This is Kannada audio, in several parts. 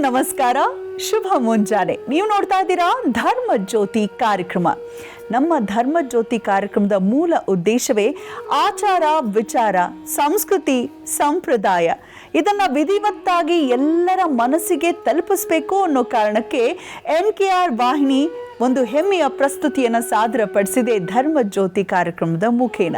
ನಮಸ್ಕಾರ, ಶುಭ ಮುಂಜಾನೆ. ನೀವು ನೋಡ್ತಾ ಇದ್ದೀರಾ ಧರ್ಮ ಜ್ಯೋತಿ ಕಾರ್ಯಕ್ರಮ. ನಮ್ಮ ಧರ್ಮ ಜ್ಯೋತಿ ಕಾರ್ಯಕ್ರಮದ ಮೂಲ ಉದ್ದೇಶವೇ ಆಚಾರ ವಿಚಾರ, ಸಂಸ್ಕೃತಿ, ಸಂಪ್ರದಾಯ ಇದನ್ನು ವಿಧಿವತ್ತಾಗಿ ಎಲ್ಲರ ಮನಸ್ಸಿಗೆ ತಲುಪಿಸಬೇಕು ಅನ್ನೋ ಕಾರಣಕ್ಕೆ NKR ವಾಹಿನಿ ಒಂದು ಹೆಮ್ಮೆಯ ಪ್ರಸ್ತುತಿಯನ್ನು ಸಾದರಪಡಿಸಿದೆ ಧರ್ಮ ಜ್ಯೋತಿ ಕಾರ್ಯಕ್ರಮದ ಮುಖೇನ.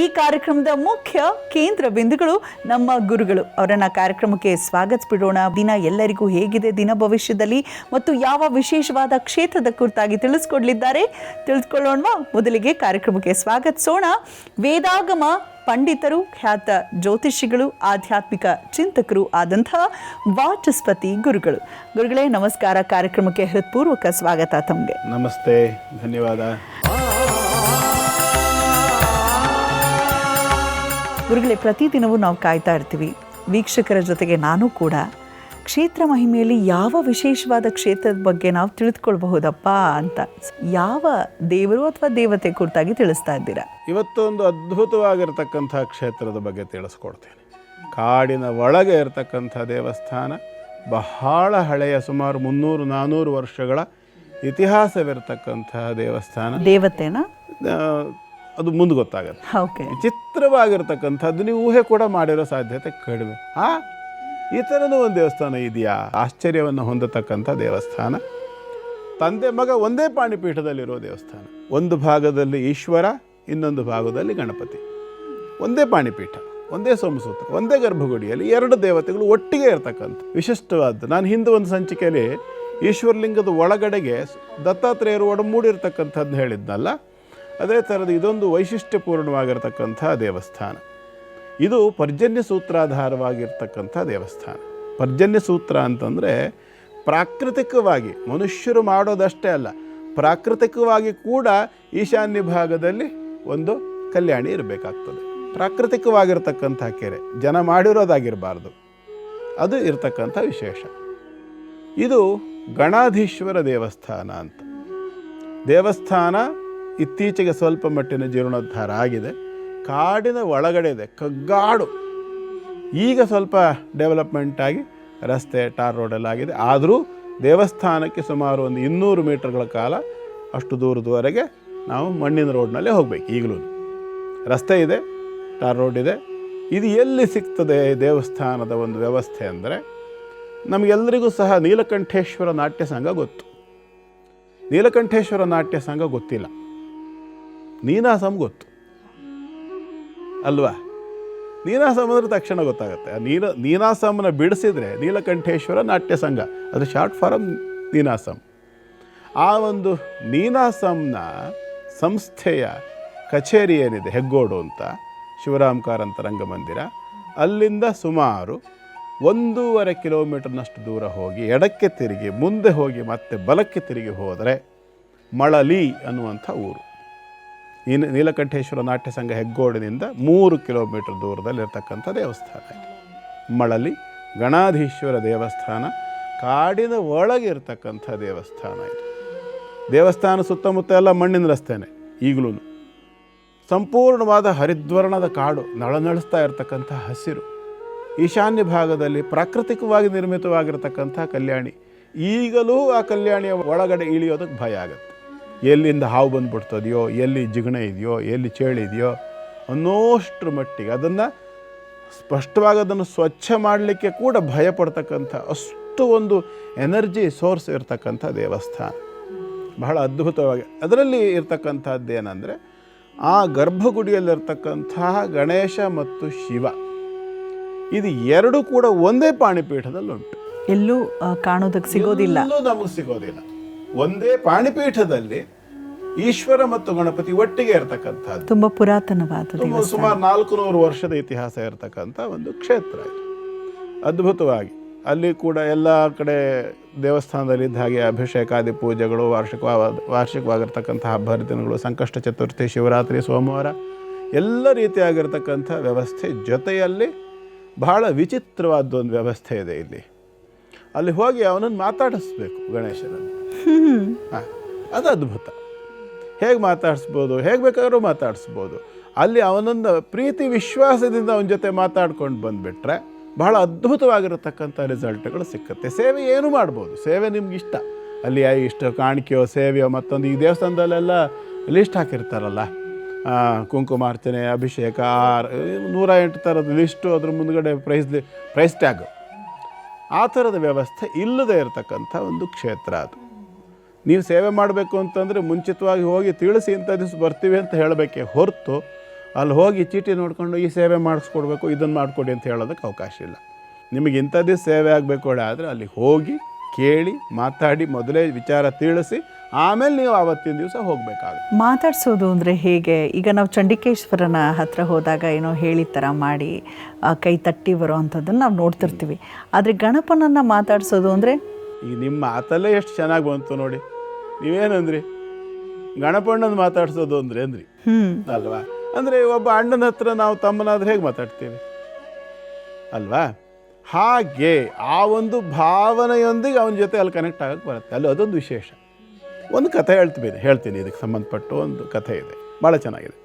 ಈ ಕಾರ್ಯಕ್ರಮದ ಮುಖ್ಯ ಕೇಂದ್ರ ಬಿಂದುಗಳು ನಮ್ಮ ಗುರುಗಳು. ಅವರನ್ನ ಕಾರ್ಯಕ್ರಮಕ್ಕೆ ಸ್ವಾಗತಿಸ್ಬಿಡೋಣ. ದಿನ ಎಲ್ಲರಿಗೂ ಹೇಗಿದೆ, ದಿನ ಭವಿಷ್ಯದಲ್ಲಿ ಮತ್ತು ಯಾವ ವಿಶೇಷವಾದ ಕ್ಷೇತ್ರದ ಕುರಿತಾಗಿ ತಿಳಿದುಕೊಳ್ಳೋಣ. ಮೊದಲಿಗೆ ಕಾರ್ಯಕ್ರಮಕ್ಕೆ ಸ್ವಾಗತಿಸೋಣ ವೇದಾಗಮ ಪಂಡಿತರು, ಖ್ಯಾತ ಜ್ಯೋತಿಷಿಗಳು, ಆಧ್ಯಾತ್ಮಿಕ ಚಿಂತಕರು ಆದಂತಹ ವಾಚಸ್ಪತಿ ಗುರುಗಳೇ ನಮಸ್ಕಾರ. ಕಾರ್ಯಕ್ರಮಕ್ಕೆ ಹೃತ್ಪೂರ್ವಕ ಸ್ವಾಗತ ತಮಗೆ. ನಮಸ್ತೆ, ಧನ್ಯವಾದ. ಗುರುಗಳೇ, ಪ್ರತಿದಿನವೂ ನಾವು ಕಾಯ್ತಾ ಇರ್ತೀವಿ, ವೀಕ್ಷಕರ ಜೊತೆಗೆ ನಾನು ಕೂಡ ಕ್ಷೇತ್ರ ಮಹಿಮೆಯಲ್ಲಿ ಯಾವ ವಿಶೇಷವಾದ ಕ್ಷೇತ್ರದ ಬಗ್ಗೆ ನಾವು ತಿಳಿದುಕೊಳ್ಬಹುದಪ್ಪ ಅಂತ. ಯಾವ ದೇವರು ಅಥವಾ ದೇವತೆ ಕುರಿತಾಗಿ ತಿಳಿಸ್ತಾ ಇದ್ದೀರಾ? ಇವತ್ತೊಂದು ಅದ್ಭುತವಾಗಿರ್ತಕ್ಕಂಥ ಕ್ಷೇತ್ರದ ಬಗ್ಗೆ ತಿಳಿಸ್ಕೊಡ್ತೇನೆ. ಕಾಡಿನ ಒಳಗೆ ಇರತಕ್ಕಂಥ ದೇವಸ್ಥಾನ, ಬಹಳ ಹಳೆಯ, ಸುಮಾರು 300-400 ವರ್ಷಗಳ ಇತಿಹಾಸವಿರತಕ್ಕಂತಹ ದೇವಸ್ಥಾನ. ದೇವತೆನಾ? ಅದು ಮುಂದೆ ಗೊತ್ತಾಗುತ್ತೆ. ಓಕೆ. ಚಿತ್ರವಾಗಿರ್ತಕ್ಕಂಥದ್ದು ನೀವು ಊಹೆ ಕೂಡ ಮಾಡಿರೋ ಸಾಧ್ಯತೆ ಕಡಿಮೆ. ಈ ಥರನೂ ಒಂದು ದೇವಸ್ಥಾನ ಇದೆಯಾ? ಆಶ್ಚರ್ಯವನ್ನು ಹೊಂದತಕ್ಕಂಥ ದೇವಸ್ಥಾನ. ತಂದೆ ಮಗ ಒಂದೇ ಪಾಣಿಪೀಠದಲ್ಲಿರೋ ದೇವಸ್ಥಾನ. ಒಂದು ಭಾಗದಲ್ಲಿ ಈಶ್ವರ, ಇನ್ನೊಂದು ಭಾಗದಲ್ಲಿ ಗಣಪತಿ. ಒಂದೇ ಪಾಣಿಪೀಠ, ಒಂದೇ ಸೋಮಸೂತ್ರ, ಒಂದೇ ಗರ್ಭಗುಡಿಯಲ್ಲಿ 2 ದೇವತೆಗಳು ಒಟ್ಟಿಗೆ ಇರತಕ್ಕಂಥ ವಿಶಿಷ್ಟವಾದ್ದು. ನಾನು ಹಿಂದೆ ಒಂದು ಸಂಚಿಕೆಯಲ್ಲಿ ಈಶ್ವರಲಿಂಗದ ಒಳಗಡೆಗೆ ದತ್ತಾತ್ರೇಯರು ಒಡಮೂಡಿರ್ತಕ್ಕಂಥದ್ದು ಹೇಳಿದ್ನಲ್ಲ, ಅದೇ ಥರದ ಇದೊಂದು ವೈಶಿಷ್ಟ್ಯಪೂರ್ಣವಾಗಿರ್ತಕ್ಕಂಥ ದೇವಸ್ಥಾನ. ಇದು ಪರ್ಜನ್ಯ ಸೂತ್ರಾಧಾರವಾಗಿರ್ತಕ್ಕಂಥ ದೇವಸ್ಥಾನ. ಪರ್ಜನ್ಯ ಸೂತ್ರ ಅಂತಂದರೆ ಪ್ರಾಕೃತಿಕವಾಗಿ ಮನುಷ್ಯರು ಮಾಡೋದಷ್ಟೇ ಅಲ್ಲ, ಪ್ರಾಕೃತಿಕವಾಗಿ ಕೂಡ ಈಶಾನ್ಯ ಭಾಗದಲ್ಲಿ ಒಂದು ಕಲ್ಯಾಣಿ ಇರಬೇಕಾಗ್ತದೆ. ಪ್ರಾಕೃತಿಕವಾಗಿರ್ತಕ್ಕಂಥ ಕೆರೆ, ಜನ ಮಾಡಿರೋದಾಗಿರಬಾರ್ದು, ಅದು ಇರತಕ್ಕಂಥ ವಿಶೇಷ. ಇದು ಗಣಾಧೀಶ್ವರ ದೇವಸ್ಥಾನ ಅಂತ. ದೇವಸ್ಥಾನ ಇತ್ತೀಚೆಗೆ ಸ್ವಲ್ಪ ಮಟ್ಟಿನ ಜೀರ್ಣೋದ್ಧಾರ ಆಗಿದೆ. ಕಾಡಿನ ಒಳಗಡೆ ಇದೆ, ಕಗ್ಗಾಡು. ಈಗ ಸ್ವಲ್ಪ ಡೆವಲಪ್ಮೆಂಟ್ ಆಗಿ ರಸ್ತೆ, ಟಾರ್ ರೋಡೆಲ್ಲ ಆಗಿದೆ. ಆದರೂ ದೇವಸ್ಥಾನಕ್ಕೆ ಸುಮಾರು ಒಂದು 200 ಮೀಟರ್ಗಳ ಕಾಲ ಅಷ್ಟು ದೂರದವರೆಗೆ ನಾವು ಮಣ್ಣಿನ ರೋಡ್ನಲ್ಲೇ ಹೋಗಬೇಕು. ಈಗಲೂ ರಸ್ತೆ ಇದೆ, ಟಾರ್ ರೋಡ್ ಇದೆ. ಇದು ಎಲ್ಲಿ ಸಿಗ್ತದೆ ದೇವಸ್ಥಾನದ ಒಂದು ವ್ಯವಸ್ಥೆ ಅಂದರೆ, ನಮಗೆಲ್ಲರಿಗೂ ಸಹ ನೀಲಕಂಠೇಶ್ವರ ನಾಟ್ಯ ಸಂಘ ಗೊತ್ತು. ನೀಲಕಂಠೇಶ್ವರ ನಾಟ್ಯ ಸಂಘ ಗೊತ್ತಿಲ್ಲ, ನೀನಾಸಂ ಗೊತ್ತು ಅಲ್ವಾ? ನೀನಾಸಂ ಅಂದರೆ ತಕ್ಷಣ ಗೊತ್ತಾಗುತ್ತೆ. ನೀನಾಸಂನ ಬಿಡಿಸಿದರೆ ನೀಲಕಂಠೇಶ್ವರ ನಾಟ್ಯ ಸಂಘ, ಅದು ಶಾರ್ಟ್ ಫಾರಮ್ ನೀನಾಸಂ. ಆ ಒಂದು ನೀನಾಸಂನ ಸಂಸ್ಥೆಯ ಕಚೇರಿ ಏನಿದೆ ಹೆಗ್ಗೋಡು ಅಂತ, ಶಿವರಾಮ್ ಕಾರಂತ ರಂಗಮಂದಿರ, ಅಲ್ಲಿಂದ ಸುಮಾರು 1.5 ಕಿಲೋಮೀಟರ್ನಷ್ಟು ದೂರ ಹೋಗಿ ಎಡಕ್ಕೆ ತಿರುಗಿ ಮುಂದೆ ಹೋಗಿ ಮತ್ತೆ ಬಲಕ್ಕೆ ತಿರುಗಿ ಹೋದರೆ ಮಳಲಿ ಅನ್ನುವಂಥ ಊರು. ನೀಲಕಂಠೇಶ್ವರ ನಾಟ್ಯ ಸಂಘ ಹೆಗ್ಗೋಡಿನಿಂದ 3 ಕಿಲೋಮೀಟರ್ ದೂರದಲ್ಲಿರ್ತಕ್ಕಂಥ ದೇವಸ್ಥಾನ ಇದು. ಮಳಲಿ ಗಣಾಧೀಶ್ವರ ದೇವಸ್ಥಾನ, ಕಾಡಿನ ಒಳಗಿರ್ತಕ್ಕಂಥ ದೇವಸ್ಥಾನ ಇದು. ದೇವಸ್ಥಾನ ಸುತ್ತಮುತ್ತ ಎಲ್ಲ ಮಣ್ಣಿನ ರಸ್ತೆನೇ. ಈಗಲೂ ಸಂಪೂರ್ಣವಾದ ಹರಿದ್ವರ್ಣದ ಕಾಡು, ನಳನಳಿಸ್ತಾ ಇರತಕ್ಕಂಥ ಹಸಿರು. ಈಶಾನ್ಯ ಭಾಗದಲ್ಲಿ ಪ್ರಾಕೃತಿಕವಾಗಿ ನಿರ್ಮಿತವಾಗಿರ್ತಕ್ಕಂಥ ಕಲ್ಯಾಣಿ. ಈಗಲೂ ಆ ಕಲ್ಯಾಣಿಯ ಒಳಗಡೆ ಇಳಿಯೋದಕ್ಕೆ ಭಯ ಆಗುತ್ತೆ. ಎಲ್ಲಿಂದ ಹಾವು ಬಂದುಬಿಡ್ತದೆಯೋ, ಎಲ್ಲಿ ಜಿಗಣೆ ಇದೆಯೋ, ಎಲ್ಲಿ ಚೇಳು ಇದೆಯೋ ಅನ್ನೋಷ್ಟ್ರ ಮಟ್ಟಿಗೆ ಅದನ್ನು ಸ್ಪಷ್ಟವಾಗಿ ಅದನ್ನು ಸ್ವಚ್ಛ ಮಾಡಲಿಕ್ಕೆ ಕೂಡ ಭಯಪಡ್ತಕ್ಕಂಥ ಅಷ್ಟು ಒಂದು ಎನರ್ಜಿ ಸೋರ್ಸ್ ಇರ್ತಕ್ಕಂಥ ದೇವಸ್ಥಾನ. ಬಹಳ ಅದ್ಭುತವಾಗಿ ಅದರಲ್ಲಿ ಇರ್ತಕ್ಕಂಥದ್ದೇನೆಂದರೆ, ಆ ಗರ್ಭಗುಡಿಯಲ್ಲಿರ್ತಕ್ಕಂತಹ ಗಣೇಶ ಮತ್ತು ಶಿವ, ಇದು 2 ಕೂಡ ಒಂದೇ ಪಾಣಿಪೀಠದಲ್ಲುಂಟು. ಎಲ್ಲೂ ಕಾಣೋದಕ್ಕೆ ಸಿಗೋದಿಲ್ಲ, ನಮಗೆ ಸಿಗೋದಿಲ್ಲ. ಒಂದೇ ಪಾಣಿಪೀಠದಲ್ಲಿ ಈಶ್ವರ ಮತ್ತು ಗಣಪತಿ ಒಟ್ಟಿಗೆ ಇರತಕ್ಕಂಥದ್ದು. ತುಂಬ ಪುರಾತನವಾದ, ಸುಮಾರು 400 ವರ್ಷದ ಇತಿಹಾಸ ಇರತಕ್ಕಂಥ ಒಂದು ಕ್ಷೇತ್ರ ಇದು. ಅದ್ಭುತವಾಗಿ ಅಲ್ಲಿ ಕೂಡ ಎಲ್ಲ ಕಡೆ ದೇವಸ್ಥಾನದಲ್ಲಿದ್ದ ಹಾಗೆ ಅಭಿಷೇಕಾದಿ ಪೂಜೆಗಳು, ವಾರ್ಷಿಕವಾಗಿರ್ತಕ್ಕಂಥ ಹಬ್ಬ ಹರಿದಿನಗಳು, ಸಂಕಷ್ಟ ಚತುರ್ಥಿ, ಶಿವರಾತ್ರಿ, ಸೋಮವಾರ, ಎಲ್ಲ ರೀತಿಯಾಗಿರ್ತಕ್ಕಂಥ ವ್ಯವಸ್ಥೆ ಜೊತೆಯಲ್ಲಿ ಬಹಳ ವಿಚಿತ್ರವಾದೊಂದು ವ್ಯವಸ್ಥೆ ಇದೆ ಇಲ್ಲಿ. ಅಲ್ಲಿ ಹೋಗಿ ಅವನನ್ನು ಮಾತಾಡಿಸ್ಬೇಕು, ಗಣೇಶನನ್ನು. ಅದು ಅದ್ಭುತ. ಹೇಗೆ ಮಾತಾಡಿಸ್ಬೋದು? ಹೇಗೆ ಬೇಕಾದ್ರೂ ಮಾತಾಡಿಸ್ಬೋದು. ಅಲ್ಲಿ ಅವನನ್ನು ಪ್ರೀತಿ ವಿಶ್ವಾಸದಿಂದ ಅವನ ಜೊತೆ ಮಾತಾಡ್ಕೊಂಡು ಬಂದುಬಿಟ್ರೆ ಬಹಳ ಅದ್ಭುತವಾಗಿರತಕ್ಕಂಥ ರಿಸಲ್ಟ್ಗಳು ಸಿಕ್ಕುತ್ತೆ. ಸೇವೆ ಏನು ಮಾಡ್ಬೋದು, ಸೇವೆ ನಿಮ್ಗೆ ಇಷ್ಟ, ಅಲ್ಲಿ ಇಷ್ಟು ಕಾಣಿಕೆಯೋ ಸೇವೆಯೋ ಮತ್ತೊಂದು. ಈ ದೇವಸ್ಥಾನದಲ್ಲೆಲ್ಲ ಲಿಸ್ಟ್ ಹಾಕಿರ್ತಾರಲ್ಲ, ಕುಂಕುಮಾರ್ಚನೆ, ಅಭಿಷೇಕ, 108 ಥರದ ಲಿಸ್ಟು, ಅದ್ರ ಮುಂದ್ಗಡೆ ಪ್ರೈಸ್ ಟ್ಯಾಗು. ಆ ಥರದ ವ್ಯವಸ್ಥೆ ಇಲ್ಲದೇ ಇರತಕ್ಕಂಥ ಒಂದು ಕ್ಷೇತ್ರ ಅದು. ನೀವು ಸೇವೆ ಮಾಡಬೇಕು ಅಂತಂದರೆ ಮುಂಚಿತವಾಗಿ ಹೋಗಿ ತಿಳಿಸಿ ಇಂಥ ದಿವಸ ಬರ್ತೀವಿ ಅಂತ ಹೇಳಬೇಕೆ ಹೊರತು ಅಲ್ಲಿ ಹೋಗಿ ಚೀಟಿ ನೋಡಿಕೊಂಡು ಈ ಸೇವೆ ಮಾಡಿಸ್ಕೊಡ್ಬೇಕು, ಇದನ್ನು ಮಾಡಿಕೊಡಿ ಅಂತ ಹೇಳೋದಕ್ಕೆ ಅವಕಾಶ ಇಲ್ಲ. ನಿಮಗೆ ಇಂಥ ದಿವಸ ಸೇವೆ ಆಗಬೇಕು ಆದರೆ ಅಲ್ಲಿ ಹೋಗಿ ಕೇಳಿ ಮಾತಾಡಿ ಮೊದಲೇ ವಿಚಾರ ತಿಳಿಸಿ ಆಮೇಲೆ ನೀವು ಆವತ್ತಿನ ದಿವಸ ಹೋಗಬೇಕಾಗುತ್ತೆ. ಮಾತಾಡಿಸೋದು ಅಂದರೆ ಹೇಗೆ? ಈಗ ನಾವು ಚಂಡಿಕೇಶ್ವರನ ಹತ್ರ ಹೋದಾಗ ಏನೋ ಹೇಳಿ ಥರ ಮಾಡಿ ಕೈ ತಟ್ಟಿ ಬರೋ ಅಂಥದ್ದನ್ನು ನಾವು ನೋಡ್ತಿರ್ತೀವಿ. ಆದರೆ ಗಣಪನನ್ನು ಮಾತಾಡಿಸೋದು ಅಂದರೆ ಈಗ ನಿಮ್ಮ ಮಾತಲ್ಲೇ ಎಷ್ಟು ಚೆನ್ನಾಗಿ ಬಂತು ನೋಡಿ. ನೀವೇನಂದ್ರಿ ಗಣಪಣ್ಣನ ಮಾತಾಡ್ಸೋದು ಅಂದ್ರಿ ಅಲ್ವಾ? ಅಂದರೆ ಒಬ್ಬ ಅಣ್ಣನ ಹತ್ರ ನಾವು ತಮ್ಮನಾದ್ರೆ ಹೇಗೆ ಮಾತಾಡ್ತೀವಿ ಅಲ್ವಾ? ಹಾಗೆ ಆ ಒಂದು ಭಾವನೆಯೊಂದಿಗೆ ಅವನ ಜೊತೆ ಅಲ್ಲಿ ಕನೆಕ್ಟ್ ಆಗೋಕ್ಕೆ ಬರುತ್ತೆ. ಅಲ್ಲಿ ಅದೊಂದು ವಿಶೇಷ. ಒಂದು ಕಥೆ ಹೇಳ್ತೀನಿ ಇದಕ್ಕೆ ಸಂಬಂಧಪಟ್ಟು ಒಂದು ಕಥೆ ಇದೆ, ಭಾಳ ಚೆನ್ನಾಗಿದೆ.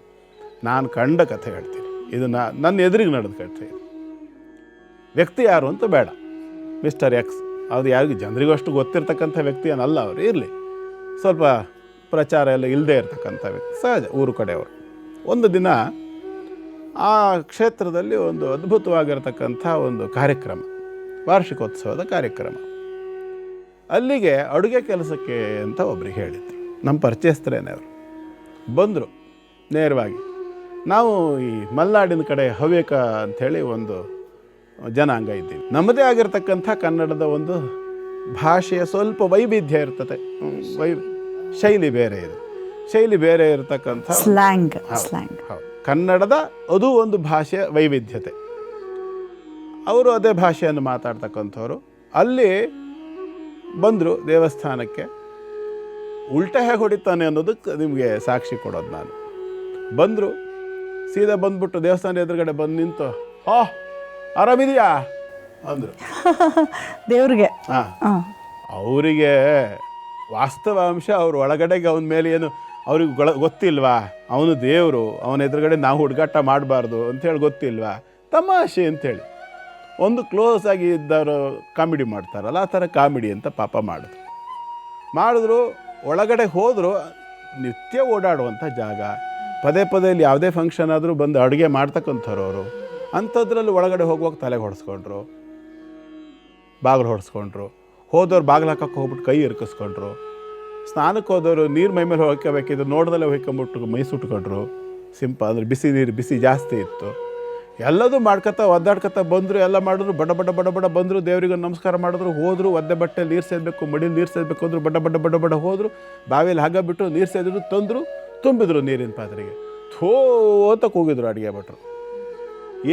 ನಾನು ಕಂಡ ಕಥೆ ಹೇಳ್ತೀನಿ. ಇದು ನನ್ನ ಎದುರಿಗೆ ನಡೆದ ಕಥೆ ಇದು. ವ್ಯಕ್ತಿ ಯಾರು ಅಂತ ಬೇಡ, ಮಿಸ್ಟರ್ ಎಕ್ಸ್. ಅದು ಯಾರಿಗೂ ಜನರಿಗೂ ಅಷ್ಟು ಗೊತ್ತಿರ್ತಕ್ಕಂಥ ವ್ಯಕ್ತಿ ಏನಲ್ಲ. ಅವರು ಇರಲಿ, ಸ್ವಲ್ಪ ಪ್ರಚಾರ ಎಲ್ಲ ಇಲ್ಲದೆ ಇರತಕ್ಕಂಥ ವ್ಯಕ್ತಿ, ಸಹಜ, ಊರು ಕಡೆಯವರು. ಒಂದು ದಿನ ಆ ಕ್ಷೇತ್ರದಲ್ಲಿ ಒಂದು ಅದ್ಭುತವಾಗಿರತಕ್ಕಂಥ ಒಂದು ಕಾರ್ಯಕ್ರಮ, ವಾರ್ಷಿಕೋತ್ಸವದ ಕಾರ್ಯಕ್ರಮ. ಅಲ್ಲಿಗೆ ಅಡುಗೆ ಕೆಲಸಕ್ಕೆ ಅಂತ ಒಬ್ರಿಗೆ ಹೇಳಿದ್ರು. ನಮ್ಮ ಪರಿಚಯಸ್ಥರೇನೆ ಅವರು ಬಂದರು ನೇರವಾಗಿ. ನಾವು ಈ ಮಲೆನಾಡಿನ ಕಡೆ ಹವ್ಯಕ ಅಂಥೇಳಿ ಒಂದು ಜನಾಂಗ ಇದ್ದೀವಿ. ನಮ್ಮದೇ ಆಗಿರ್ತಕ್ಕಂಥ ಕನ್ನಡದ ಒಂದು ಭಾಷೆಯ ಸ್ವಲ್ಪ ವೈವಿಧ್ಯ ಇರ್ತದೆ, ಶೈಲಿ ಬೇರೆ ಇದೆ, ಶೈಲಿ ಬೇರೆ ಇರತಕ್ಕಂಥ ಸ್ಲ್ಯಾಂಗ್. ಹೌದು, ಕನ್ನಡದ ಅದು ಒಂದು ಭಾಷೆಯ ವೈವಿಧ್ಯತೆ. ಅವರು ಅದೇ ಭಾಷೆಯನ್ನು ಮಾತಾಡ್ತಕ್ಕಂಥವ್ರು. ಅಲ್ಲಿ ಬಂದರು ದೇವಸ್ಥಾನಕ್ಕೆ. ಉಲ್ಟ ಹೇಗೆ ಹೊಡಿತಾನೆ ಅನ್ನೋದಕ್ಕೆ ನಿಮಗೆ ಸಾಕ್ಷಿ ಕೊಡೋದು ನಾನು. ಬಂದರು, ಸೀದಾ ಬಂದ್ಬಿಟ್ಟು ದೇವಸ್ಥಾನ ಎದುರುಗಡೆ ಬಂದು ನಿಂತು, ಆರಾಮಿದೆಯಾ ಅಂದರು ದೇವ್ರಿಗೆ. ಅವರಿಗೆ ವಾಸ್ತವಾಂಶ ಅವ್ರ ಒಳಗಡೆಗೆ ಅವನ ಮೇಲೆ ಏನು ಅವ್ರಿಗೆ ಗೊತ್ತಿಲ್ವಾ? ಅವನು ದೇವರು, ಅವನ ಎದುರುಗಡೆ ನಾವು ಹುಡುಗಾಟ ಮಾಡಬಾರ್ದು ಅಂಥೇಳಿ ಗೊತ್ತಿಲ್ವಾ? ತಮಾಷೆ ಅಂಥೇಳಿ ಒಂದು ಕ್ಲೋಸ್ ಆಗಿ ಇದ್ದವರು ಕಾಮಿಡಿ ಮಾಡ್ತಾರಲ್ಲ, ಆ ಥರ ಕಾಮಿಡಿ ಅಂತ ಪಾಪ ಮಾಡಿದ್ರು. ಒಳಗಡೆ ಹೋದರು. ನಿತ್ಯ ಓಡಾಡುವಂಥ ಜಾಗ, ಪದೇ ಪದೇ ಇಲ್ಲಿ ಯಾವುದೇ ಫಂಕ್ಷನ್ ಆದರೂ ಬಂದು ಅಡುಗೆ ಮಾಡ್ತಕ್ಕಂಥವ್ರು ಅವರು. ಅಂಥದ್ರಲ್ಲಿ ಒಳಗಡೆ ಹೋಗುವಾಗ ತಲೆಗೆ ಹೊಡೆಸ್ಕೊಂಡ್ರು, ಬಾಗಿಲು ಹೊಡೆಸ್ಕೊಂಡ್ರು. ಹೋದವ್ರು ಬಾಗಿಲು ಹಾಕಕ್ಕೆ ಹೋಗ್ಬಿಟ್ಟು ಕೈ ಇರ್ಕಿಸ್ಕೊಂಡ್ರು. ಸ್ನಾನಕ್ಕೆ ಹೋದವರು ನೀರು ಮೈ ಮೇಲೆ ಹೊಯ್ಕೋಬೇಕಿದ್ರು, ನೋಡ್ದಲ್ಲೇ ಹೊಯ್ಕೊಂಬಿಟ್ಟು ಮೈ ಸುಟ್ಕೊಂಡ್ರು. ಅಂದರೆ ಬಿಸಿ ನೀರು, ಬಿಸಿ ಜಾಸ್ತಿ ಇತ್ತು. ಎಲ್ಲದೂ ಮಾಡ್ಕೊತ ಒದ್ದಾಡ್ಕೊತ ಬಂದರು, ಎಲ್ಲ ಮಾಡಿದ್ರು. ಬಡ ಬಡ ಬಡ ಬಡ ಬಂದರು, ದೇವರಿಗೆ ನಮಸ್ಕಾರ ಮಾಡಿದ್ರು, ಹೋದರು. ಒದ್ದೆ ಬಟ್ಟೆ ನೀರು ಸೇದಬೇಕು, ಮಡಿಲಿ ನೀರು ಸೇದಬೇಕು ಅಂದರು. ಬಡ ಬಡ ಬಡ ಬಡ ಹೋದರು, ಬಾವಿಯಲ್ಲಿ ಹಗ್ಗ ಬಿಟ್ಟು ನೀರು ಸೇದಿದ್ರು, ತಂದರು, ತುಂಬಿದ್ರು ನೀರಿನ ಪಾತ್ರೆಗೆ. ಥೋ ಅಂತ ಕೂಗಿದ್ರು ಅಡುಗೆ ಭಟ್ರು.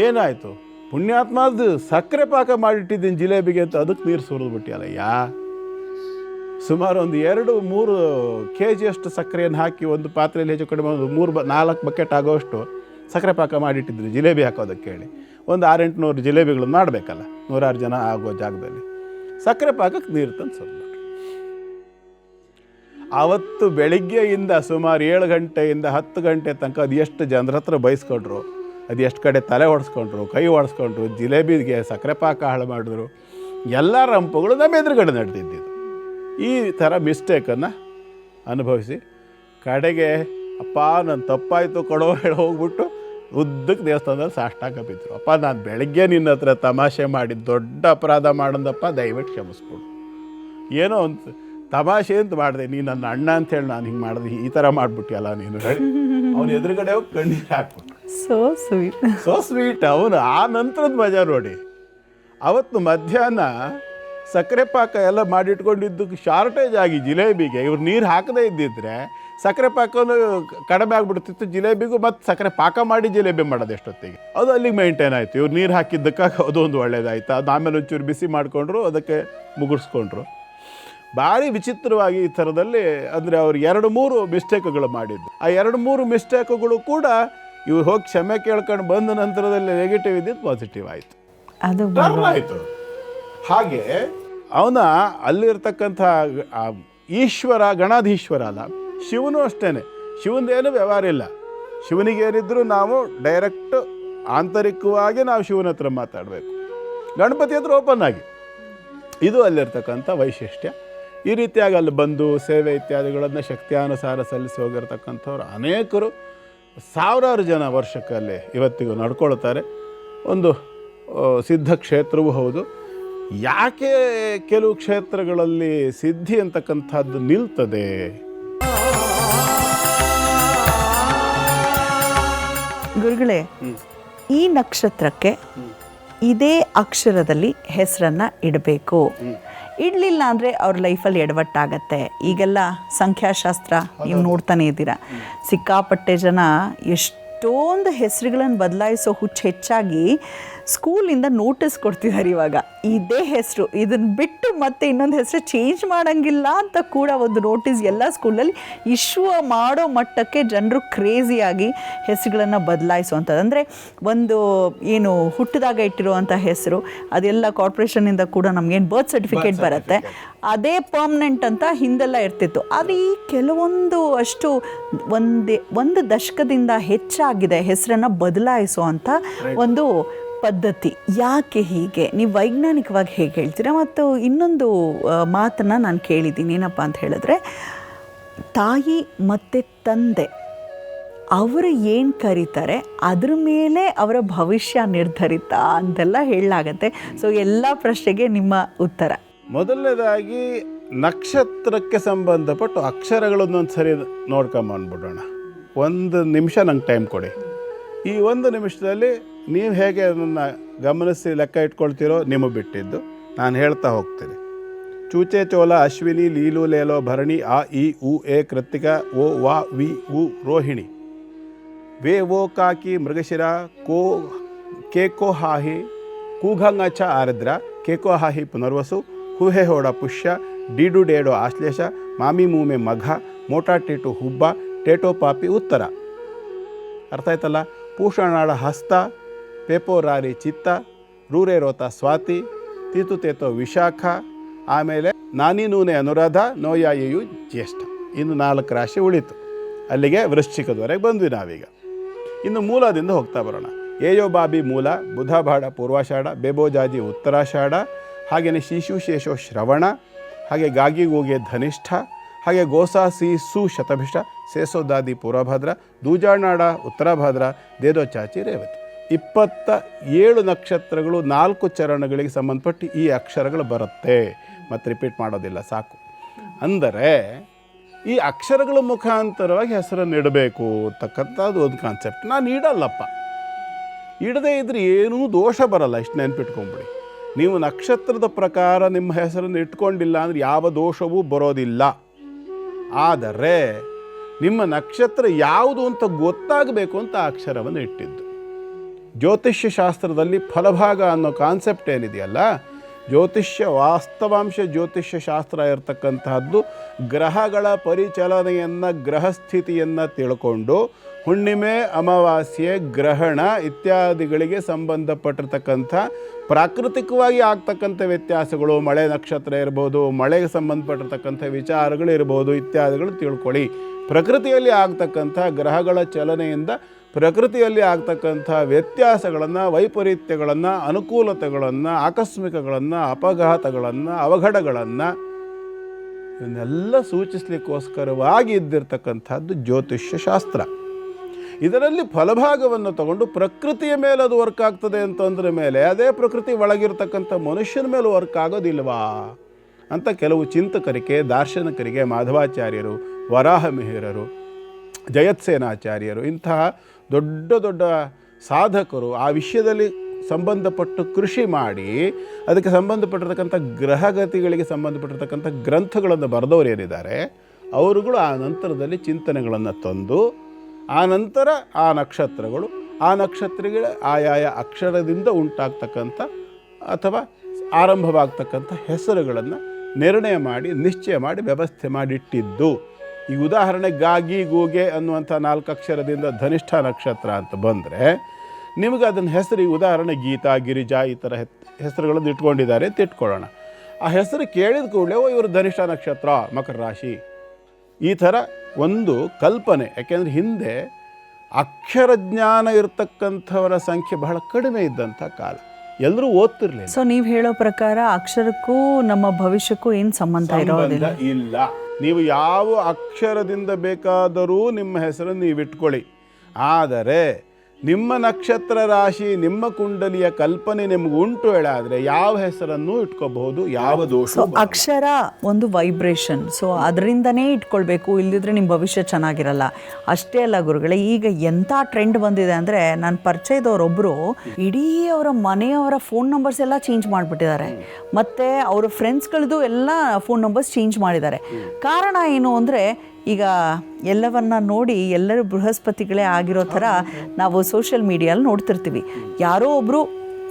ಏನಾಯಿತು? ಪುಣ್ಯಾತ್ಮದು ಸಕ್ಕರೆ ಪಾಕ ಮಾಡಿಟ್ಟಿದ್ದೀನಿ ಜಿಲೇಬಿಗೆ ಅಂತ ಅದಕ್ಕೆ ನೀರು ಸುರಿದ್ಬಿಟ್ಟಿಯಲ್ಲ. ಸುಮಾರು ಒಂದು 2-3 kg ಅಷ್ಟು ಸಕ್ಕರೆಯನ್ನು ಹಾಕಿ ಒಂದು ಪಾತ್ರೆಯಲ್ಲಿ ಹೆಚ್ಚು ಕಡಿಮೆ ಒಂದು 3-4 ಬಕೆಟ್ ಆಗೋಷ್ಟು ಸಕ್ಕರೆ ಪಾಕ ಮಾಡಿಟ್ಟಿದ್ರು ಜಿಲೇಬಿ ಹಾಕೋದಕ್ಕೆ ಹೇಳಿ. ಒಂದು 600-800 ಜಿಲೇಬಿಗಳನ್ನು ಮಾಡಬೇಕಲ್ಲ, 100 ಜನ ಆಗೋ ಜಾಗದಲ್ಲಿ. ಸಕ್ಕರೆ ಪಾಕಕ್ಕೆ ನೀರು ತಂದು ಸುರಿದ್ಬಿಟ್ರು. ಆವತ್ತು ಬೆಳಿಗ್ಗೆಯಿಂದ ಸುಮಾರು 7 ಗಂಟೆಯಿಂದ 10 ಗಂಟೆ ತನಕ ಅದು ಎಷ್ಟು ಜನರ ಹತ್ರ ಬಯಸ್ಕೊಂಡ್ರು, ಅದು ಎಷ್ಟು ಕಡೆ ತಲೆ ಹೊಡೆಸ್ಕೊಂಡ್ರು, ಕೈ ಹೊಡೆಸ್ಕೊಂಡ್ರು, ಜಿಲೇಬಿಗೆ ಸಕ್ಕರೆ ಪಾಕ ಹಾಳು ಮಾಡಿದ್ರು. ಎಲ್ಲ ರಂಪುಗಳು ನಮ್ಮ ಎದುರುಗಡೆ ನಡೆದಿದ್ದು. ಈ ಥರ ಮಿಸ್ಟೇಕನ್ನು ಅನುಭವಿಸಿ ಕಡೆಗೆ ಅಪ್ಪ ನನ್ನ ತಪ್ಪಾಯಿತು ಕೊಡೋ ಹೇಳಿ ಹೋಗ್ಬಿಟ್ಟು ಉದ್ದಕ್ಕೆ ದೇವಸ್ಥಾನದಲ್ಲಿ ಸಾಷ್ಟಾಂಗ ಬಿದ್ದರು. ಅಪ್ಪ ನಾನು ಬೆಳಗ್ಗೆ ನಿನ್ನ ಹತ್ರ ತಮಾಷೆ ಮಾಡಿ ದೊಡ್ಡ ಅಪರಾಧ ಮಾಡೋದಪ್ಪ, ದಯವಿಟ್ಟು ಕ್ಷಮಿಸ್ಬಿಡು. ಏನೋ ಒಂದು ತಮಾಷೆ ಅಂತ ಮಾಡಿದೆ, ನೀನು ನನ್ನ ಅಣ್ಣ ಅಂತೇಳಿ ನಾನು ಹಿಂಗೆ ಮಾಡಿದೆ, ಈ ಥರ ಮಾಡಿಬಿಟ್ಟಿಯಲ್ಲ ನೀನು ಹೇಳಿ ಅವನು ಎದುರುಗಡೆ ಹೋಗಿ ಕಣ್ಣೀರು ಹಾಕ್ಬಿಟ್ಟು. ಸೋ ಸ್ವೀಟ್ ಅವನು. ಆ ನಂತರದ ಮಜಾ ನೋಡಿ. ಅವತ್ತು ಮಧ್ಯಾಹ್ನ ಸಕ್ಕರೆ ಪಾಕ ಎಲ್ಲ ಮಾಡಿಟ್ಕೊಂಡಿದ್ದಕ್ಕೆ ಶಾರ್ಟೇಜ್ ಆಗಿ ಜಿಲೇಬಿಗೆ ಇವ್ರು ನೀರು ಹಾಕದೇ ಇದ್ದಿದ್ರೆ ಸಕ್ಕರೆ ಪಾಕನು ಕಡಿಮೆ ಆಗಿಬಿಡ್ತಿತ್ತು. ಜಿಲೇಬಿಗೂ ಮತ್ತು ಸಕ್ಕರೆ ಪಾಕ ಮಾಡಿ ಜಿಲೇಬಿ ಮಾಡೋದು ಎಷ್ಟೊತ್ತಿಗೆ ಅದು ಅಲ್ಲಿಗೆ ಮೇಂಟೈನ್ ಆಯಿತು. ಇವ್ರು ನೀರು ಹಾಕಿದ್ದಕ್ಕಾಗಿ ಅದೊಂದು ಒಳ್ಳೇದಾಯ್ತು. ಅದು ಆಮೇಲೆ ಒಂಚೂರು ಬಿಸಿ ಮಾಡಿಕೊಂಡ್ರು, ಅದಕ್ಕೆ ಮುಗಿಸ್ಕೊಂಡ್ರು. ಭಾರಿ ವಿಚಿತ್ರವಾಗಿ ಈ ಥರದಲ್ಲಿ ಅಂದರೆ ಅವ್ರು 2-3 ಮಿಸ್ಟೇಕ್ಗಳು ಮಾಡಿದ್ದು. ಆ 2-3 ಮಿಸ್ಟೇಕ್ಗಳು ಕೂಡ ಇವ್ರು ಹೋಗಿ ಕ್ಷಮೆ ಕೇಳ್ಕೊಂಡು ಬಂದ ನಂತರದಲ್ಲಿ ನೆಗೆಟಿವ್ ಇದ್ದಿದ್ದು ಪಾಸಿಟಿವ್ ಆಯಿತು, ಅದು ಆಯಿತು. ಹಾಗೆ ಅವನ ಅಲ್ಲಿರ್ತಕ್ಕಂಥ ಈಶ್ವರ ಗಣಾಧೀಶ್ವರ ಅಲ್ಲ, ಶಿವನು ಅಷ್ಟೇ. ಶಿವನದೇನು ವ್ಯವಹಾರ ಇಲ್ಲ. ಶಿವನಿಗೇನಿದ್ರು ನಾವು ಡೈರೆಕ್ಟ್ ಆಂತರಿಕವಾಗಿ ನಾವು ಶಿವನ ಹತ್ರ ಮಾತಾಡಬೇಕು. ಗಣಪತಿ ಹತ್ರ ಓಪನ್ ಆಗಿ. ಇದು ಅಲ್ಲಿರ್ತಕ್ಕಂಥ ವೈಶಿಷ್ಟ್ಯ. ಈ ರೀತಿಯಾಗಿ ಅಲ್ಲಿ ಬಂದು ಸೇವೆ ಇತ್ಯಾದಿಗಳನ್ನು ಶಕ್ತಿಯಾನುಸಾರ ಸಲ್ಲಿಸಿ ಹೋಗಿರ್ತಕ್ಕಂಥವ್ರು ಅನೇಕರು, ಸಾವಿರಾರು ಜನ ವರ್ಷಕ್ಕಲ್ಲಿ ಇವತ್ತಿಗೂ ನಡ್ಕೊಳ್ತಾರೆ. ಒಂದು ಸಿದ್ಧ ಕ್ಷೇತ್ರವೂ ಹೌದು. ಯಾಕೆ ಕೆಲವು ಕ್ಷೇತ್ರಗಳಲ್ಲಿ ಸಿದ್ಧಿ ಅಂತಕ್ಕಂಥದ್ದು ನಿಲ್ತದೆ? ಗುರುಗಳೇ, ಈ ನಕ್ಷತ್ರಕ್ಕೆ ಇದೇ ಅಕ್ಷರದಲ್ಲಿ ಹೆಸರನ್ನು ಇಡಬೇಕು, ಇಡಲಿಲ್ಲ ಅಂದರೆ ಅವ್ರ ಲೈಫಲ್ಲಿ ಎಡವಟ್ಟಾಗತ್ತೆ. ಈಗೆಲ್ಲ ಸಂಖ್ಯಾಶಾಸ್ತ್ರ ನೀವು ನೋಡ್ತಾನೆ ಇದ್ದೀರಾ, ಸಿಕ್ಕಾಪಟ್ಟೆ ಜನ ಎಷ್ಟೊಂದು ಹೆಸರುಗಳನ್ನು ಬದಲಾಯಿಸೋ ಹುಚ್ಚು ಹೆಚ್ಚಾಗಿ ಸ್ಕೂಲಿಂದ ನೋಟಿಸ್ ಕೊಡ್ತಿದ್ದಾರೆ. ಇವಾಗ ಇದೇ ಹೆಸರು, ಇದನ್ನು ಬಿಟ್ಟು ಮತ್ತೆ ಇನ್ನೊಂದು ಹೆಸರು ಚೇಂಜ್ ಮಾಡೋಂಗಿಲ್ಲ ಅಂತ ಕೂಡ ಒಂದು ನೋಟಿಸ್ ಎಲ್ಲ ಸ್ಕೂಲಲ್ಲಿ ಇಶ್ಯೂ ಮಾಡೋ ಮಟ್ಟಕ್ಕೆ ಜನರು ಕ್ರೇಜಿಯಾಗಿ ಹೆಸರುಗಳನ್ನು ಬದಲಾಯಿಸುವಂಥದ್ದು. ಅಂದರೆ ಒಂದು ಏನು ಹುಟ್ಟಿದಾಗ ಇಟ್ಟಿರುವಂಥ ಹೆಸರು ಅದೆಲ್ಲ ಕಾರ್ಪೊರೇಷನಿಂದ ಕೂಡ ನಮಗೇನು ಬರ್ತ್ ಸರ್ಟಿಫಿಕೇಟ್ ಬರುತ್ತೆ, ಅದೇ ಪರ್ಮನೆಂಟ್ ಅಂತ ಹಿಂದೆಲ್ಲ ಇರ್ತಿತ್ತು. ಆದರೆ ಈ ಕೆಲವೊಂದು ಅಷ್ಟು ಒಂದು ದಶಕದಿಂದ ಹೆಚ್ಚಾಗಿದೆ ಹೆಸರನ್ನು ಬದಲಾಯಿಸುವಂಥ ಒಂದು ಪದ್ಧತಿ. ಯಾಕೆ ಹೀಗೆ? ನೀವು ವೈಜ್ಞಾನಿಕವಾಗಿ ಹೇಗೆ ಹೇಳ್ತೀರಾ? ಮತ್ತು ಇನ್ನೊಂದು ಮಾತನ್ನು ನಾನು ಕೇಳಿದ್ದೀನಿ, ಏನಪ್ಪ ಅಂತ ಹೇಳಿದ್ರೆ, ತಾಯಿ ಮತ್ತು ತಂದೆ ಅವರು ಏನು ಕರೀತಾರೆ ಅದ್ರ ಮೇಲೆ ಅವರ ಭವಿಷ್ಯ ನಿರ್ಧರಿತ ಅಂತೆಲ್ಲ ಹೇಳಲಾಗತ್ತೆ. ಸೊ ಎಲ್ಲ ಪ್ರಶ್ನೆಗೆ ನಿಮ್ಮ ಉತ್ತರ. ಮೊದಲನೇದಾಗಿ ನಕ್ಷತ್ರಕ್ಕೆ ಸಂಬಂಧಪಟ್ಟು ಅಕ್ಷರಗಳನ್ನೊಂದು ಸರಿ ನೋಡ್ಕೊಂಬಂದ್ಬಿಡೋಣ. 1 ನಿಮಿಷ ನಂಗೆ ಟೈಮ್ ಕೊಡಿ. ಈ 1 ನಿಮಿಷದಲ್ಲಿ ನೀವು ಹೇಗೆ ಅದನ್ನು ಗಮನಿಸಿ ಲೆಕ್ಕ ಇಟ್ಕೊಳ್ತೀರೋ ನಿಮಗೆ ಬಿಟ್ಟಿದ್ದು. ನಾನು ಹೇಳ್ತಾ ಹೋಗ್ತೀನಿ. ಚೂಚೆ ಚೋಲ ಅಶ್ವಿನಿ ಲೀಲು ಲೇಲೋ ಭರಣಿ ಆ ಇ ಉ ಎ ಕೃತ್ತಿಕ ಓ ವಾ ವಿ ಉ ರೋಹಿಣಿ ವೇ ಓ ಕಾಕಿ ಮೃಗಶಿರ ಕೋ ಕೇಕೋ ಹಾಹಿ ಕೂಘಂಗ ಚ ಆರ್ದ್ರ ಕೇಕೋ ಹಾಹಿ ಪುನರ್ವಸು ಹುಹೆ ಹೋಡ ಪುಷ್ಯ ಡೀಡು ಡೇಡೋ ಆಶ್ಲೇಷ ಮಾಮಿ ಮೂಮೆ ಮಘ ಮೋಟಾ ಟೇಟು ಹುಬ್ಬ ಟೇಟೋ ಪಾಪಿ ಉತ್ತರ. ಅರ್ಥ ಆಯ್ತಲ್ಲ? ಪೂಷಣಾಳ ಹಸ್ತ ಪೇಪೋ ರಾರಿ ಚಿತ್ತ ರೂರೇ ರೋತ ಸ್ವಾತಿ ತೀತು ತೇತೋ ವಿಶಾಖ, ಆಮೇಲೆ ನಾನಿ ನೂನೆ ಅನುರಾಧ ನೋಯಾಯು ಜ್ಯೇಷ್ಠ. ಇನ್ನು 4 ರಾಶಿ ಉಳಿತು. ಅಲ್ಲಿಗೆ ವೃಶ್ಚಿಕದವರೆಗೆ ಬಂದ್ವಿ ನಾವೀಗ. ಇನ್ನು ಮೂಲದಿಂದ ಹೋಗ್ತಾ ಬರೋಣ. ಏಯೋ ಬಾಬಿ ಮೂಲ, ಬುಧ ಬಾಡ ಪೂರ್ವಾಷಾಢ, ಬೇಬೋಜಾಜಿ ಉತ್ತರಾಷಾಢ, ಹಾಗೆಯೇ ಶಿಶು ಶೇಷೋ ಶ್ರವಣ, ಹಾಗೆ ಗಾಗಿ ಗೋಗೆ ಧನಿಷ್ಠ, ಹಾಗೆ ಗೋಸಾ ಸಿ ಸು ಶತಭಿಷ, ಸೇಸೋದಾದಿ ಪೂರ್ವಭದ್ರ, ದೂಜಾನಾಡ ಉತ್ತರಭದ್ರ, ದೇದೋ ಚಾಚಿ ರೇವತಿ. 27 ನಕ್ಷತ್ರಗಳು 4 ಚರಣಗಳಿಗೆ ಸಂಬಂಧಪಟ್ಟು ಈ ಅಕ್ಷರಗಳು ಬರುತ್ತೆ. ಮತ್ತು ರಿಪೀಟ್ ಮಾಡೋದಿಲ್ಲ, ಸಾಕು. ಅಂದರೆ ಈ ಅಕ್ಷರಗಳ ಮುಖಾಂತರವಾಗಿ ಹೆಸರನ್ನು ಇಡಬೇಕು ಅಂತಕ್ಕಂಥದ್ದು ಒಂದು ಕಾನ್ಸೆಪ್ಟ್. ನಾನು ಇಡಲ್ಲಪ್ಪ, ಇಡದೇ ಇದ್ರೆ ಏನೂ ದೋಷ ಬರಲ್ಲ. ಇಷ್ಟು ನೆನ್ಪಿಟ್ಕೊಂಬಿಡಿ. ನೀವು ನಕ್ಷತ್ರದ ಪ್ರಕಾರ ನಿಮ್ಮ ಹೆಸರನ್ನು ಇಟ್ಕೊಂಡಿಲ್ಲ ಅಂದರೆ ಯಾವ ದೋಷವೂ ಬರೋದಿಲ್ಲ. ಆದರೆ ನಿಮ್ಮ ನಕ್ಷತ್ರ ಯಾವುದು ಅಂತ ಗೊತ್ತಾಗಬೇಕು ಅಂತ ಆ ಅಕ್ಷರವನ್ನು ಇಟ್ಟಿದ್ದು. ಜ್ಯೋತಿಷ್ಯ ಶಾಸ್ತ್ರದಲ್ಲಿ ಫಲಭಾಗ ಅನ್ನೋ ಕಾನ್ಸೆಪ್ಟ್ ಏನಿದೆಯಲ್ಲ, ವಾಸ್ತವಾಂಶ ಜ್ಯೋತಿಷ್ಯ ಶಾಸ್ತ್ರ ಇರತಕ್ಕಂತಹದ್ದು ಗ್ರಹಗಳ ಪರಿಚಲನೆಯನ್ನು, ಗ್ರಹಸ್ಥಿತಿಯನ್ನು ತಿಳ್ಕೊಂಡು ಹುಣ್ಣಿಮೆ, ಅಮಾವಾಸ್ಯೆ, ಗ್ರಹಣ ಇತ್ಯಾದಿಗಳಿಗೆ ಸಂಬಂಧಪಟ್ಟಿರ್ತಕ್ಕಂಥ ಪ್ರಾಕೃತಿಕವಾಗಿ ಆಗ್ತಕ್ಕಂಥ ವ್ಯತ್ಯಾಸಗಳು, ಮಳೆ ನಕ್ಷತ್ರ ಇರ್ಬೋದು, ಮಳೆಗೆ ಸಂಬಂಧಪಟ್ಟಿರ್ತಕ್ಕಂಥ ವಿಚಾರಗಳು ಇರ್ಬೋದು, ಇತ್ಯಾದಿಗಳು ತಿಳ್ಕೊಳ್ಳಿ. ಪ್ರಕೃತಿಯಲ್ಲಿ ಆಗ್ತಕ್ಕಂಥ ಗ್ರಹಗಳ ಚಲನೆಯಿಂದ ಪ್ರಕೃತಿಯಲ್ಲಿ ಆಗ್ತಕ್ಕಂಥ ವ್ಯತ್ಯಾಸಗಳನ್ನು, ವೈಪರೀತ್ಯಗಳನ್ನು, ಅನುಕೂಲತೆಗಳನ್ನು, ಆಕಸ್ಮಿಕಗಳನ್ನು, ಅಪಘಾತಗಳನ್ನು, ಅವಘಡಗಳನ್ನು ಇವನ್ನೆಲ್ಲ ಸೂಚಿಸಲಿಕ್ಕೋಸ್ಕರವಾಗಿ ಇದ್ದಿರ್ತಕ್ಕಂಥದ್ದು ಜ್ಯೋತಿಷ್ಯ ಶಾಸ್ತ್ರ. ಇದರಲ್ಲಿ ಫಲಭಾಗವನ್ನು ತಗೊಂಡು ಪ್ರಕೃತಿಯ ಮೇಲೆ ಅದು ವರ್ಕ್ ಆಗ್ತದೆ ಅಂತಂದ್ರ ಮೇಲೆ ಅದೇ ಪ್ರಕೃತಿ ಒಳಗಿರ್ತಕ್ಕಂಥ ಮನುಷ್ಯನ ಮೇಲೆ ವರ್ಕ್ ಆಗೋದಿಲ್ವಾ ಅಂತ ಕೆಲವು ಚಿಂತಕರಿಗೆ, ದಾರ್ಶನಿಕರಿಗೆ, ಮಾಧವಾಚಾರ್ಯರು, ವರಾಹ ಮಿಹಿರರು, ಜಯತ್ಸೇನಾಚಾರ್ಯರು ಇಂತಹ ದೊಡ್ಡ ದೊಡ್ಡ ಸಾಧಕರು ಆ ವಿಷಯದಲ್ಲಿ ಸಂಬಂಧಪಟ್ಟು ಕೃಷಿ ಮಾಡಿ ಅದಕ್ಕೆ ಸಂಬಂಧಪಟ್ಟಿರ್ತಕ್ಕಂಥ ಗ್ರಹಗತಿಗಳಿಗೆ ಸಂಬಂಧಪಟ್ಟಿರ್ತಕ್ಕಂಥ ಗ್ರಂಥಗಳನ್ನು ಬರೆದವರು ಏನಿದ್ದಾರೆ ಅವರುಗಳು ಆ ನಂತರದಲ್ಲಿ ಚಿಂತನೆಗಳನ್ನು ತಂದು ಆ ನಂತರ ಆ ನಕ್ಷತ್ರಗಳು, ಆ ನಕ್ಷತ್ರಗಳ ಆಯಾಯ ಅಕ್ಷರದಿಂದ ಉಂಟಾಗ್ತಕ್ಕಂಥ ಅಥವಾ ಆರಂಭವಾಗ್ತಕ್ಕಂಥ ಹೆಸರುಗಳನ್ನು ನಿರ್ಣಯ ಮಾಡಿ, ನಿಶ್ಚಯ ಮಾಡಿ, ವ್ಯವಸ್ಥೆ ಮಾಡಿಟ್ಟಿದ್ದು. ಈ ಉದಾಹರಣೆ ಗಾಗಿ ಗೂಗೆ ಅನ್ನುವಂಥ 4 ಅಕ್ಷರದಿಂದ ಧನಿಷ್ಠ ನಕ್ಷತ್ರ ಅಂತ ಬಂದರೆ ನಿಮಗೆ ಅದನ್ನ ಹೆಸರು, ಈ ಉದಾಹರಣೆ ಗೀತಾ, ಗಿರಿಜಾ ಈ ಥರ ಹೆಸರುಗಳನ್ನು ಇಟ್ಕೊಂಡಿದ್ದಾರೆ ಅಂತ ಇಟ್ಕೊಳ್ಳೋಣ. ಆ ಹೆಸರು ಕೇಳಿದ ಕೂಡಲೇ ಇವರು ಧನಿಷ್ಠ ನಕ್ಷತ್ರ, ಮಕರ ರಾಶಿ, ಈ ಥರ ಒಂದು ಕಲ್ಪನೆ. ಯಾಕೆಂದರೆ ಹಿಂದೆ ಅಕ್ಷರ ಜ್ಞಾನ ಇರತಕ್ಕಂಥವರ ಸಂಖ್ಯೆ ಬಹಳ ಕಡಿಮೆ ಇದ್ದಂಥ ಕಾಲ. ಎಲ್ಲರೂ ಓದ್ತಿರ್ಲಿಲ್ಲ. ಸೊ ನೀವು ಹೇಳೋ ಪ್ರಕಾರ ಅಕ್ಷರಕ್ಕೂ ನಮ್ಮ ಭವಿಷ್ಯಕ್ಕೂ ಏನು ಸಂಬಂಧ ಇರೋದಿಲ್ಲ? ಇಲ್ಲ. ನೀವು ಯಾವ ಅಕ್ಷರದಿಂದ ಬೇಕಾದರೂ ನಿಮ್ಮ ಹೆಸರನ್ನು ನೀವು ಇಟ್ಕೊಳ್ಳಿ. ಆದರೆ ನಿಮ್ಮ ನಕ್ಷತ್ರ ರಾಶಿ, ನಿಮ್ಮ ಕುಂಡಲಿಯ ಕಲ್ಪನೆ ನಿಮ್ಗೆ ಉಂಟು ಹೇಳಾದರೆ ಯಾವ ಹೆಸರನ್ನು ಇಟ್ಕೋಬಹುದು, ಯಾವ ದೋಷ. ಸೊ ಅಕ್ಷರ ಒಂದು ವೈಬ್ರೇಷನ್, ಸೊ ಅದರಿಂದನೇ ಇಟ್ಕೊಳ್ಬೇಕು, ಇಲ್ಲದಿದ್ರೆ ನಿಮ್ಮ ಭವಿಷ್ಯ ಚೆನ್ನಾಗಿರಲ್ಲ. ಅಷ್ಟೇ ಅಲ್ಲ ಗುರುಗಳೇ, ಈಗ ಎಂಥ ಟ್ರೆಂಡ್ ಬಂದಿದೆ ಅಂದರೆ, ನನ್ನ ಪರಿಚಯದವರೊಬ್ಬರು ಇಡೀ ಅವರ ಮನೆಯವರ ಫೋನ್ ನಂಬರ್ಸ್ ಎಲ್ಲ ಚೇಂಜ್ ಮಾಡಿಬಿಟ್ಟಿದ್ದಾರೆ, ಮತ್ತು ಅವರ ಫ್ರೆಂಡ್ಸ್ಗಳದ್ದು ಎಲ್ಲ ಫೋನ್ ನಂಬರ್ಸ್ ಚೇಂಜ್ ಮಾಡಿದ್ದಾರೆ. ಕಾರಣ ಏನು ಅಂದರೆ, ಈಗ ಎಲ್ಲವನ್ನ ನೋಡಿ ಎಲ್ಲರೂ ಬೃಹಸ್ಪತಿಗಳೇ ಆಗಿರೋ ಥರ ನಾವು ಸೋಷಿಯಲ್ ಮೀಡಿಯಲ್ಲಿ ನೋಡ್ತಿರ್ತೀವಿ. ಯಾರೋ ಒಬ್ಬರು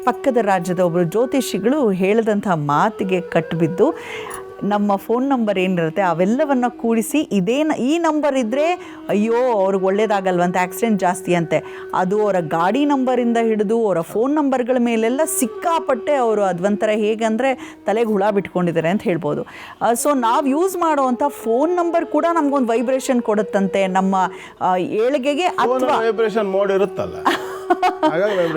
ಪಕ್ಕದ ರಾಜ್ಯದ ಒಬ್ಬರು ಜ್ಯೋತಿಷಿಗಳು ಹೇಳಿದಂಥ ಮಾತಿಗೆ ಕಟ್ಟಿಬಿದ್ದು ನಮ್ಮ ಫೋನ್ ನಂಬರ್ ಏನಿರುತ್ತೆ ಅವೆಲ್ಲವನ್ನು ಕೂಡಿಸಿ ಈ ನಂಬರ್ ಇದ್ದರೆ ಅಯ್ಯೋ ಅವ್ರಿಗೆ ಒಳ್ಳೇದಾಗಲ್ವಂತೆ, ಆಕ್ಸಿಡೆಂಟ್ ಜಾಸ್ತಿ ಅಂತೆ. ಅದು ಅವರ ಗಾಡಿ ನಂಬರಿಂದ ಹಿಡಿದು ಅವರ ಫೋನ್ ನಂಬರ್ಗಳ ಮೇಲೆಲ್ಲ ಸಿಕ್ಕಾಪಟ್ಟೆ ಅವರು ಅದೊಂಥರ ಹೇಗಂದರೆ ತಲೆಗೆ ಹುಳ ಬಿಟ್ಕೊಂಡಿದ್ದಾರೆ ಅಂತ ಹೇಳ್ಬೋದು. ಸೊ ನಾವು ಯೂಸ್ ಮಾಡುವಂಥ ಫೋನ್ ನಂಬರ್ ಕೂಡ ನಮಗೊಂದು ವೈಬ್ರೇಷನ್ ಕೊಡುತ್ತಂತೆ ನಮ್ಮ ಏಳಿಗೆಗೆ, ಅಥವಾ ವೈಬ್ರೇಷನ್ ಮೋಡ್ ಇರುತ್ತಲ್ಲ.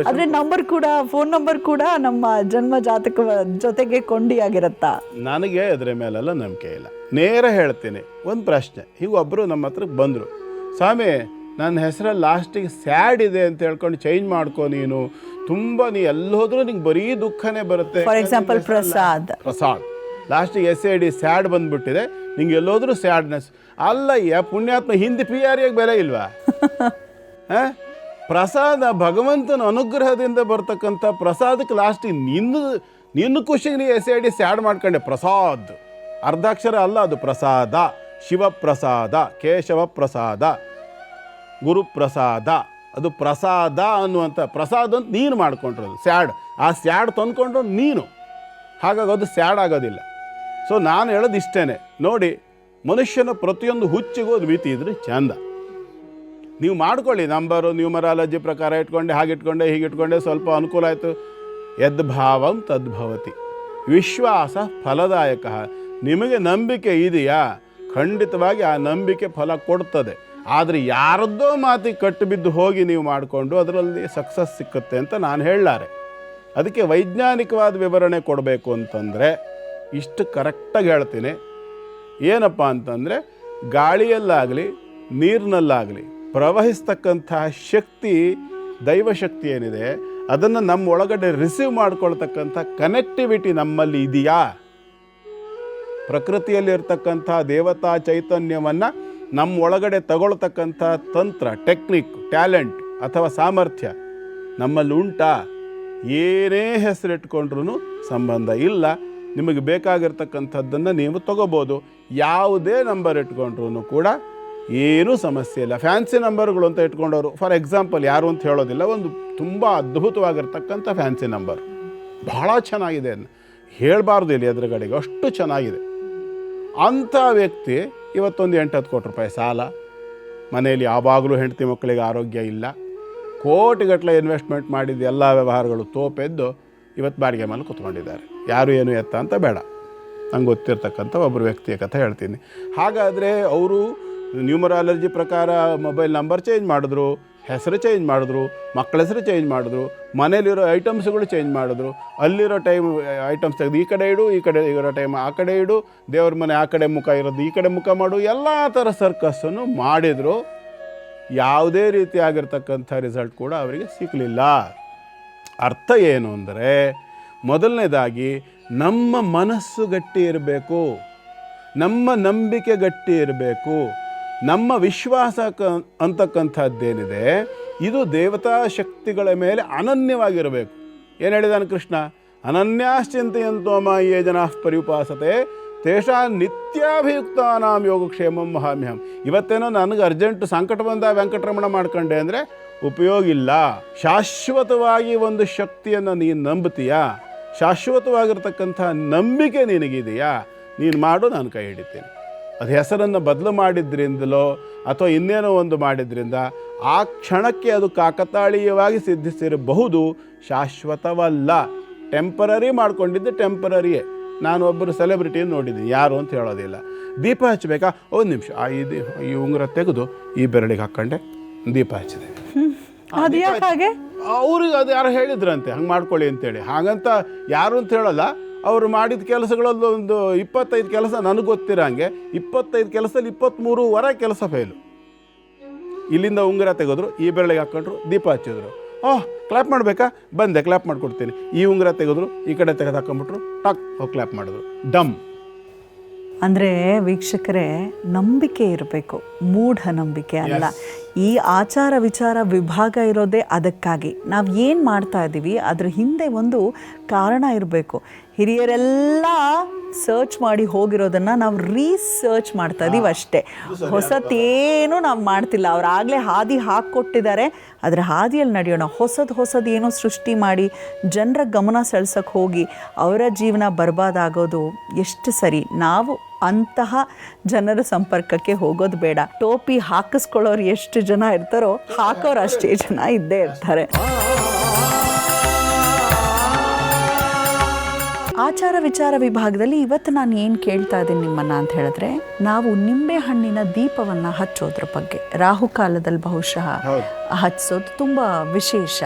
ಆದರೆ ನಂಬರ್ ಕೂಡ, ಫೋನ್ ನಂಬರ್ ಕೂಡ ನಮ್ಮ ಜನ್ಮ ಜಾತಕ ಜೊತೆಗೆ ಕೊಂಡಿಯಾಗಿರುತ್ತಾ? ನನಗೆ ಅದರ ಮೇಲೆಲ್ಲ ನಂಬಿಕೆ ಇಲ್ಲ. ನೇರ ಹೇಳ್ತೀನಿ. ಒಂದು ಪ್ರಶ್ನೆ, ಈಗ ಒಬ್ಬರು ನಮ್ಮ ಹತ್ರಕ್ಕೆ ಬಂದರು, ಸ್ವಾಮಿ ನನ್ನ ಹೆಸರಲ್ಲಿ ಲಾಸ್ಟಿಗೆ ಸ್ಯಾಡ್ ಇದೆ ಅಂತ ಹೇಳ್ಕೊಂಡು ಚೇಂಜ್ ಮಾಡ್ಕೊ, ನೀನು ತುಂಬ ನೀ ಎಲ್ಲಿ ಹೋದ್ರೂ ನಿಂಗೆ ಬರೀ ದುಃಖನೇ ಬರುತ್ತೆ. ಫಾರ್ ಎಕ್ಸಾಂಪಲ್ ಪ್ರಸಾದ್ ಲಾಸ್ಟಿಗೆ SAD ಸ್ಯಾಡ್ ಬಂದ್ಬಿಟ್ಟಿದೆ, ನಿಂಗೆ ಎಲ್ಲೋದ್ರೂ ಸ್ಯಾಡ್ನೆಸ್. ಅಲ್ಲಯ್ಯ ಪುಣ್ಯಾತ್ಮ, ಹಿಂದೆ PRAಗೆ ಬೆಲೆ ಇಲ್ವಾ? ಪ್ರಸಾದ ಭಗವಂತನ ಅನುಗ್ರಹದಿಂದ ಬರ್ತಕ್ಕಂಥ ಪ್ರಸಾದಕ್ಕೆ ಲಾಸ್ಟಿಗೆ ನಿನ್ನ ಖುಷಿಗೆ ನೀ SAD ಸ್ಯಾಡ್ ಮಾಡ್ಕೊಂಡೆ. ಪ್ರಸಾದ್ ಅರ್ಧಾಕ್ಷರ ಅಲ್ಲ, ಅದು ಪ್ರಸಾದ. ಶಿವಪ್ರಸಾದ, ಕೇಶವ ಪ್ರಸಾದ, ಗುರುಪ್ರಸಾದ, ಅದು ಪ್ರಸಾದ ಅನ್ನುವಂಥ ಪ್ರಸಾದ ಅಂತ ನೀನು ಮಾಡ್ಕೊಂಡಿರೋದು ಸ್ಯಾಡ್. ಆ ಸ್ಯಾಡ್ ತಂದ್ಕೊಂಡು ನೀನು, ಹಾಗಾಗಿ ಅದು ಸ್ಯಾಡ್ ಆಗೋದಿಲ್ಲ. ಸೊ ನಾನು ಹೇಳೋದು ಇಷ್ಟೇ ನೋಡಿ, ಮನುಷ್ಯನ ಪ್ರತಿಯೊಂದು ಹುಚ್ಚಿಗೂ ಅದು ಮಿತಿ ಇದ್ರೆ ಚಂದ. ನೀವು ಮಾಡ್ಕೊಳ್ಳಿ, ನಂಬರು ನ್ಯೂಮರಾಲಜಿ ಪ್ರಕಾರ ಇಟ್ಕೊಂಡೆ, ಹಾಗಿಟ್ಕೊಂಡೆ ಹೀಗಿಟ್ಕೊಂಡೆ, ಸ್ವಲ್ಪ ಅನುಕೂಲ ಆಯಿತು. ಯದ್ಭಾವಂ ತದ್ಭವತಿ. ವಿಶ್ವಾಸ ಫಲದಾಯಕ. ನಿಮಗೆ ನಂಬಿಕೆ ಇದೆಯಾ, ಖಂಡಿತವಾಗಿ ಆ ನಂಬಿಕೆ ಫಲ ಕೊಡ್ತದೆ. ಆದರೆ ಯಾರದ್ದೋ ಮಾತಿಗೆ ಕಟ್ಟಿಬಿದ್ದು ಹೋಗಿ ನೀವು ಮಾಡಿಕೊಂಡು ಅದರಲ್ಲಿ ಸಕ್ಸಸ್ ಸಿಕ್ಕುತ್ತೆ ಅಂತ ನಾನು ಹೇಳಲಾರೆ. ಅದಕ್ಕೆ ವೈಜ್ಞಾನಿಕವಾದ ವಿವರಣೆ ಕೊಡಬೇಕು ಅಂತಂದರೆ ಇಷ್ಟು ಕರೆಕ್ಟಾಗಿ ಹೇಳ್ತೀನಿ. ಏನಪ್ಪ ಅಂತಂದರೆ, ಗಾಳಿಯಲ್ಲಾಗಲಿ ನೀರಿನಲ್ಲಾಗಲಿ ಪ್ರವಹಿಸ್ತಕ್ಕಂತಹ ಶಕ್ತಿ, ದೈವಶಕ್ತಿ ಏನಿದೆ, ಅದನ್ನು ನಮ್ಮ ಒಳಗಡೆ ರಿಸೀವ್ ಮಾಡ್ಕೊಳ್ತಕ್ಕಂಥ ಕನೆಕ್ಟಿವಿಟಿ ನಮ್ಮಲ್ಲಿ ಇದೆಯಾ? ಪ್ರಕೃತಿಯಲ್ಲಿರ್ತಕ್ಕಂಥ ದೇವತಾ ಚೈತನ್ಯವನ್ನು ನಮ್ಮ ಒಳಗಡೆ ತಗೊಳ್ತಕ್ಕಂಥ ತಂತ್ರ, ಟೆಕ್ನಿಕ್, ಟ್ಯಾಲೆಂಟ್ ಅಥವಾ ಸಾಮರ್ಥ್ಯ ನಮ್ಮಲ್ಲಿ ಉಂಟಾ? ಏನೇ ಹೆಸರಿಟ್ಕೊಂಡ್ರೂ ಸಂಬಂಧ ಇಲ್ಲ. ನಿಮಗೆ ಬೇಕಾಗಿರ್ತಕ್ಕಂಥದ್ದನ್ನು ನೀವು ತಗೋಬೋದು. ಯಾವುದೇ ನಂಬರ್ ಇಟ್ಕೊಂಡ್ರೂ ಕೂಡ ಏನೂ ಸಮಸ್ಯೆ ಇಲ್ಲ. ಫ್ಯಾನ್ಸಿ ನಂಬರ್ಗಳು ಅಂತ ಇಟ್ಕೊಂಡವರು, ಫಾರ್ ಎಕ್ಸಾಂಪಲ್ ಯಾರು ಅಂತ ಹೇಳೋದಿಲ್ಲ, ಒಂದು ತುಂಬ ಅದ್ಭುತವಾಗಿರ್ತಕ್ಕಂಥ ಫ್ಯಾನ್ಸಿ ನಂಬರ್, ಬಹಳ ಚೆನ್ನಾಗಿದೆ, ಹೇಳಬಾರ್ದು ಇಲ್ಲಿ ಎದುರುಗಡೆಗೆ, ಅಷ್ಟು ಚೆನ್ನಾಗಿದೆ. ಅಂಥ ವ್ಯಕ್ತಿ ಇವತ್ತೊಂದು 8-10 ಕೋಟಿ ರೂಪಾಯಿ ಸಾಲ, ಮನೆಯಲ್ಲಿ ಯಾವಾಗಲೂ ಹೆಂಡತಿ ಮಕ್ಕಳಿಗೆ ಆರೋಗ್ಯ ಇಲ್ಲ, ಕೋಟಿಗಟ್ಟಲೆ ಇನ್ವೆಸ್ಟ್ಮೆಂಟ್ ಮಾಡಿದ ಎಲ್ಲ ವ್ಯವಹಾರಗಳು ತೋಪೆದ್ದು ಇವತ್ತು ಬಾಡಿಗೆ ಮೇಲೆ ಕೂತ್ಕೊಂಡಿದ್ದಾರೆ. ಯಾರು ಏನು ಎತ್ತ ಅಂತ ಬೇಡ, ನಂಗೆ ಗೊತ್ತಿರ್ತಕ್ಕಂಥ ಒಬ್ಬರು ವ್ಯಕ್ತಿಯ ಕಥೆ ಹೇಳ್ತೀನಿ. ಹಾಗಾದರೆ ಅವರು ನ್ಯೂಮರಾಲಜಿ ಪ್ರಕಾರ ಮೊಬೈಲ್ ನಂಬರ್ ಚೇಂಜ್ ಮಾಡಿದ್ರು, ಹೆಸರು ಚೇಂಜ್ ಮಾಡಿದ್ರು, ಮಕ್ಕಳ ಹೆಸರು ಚೇಂಜ್ ಮಾಡಿದ್ರು, ಮನೇಲಿರೋ ಐಟಮ್ಸ್ಗಳು ಚೇಂಜ್ ಮಾಡಿದ್ರು, ಅಲ್ಲಿರೋ ಟೈಮ್ ಐಟಮ್ಸ್ ತೆಗೆದು ಈ ಕಡೆ ಇಡು, ಈ ಕಡೆ ಇರೋ ಟೈಮ್ ಆ ಕಡೆ ಇಡು, ದೇವ್ರ ಮನೆ ಆ ಕಡೆ ಮುಖ ಇರೋದು ಈ ಕಡೆ ಮುಖ ಮಾಡು, ಎಲ್ಲ ಥರ ಸರ್ಕಸ್ಸನ್ನು ಮಾಡಿದರು. ಯಾವುದೇ ರೀತಿಯಾಗಿರ್ತಕ್ಕಂಥ ರಿಸಲ್ಟ್ ಕೂಡ ಅವರಿಗೆ ಸಿಗಲಿಲ್ಲ. ಅರ್ಥ ಏನು ಅಂದರೆ, ಮೊದಲನೇದಾಗಿ ನಮ್ಮ ಮನಸ್ಸು ಗಟ್ಟಿ ಇರಬೇಕು, ನಮ್ಮ ನಂಬಿಕೆ ಗಟ್ಟಿ ಇರಬೇಕು, ನಮ್ಮ ವಿಶ್ವಾಸ ಅಂತಕ್ಕಂಥದ್ದೇನಿದೆ ಇದು ದೇವತಾ ಶಕ್ತಿಗಳ ಮೇಲೆ ಅನನ್ಯವಾಗಿರಬೇಕು. ಏನು ಹೇಳಿದಾನೆ ಕೃಷ್ಣ? ಅನನ್ಯಾಶ್ಚಿಂತೆಯಂತೋ ಮಾಯೇ ಜನಾಃ ಪರ್ಯುಪಾಸತೆ ತೇಷಾ ನಿತ್ಯಾಭಿಯುಕ್ತಾನಾಂ ಯೋಗಕ್ಷೇಮಂ ಮಹಾಮ್ಯಹಂ. ಇವತ್ತೇನೋ ನನಗೆ ಅರ್ಜೆಂಟ್ ಸಂಕಟ ಬಂದ ವೆಂಕಟರಮಣ ಮಾಡ್ಕೊಂಡೆ ಅಂದರೆ ಉಪಯೋಗ ಇಲ್ಲ. ಶಾಶ್ವತವಾಗಿ ಒಂದು ಶಕ್ತಿಯನ್ನು ನೀನು ನಂಬ್ತೀಯಾ? ಶಾಶ್ವತವಾಗಿರ್ತಕ್ಕಂಥ ನಂಬಿಕೆ ನಿನಗಿದೆಯಾ? ನೀನು ಮಾಡು, ನಾನು ಕೈ ಹಿಡಿತೀನಿ. ಅದು ಹೆಸರನ್ನು ಬದಲು ಮಾಡಿದ್ರಿಂದಲೋ ಅಥವಾ ಇನ್ನೇನೋ ಒಂದು ಮಾಡಿದ್ರಿಂದ ಆ ಕ್ಷಣಕ್ಕೆ ಅದು ಕಾಕತಾಳೀಯವಾಗಿ ಸಿದ್ಧಿಸಿರಬಹುದು, ಶಾಶ್ವತವಲ್ಲ. ಟೆಂಪರರಿ ಮಾಡ್ಕೊಂಡಿದ್ದು ಟೆಂಪರರಿಯೇ. ನಾನು ಒಬ್ಬರು ಸೆಲೆಬ್ರಿಟಿಯನ್ನು ನೋಡಿದ್ದೀನಿ, ಯಾರು ಅಂತ ಹೇಳೋದಿಲ್ಲ. ದೀಪ ಹಚ್ಚಬೇಕಾ? ಒಂದು ನಿಮಿಷ, ಈ ಉಂಗುರ ತೆಗೆದು ಈ ಬೆರಳಿಗೆ ಹಾಕ್ಕೊಂಡೆ, ದೀಪ ಹಚ್ಚಿದೆ. ಅದು ಯಾಕೆ ಹಾಗೆ? ಅವ್ರಿಗೆ ಅದು ಯಾರು ಹೇಳಿದ್ರಂತೆ ಹಂಗೆ ಮಾಡ್ಕೊಳ್ಳಿ ಅಂತೇಳಿ. ಹಾಗಂತ ಯಾರು ಅಂತ ಹೇಳಲ್ಲ. ಅವರು ಮಾಡಿದ ಕೆಲಸಗಳಲ್ಲಿ ಒಂದು 25 ಕೆಲಸ ನನಗೆ ಗೊತ್ತಿರೋ ಹಂಗೆ 25 ಕೆಲಸದಲ್ಲಿ 23 ಕೆಲಸ ಫೇಲು. ಇಲ್ಲಿಂದ ಉಂಗುರ ತೆಗೆದ್ರು, ಈ ಬೆರಳಿಗೆ ಹಾಕ್ಕೊಂಡ್ರು, ದೀಪ ಹಚ್ಚಿದ್ರು. ಕ್ಲಾಪ್ ಮಾಡಬೇಕಾ? ಬಂದೆ, ಕ್ಲಾಪ್ ಮಾಡಿಕೊಡ್ತೀನಿ. ಈ ಉಂಗುರ ತೆಗೆದ್ರು, ಈ ಕಡೆ ತೆಗೆದು ಹಾಕೊಂಡ್ಬಿಟ್ರು, ಟಾಕ್ ಕ್ಲಾಪ್ ಮಾಡಿದ್ರು. ಡಮ್. ಅಂದರೆ ವೀಕ್ಷಕರೇ, ನಂಬಿಕೆ ಇರಬೇಕು, ಮೂಢನಂಬಿಕೆ ಅಲ್ಲ. ಈ ಆಚಾರ ವಿಚಾರ ವಿಭಾಗ ಇರೋದೇ ಅದಕ್ಕಾಗಿ. ನಾವು ಏನು ಮಾಡ್ತಾ ಇದ್ದೀವಿ ಅದ್ರ ಹಿಂದೆ ಒಂದು ಕಾರಣ ಇರಬೇಕು. ಹಿರಿಯರೆಲ್ಲ ಸರ್ಚ್ ಮಾಡಿ ಹೋಗಿರೋದನ್ನು ನಾವು ರೀಸರ್ಚ್ ಮಾಡ್ತಾ ಇದ್ದೀವಿ ಅಷ್ಟೇ. ಹೊಸತೇನು ನಾವು ಮಾಡ್ತಿಲ್ಲ. ಅವರಾಗಲೇ ಹಾದಿ ಹಾಕ್ಕೊಟ್ಟಿದ್ದಾರೆ, ಅದರ ಹಾದಿಯಲ್ಲಿ ನಡೆಯೋಣ. ಹೊಸದು ಏನೋ ಸೃಷ್ಟಿ ಮಾಡಿ ಜನರ ಗಮನ ಸೆಳ್ಸೋಕ್ಕೆ ಹೋಗಿ ಅವರ ಜೀವನ ಬರ್ಬಾದಾಗೋದು ಎಷ್ಟು ಸರಿ? ನಾವು ಅಂತಹ ಜನರ ಸಂಪರ್ಕಕ್ಕೆ ಹೋಗೋದು ಬೇಡ. ಟೋಪಿ ಹಾಕಿಸ್ಕೊಳ್ಳೋರು ಎಷ್ಟು ಜನ ಇರ್ತಾರೋ ಹಾಕೋರು ಅಷ್ಟೇ ಜನ ಇದ್ದೇ ಇರ್ತಾರೆ. ಆಚಾರ ವಿಚಾರ ವಿಭಾಗದಲ್ಲಿ ಇವತ್ತು ನಾನು ಏನು ಕೇಳ್ತಾ ಇದ್ದೀನಿ ನಿಮ್ಮನ್ನು ಅಂತ ಹೇಳಿದ್ರೆ, ನಾವು ನಿಂಬೆ ಹಣ್ಣಿನ ದೀಪವನ್ನು ಹಚ್ಚೋದ್ರ ಬಗ್ಗೆ. ರಾಹುಕಾಲದಲ್ಲಿ ಬಹುಶಃ ಹಚ್ಚೋದು ತುಂಬ ವಿಶೇಷ.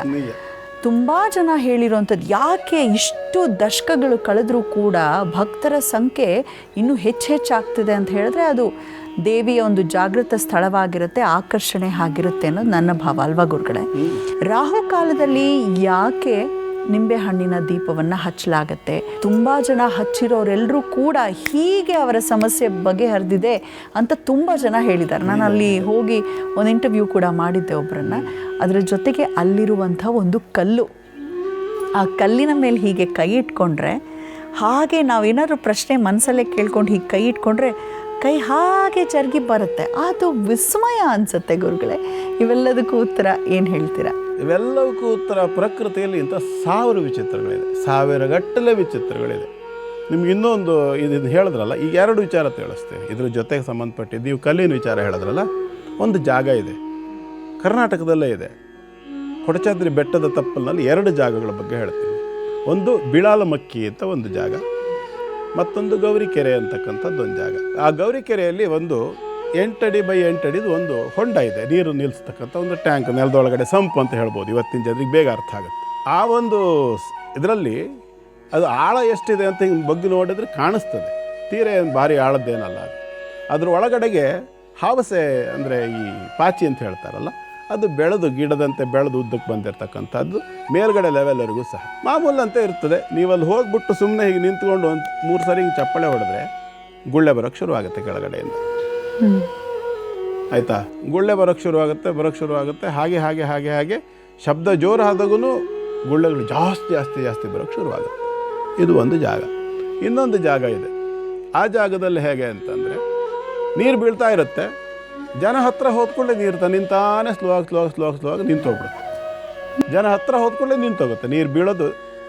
ತುಂಬ ಜನ ಹೇಳಿರೋಂಥದ್ದು. ಯಾಕೆ ಇಷ್ಟು ದಶಕಗಳು ಕಳೆದರೂ ಕೂಡ ಭಕ್ತರ ಸಂಖ್ಯೆ ಇನ್ನೂ ಹೆಚ್ಚಾಗ್ತಿದೆ ಅಂತ ಹೇಳಿದ್ರೆ, ಅದು ದೇವಿಯ ಒಂದು ಜಾಗೃತ ಸ್ಥಳವಾಗಿರುತ್ತೆ, ಆಕರ್ಷಣೆ ಆಗಿರುತ್ತೆ ಅನ್ನೋದು ನನ್ನ ಭಾವ ಅಲ್ವಾ ಗುರುಗಳೇ? ರಾಹುಕಾಲದಲ್ಲಿ ಯಾಕೆ ನಿಂಬೆ ಹಣ್ಣಿನ ದೀಪವನ್ನು ಹಚ್ಚಲಾಗತ್ತೆ? ತುಂಬ ಜನ ಹಚ್ಚಿರೋರೆಲ್ಲರೂ ಕೂಡ ಹೀಗೆ ಅವರ ಸಮಸ್ಯೆ ಬಗೆಹರಿದಿದೆ ಅಂತ ತುಂಬ ಜನ ಹೇಳಿದ್ದಾರೆ. ನಾನು ಅಲ್ಲಿ ಹೋಗಿ ಒಂದು ಇಂಟರ್ವ್ಯೂ ಕೂಡ ಮಾಡಿದ್ದೆ ಒಬ್ಬರನ್ನು. ಅದರ ಜೊತೆಗೆ ಅಲ್ಲಿರುವಂಥ ಒಂದು ಕಲ್ಲು, ಆ ಕಲ್ಲಿನ ಮೇಲೆ ಹೀಗೆ ಕೈ ಇಟ್ಕೊಂಡ್ರೆ, ಹಾಗೆ ನಾವೇನಾದ್ರು ಪ್ರಶ್ನೆ ಮನಸ್ಸಲ್ಲೇ ಕೇಳ್ಕೊಂಡು ಹೀಗೆ ಕೈ ಇಟ್ಕೊಂಡ್ರೆ ಕೈ ಹಾಗೆ ಜರುಗಿ ಬರುತ್ತೆ. ಅದು ವಿಸ್ಮಯ ಅನಿಸುತ್ತೆ ಗುರುಗಳೇ. ಇವೆಲ್ಲದಕ್ಕೂ ಉತ್ತರ ಏನು ಹೇಳ್ತೀರಾ? ಇವೆಲ್ಲವಕ್ಕೂ ಉತ್ತರ ಪ್ರಕೃತಿಯಲ್ಲಿ ಇಂಥ 1000 ವಿಚಿತ್ರಗಳಿದೆ, 1000 ಗಟ್ಟಲೆ ವಿಚಿತ್ರಗಳಿದೆ. ನಿಮ್ಗೆ ಇನ್ನೊಂದು ಇದನ್ನು ಹೇಳಿದ್ರಲ್ಲ, ಈಗ 2 ವಿಚಾರ ತಿಳಿಸ್ತೇನೆ ಇದ್ರ ಜೊತೆಗೆ ಸಂಬಂಧಪಟ್ಟಿದ್ದು. ನೀವು ಕಲ್ಲಿನ ವಿಚಾರ ಹೇಳಿದ್ರಲ್ಲ, ಒಂದು ಜಾಗ ಇದೆ, ಕರ್ನಾಟಕದಲ್ಲೇ ಇದೆ, ಕೊಡಚಾದ್ರಿ ಬೆಟ್ಟದ ತಪ್ಪಲಿನಲ್ಲಿ 2 ಜಾಗಗಳ ಬಗ್ಗೆ ಹೇಳ್ತೀನಿ. ಒಂದು ಬಿಳಾಲಮಕ್ಕಿ ಅಂತ ಒಂದು ಜಾಗ, ಮತ್ತೊಂದು ಗೌರಿಕೆರೆ ಅಂತಕ್ಕಂಥದ್ದು ಒಂದು ಜಾಗ. ಆ ಗೌರಿಕೆರೆಯಲ್ಲಿ ಒಂದು 8 ಅಡಿ ಬೈ 8 ಅಡಿದು ಒಂದು ಹೊಂಡ ಇದೆ, ನೀರು ನಿಲ್ಲಿಸ್ತಕ್ಕಂಥ ಒಂದು ಟ್ಯಾಂಕ್, ನೆಲದೊಳಗಡೆ ಸಂಪು ಅಂತ ಹೇಳ್ಬೋದು, ಇವತ್ತಿನ ಜನರಿಗೆ ಬೇಗ ಅರ್ಥ ಆಗುತ್ತೆ. ಆ ಒಂದು ಇದರಲ್ಲಿ ಅದು ಆಳ ಎಷ್ಟಿದೆ ಅಂತ ಹಿಂಗೆ ಬಗ್ಗೆ ನೋಡಿದ್ರೆ ಕಾಣಿಸ್ತದೆ, ತೀರ ಭಾರಿ ಆಳದ್ದೇನಲ್ಲ ಅದು. ಅದ್ರ ಒಳಗಡೆಗೆ ಹಾವಸೆ ಅಂದರೆ ಈ ಪಾಚಿ ಅಂತ ಹೇಳ್ತಾರಲ್ಲ, ಅದು ಬೆಳೆದು ಗಿಡದಂತೆ ಬೆಳೆದು ಉದ್ದಕ್ಕೆ ಬಂದಿರತಕ್ಕಂಥದ್ದು, ಮೇಲ್ಗಡೆ ಲೆವೆಲ್ವರೆಗೂ ಸಹ ಮಾಮೂಲಂತೆ ಇರ್ತದೆ. ನೀವಲ್ಲಿ ಹೋಗ್ಬಿಟ್ಟು ಸುಮ್ಮನೆ ಹೀಗೆ ನಿಂತ್ಕೊಂಡು ಒಂದು 3 ಸರಿ ಹಿಂಗೆ ಚಪ್ಪಳೆ ಹೊಡೆದ್ರೆ ಗುಳ್ಳೆ ಬರೋಕ್ಕೆ ಶುರುವಾಗುತ್ತೆ ಕೆಳಗಡೆಯಿಂದ. ಆಯಿತಾ? ಗುಳ್ಳೆ ಬರೋಕ್ಕೆ ಶುರುವಾಗುತ್ತೆ. ಹಾಗೆ ಶಬ್ದ ಜೋರು ಆದಾಗೂ ಗುಳ್ಳೆಗಳು ಜಾಸ್ತಿ ಬರೋಕ್ಕೆ ಶುರುವಾಗುತ್ತೆ. ಇದು ಒಂದು ಜಾಗ. ಇನ್ನೊಂದು ಜಾಗ ಇದೆ. ಆ ಜಾಗದಲ್ಲಿ ಹೇಗೆ ಅಂತಂದರೆ, ನೀರು ಬೀಳ್ತಾ ಇರುತ್ತೆ, ಜನ ಹತ್ತಿರ ಹೋದ್ಕೊಳ್ಳೆ ನೀರು ನಿಂತಾನೆ ಸ್ಲೋ ಆಗಿ ನಿಂತೋಗ್ಬಿಡುತ್ತೆ. ಜನ ಹತ್ತಿರ ಹೋದ್ಕೊಳ್ಳೆ ನಿಂತೋಗುತ್ತೆ. ನೀರು ಬೀಳೋದು